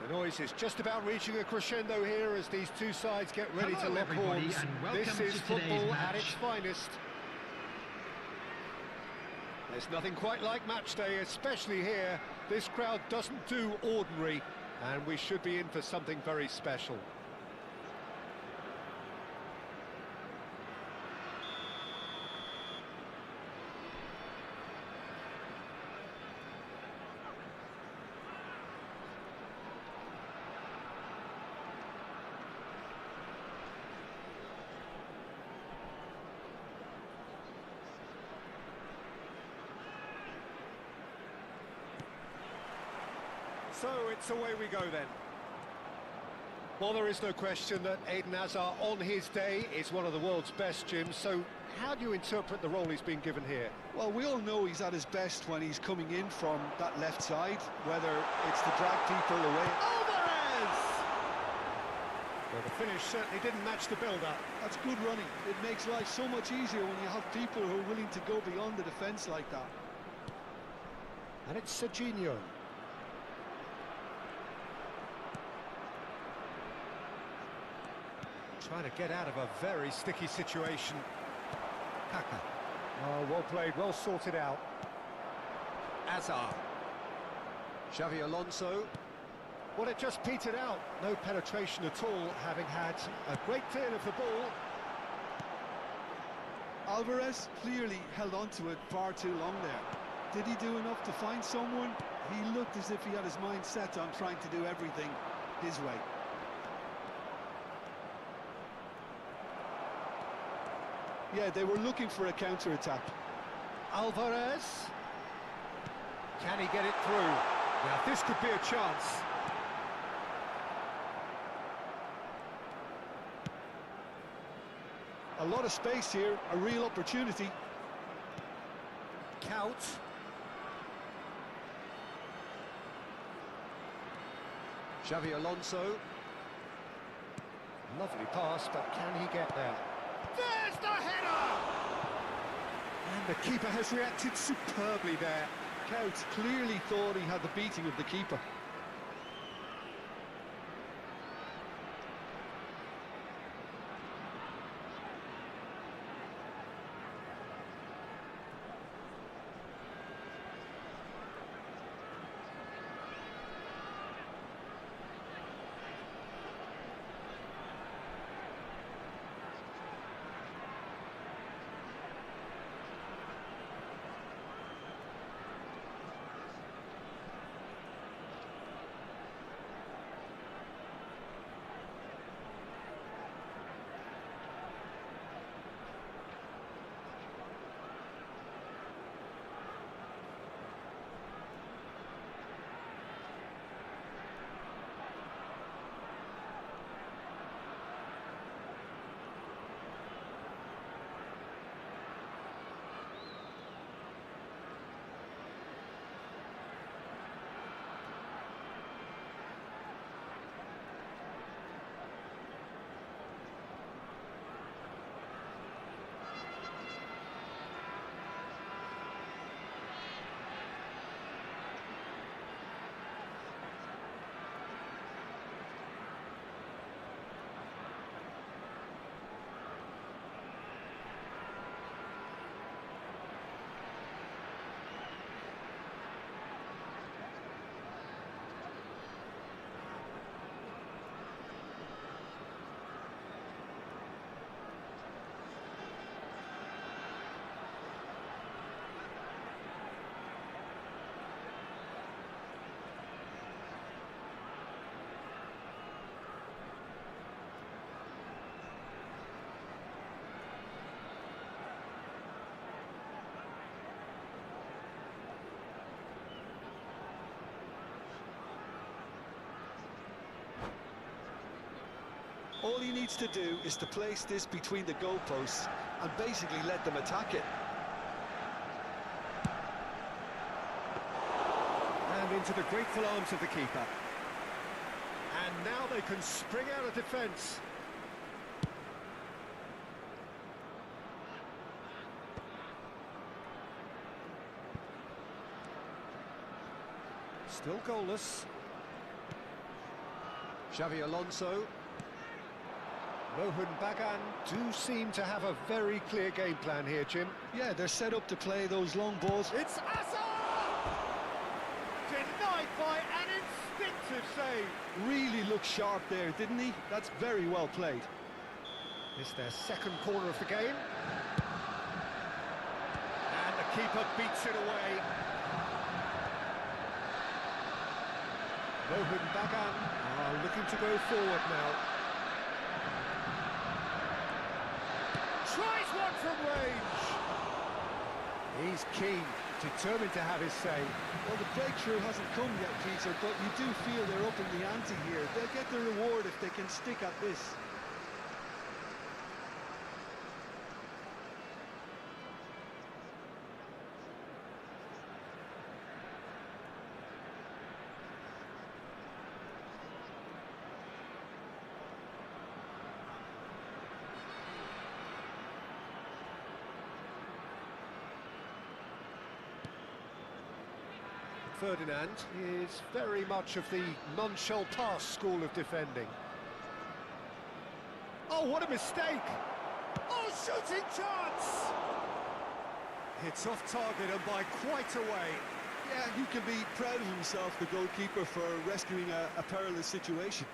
Speaker 4: The noise is just about reaching a crescendo here as these two sides get ready
Speaker 9: Hello
Speaker 4: to lock
Speaker 9: everybody,
Speaker 4: horns.
Speaker 9: and welcome
Speaker 4: This is
Speaker 9: to today's
Speaker 4: football at
Speaker 9: match.
Speaker 4: its finest. There's nothing quite like match day, especially here. This crowd doesn't do ordinary, and we should be in for something very special. So it's away we go then. Well, there is no question that Eden Hazard on his day is one of the world's best, Jim, so how do you interpret the role he's been given here?
Speaker 5: Well, we all know he's at his best when he's coming in from that left side, whether it's to drag people away.
Speaker 4: Alvarez! Well, the finish certainly didn't match the build-up.
Speaker 5: That's good running. It makes life so much easier when you have people who are willing to go beyond the defence like that.
Speaker 4: And it's Serginho. Trying to get out of a very sticky situation. Kaka. Oh, well played, well sorted out. Hazard. Xavi Alonso. Well, it just petered out. No penetration at all, having had a great deal of the ball.
Speaker 5: Alvarez clearly held on to it far too long there. Did he do enough to find someone? He looked as if he had his mind set on trying to do everything his way. Yeah, they were looking for a counter-attack.
Speaker 4: Alvarez. Can he get it through? Now, this could be a chance.
Speaker 5: A lot of space here, a real opportunity.
Speaker 4: Count. Xavi Alonso. Lovely pass, but can he get there? There's the header! And the keeper has reacted superbly there.
Speaker 5: Couch clearly thought he had the beating of the keeper. All he needs to do is to place this between the goalposts and basically let them attack it.
Speaker 4: And into the grateful arms of the keeper. And now they can spring out of defence. Still goalless. Xavi Alonso. Rohan Bagan do seem to have a very clear game plan here, Jim.
Speaker 5: Yeah, they're set up to play those long balls.
Speaker 4: It's Hazard! Denied by an instinctive save.
Speaker 5: Really looked sharp there, didn't he? That's very well played.
Speaker 4: It's their second corner of the game. And the keeper beats it away. Rohan Bagan are looking to go forward now. Tries one from range. He's keen to determined to have his say.
Speaker 5: Well, the breakthrough hasn't come yet, Peter, but you do feel they're upping the ante here. They'll get the reward if they can stick at this.
Speaker 4: Ferdinand is very much of the non-shall-pass school of defending. Oh, what a mistake! Oh, shooting chance! It's off target and by quite a way.
Speaker 5: Yeah, he can be proud of himself, the goalkeeper, for rescuing a perilous situation.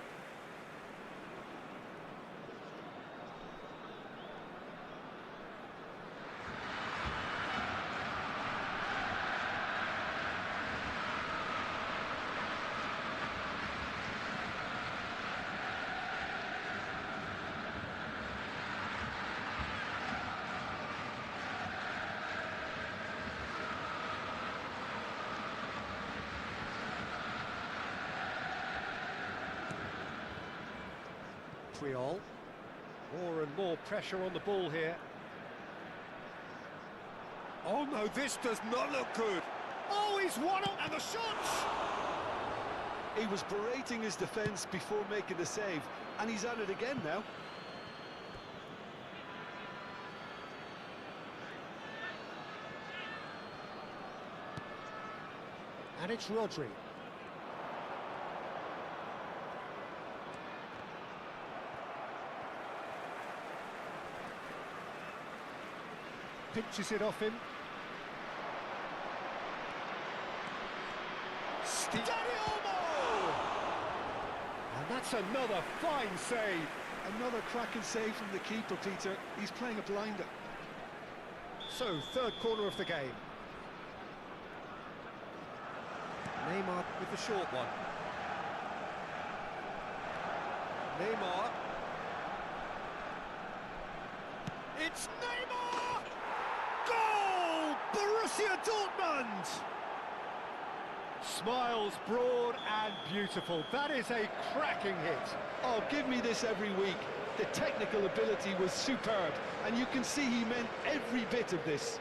Speaker 4: More and more pressure on the ball here. Oh no, this does not look good. Oh, he's won up and the shots!
Speaker 5: He was berating his defence before making the save, and he's at it again now.
Speaker 4: And it's Rodri. Pinches it off him. And that's another fine save.
Speaker 5: Another cracking save from the keeper, Peter. He's playing a blinder.
Speaker 4: So, third corner of the game. Neymar with the short one. Neymar. It's Neymar! Goal! Borussia Dortmund! Smiles broad and beautiful. That is a cracking hit.
Speaker 5: Oh, give me this every week. The technical ability was superb, and you can see he meant every bit of this.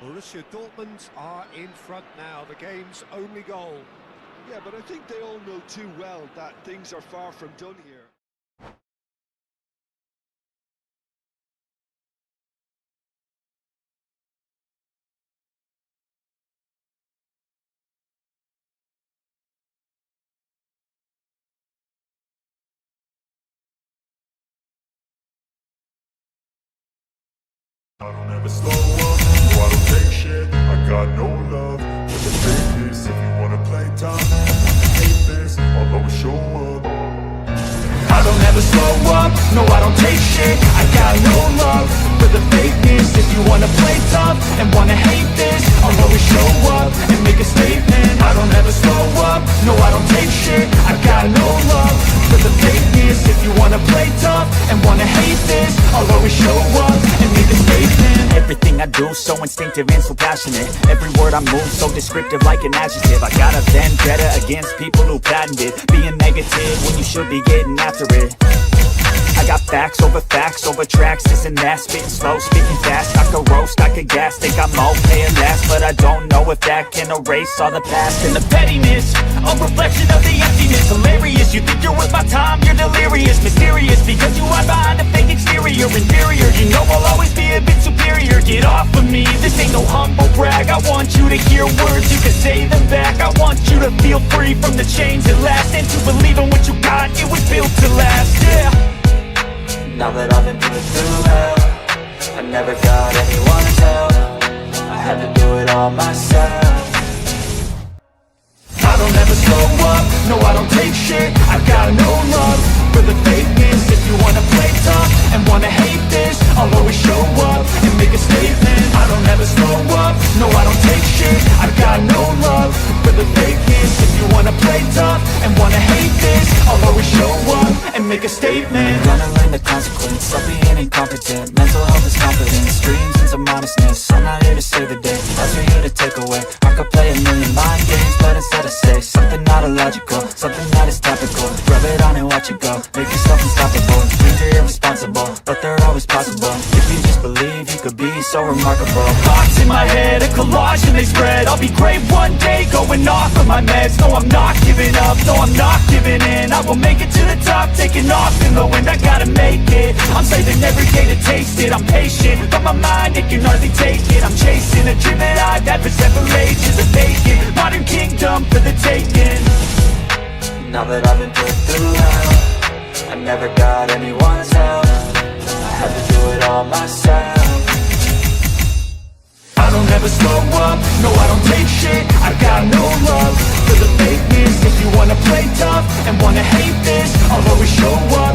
Speaker 4: Borussia Dortmund are in front now, the game's only goal.
Speaker 5: Yeah, but I think they all know too well that things are far from done here.
Speaker 10: I don't ever slow up, no I don't take shit, I got no love for the fakeness. If you wanna play tough, hate this, I'll always show up.
Speaker 1: I don't ever slow up, no I don't take shit, I got no love for the fakeness. If you wanna play tough and wanna hate this, I'll always show up and make a statement. I don't ever slow up, no I don't take shit, I got no love for the fakeness. If you wanna play tough and wanna hate this, I'll always show up and make a statement.
Speaker 2: Everything I do so instinctive and so passionate. Every word I move so descriptive like an adjective. I got a vendetta against people who patented being negative when you should be getting after it. I got facts over tracks, this and that. Spitting slow, speaking fast, I could roast, I could gas. Think I'm okay at last, but I don't know if that can erase all the past.
Speaker 1: And the pettiness, a reflection of the emptiness. Hilarious, you think you're worth my time, you're delirious. Mysterious, because you hide behind a fake exterior. Inferior, you know I'll always be a bit superior. Get off of me, this ain't no humble brag. I want you to hear words, you can say them back. I want you to feel free from the chains that last, and to believe in what you got, it was built to last, yeah.
Speaker 3: Now that I've been put through hell, I never got anyone's help, I had to do it all myself.
Speaker 1: I don't ever slow up, no I don't take shit, I got no love for the fakeness. If you wanna play tough and wanna hate this, I'll always show up and make a statement. I don't ever slow up, no I don't take shit, I got no love for the fakeness. If you wanna play make a statement.
Speaker 3: I'm gonna learn the consequence of being incompetent. Mental health is confidence, dreams and some honestness. I'm not here to save the day, that's for you to take away. I could play a million mind games, but instead I say something not illogical, something that is topical. Rub it on and watch it go, make yourself unstoppable. Dreams are irresponsible, but they're always possible. If you just believe, you could be so remarkable.
Speaker 1: Thoughts in my head, a collage and they spread. I'll be great one day, going off of my meds. No, I'm not giving up, no, I'm not giving in. I will make it to the top, taking off in the wind. I gotta make it, I'm saving every day to taste it. I'm patient, but my mind, it can hardly take it. I'm chasing a dream that I've had for several ages. A vacant, modern kingdom for the taking.
Speaker 3: Now that I've been put through hell, I never got anyone's help, I had to do it all myself.
Speaker 1: I don't ever slow up, no I don't take shit. I got no love for the fakeness. If you wanna play tough and wanna hate this, I'll always show up.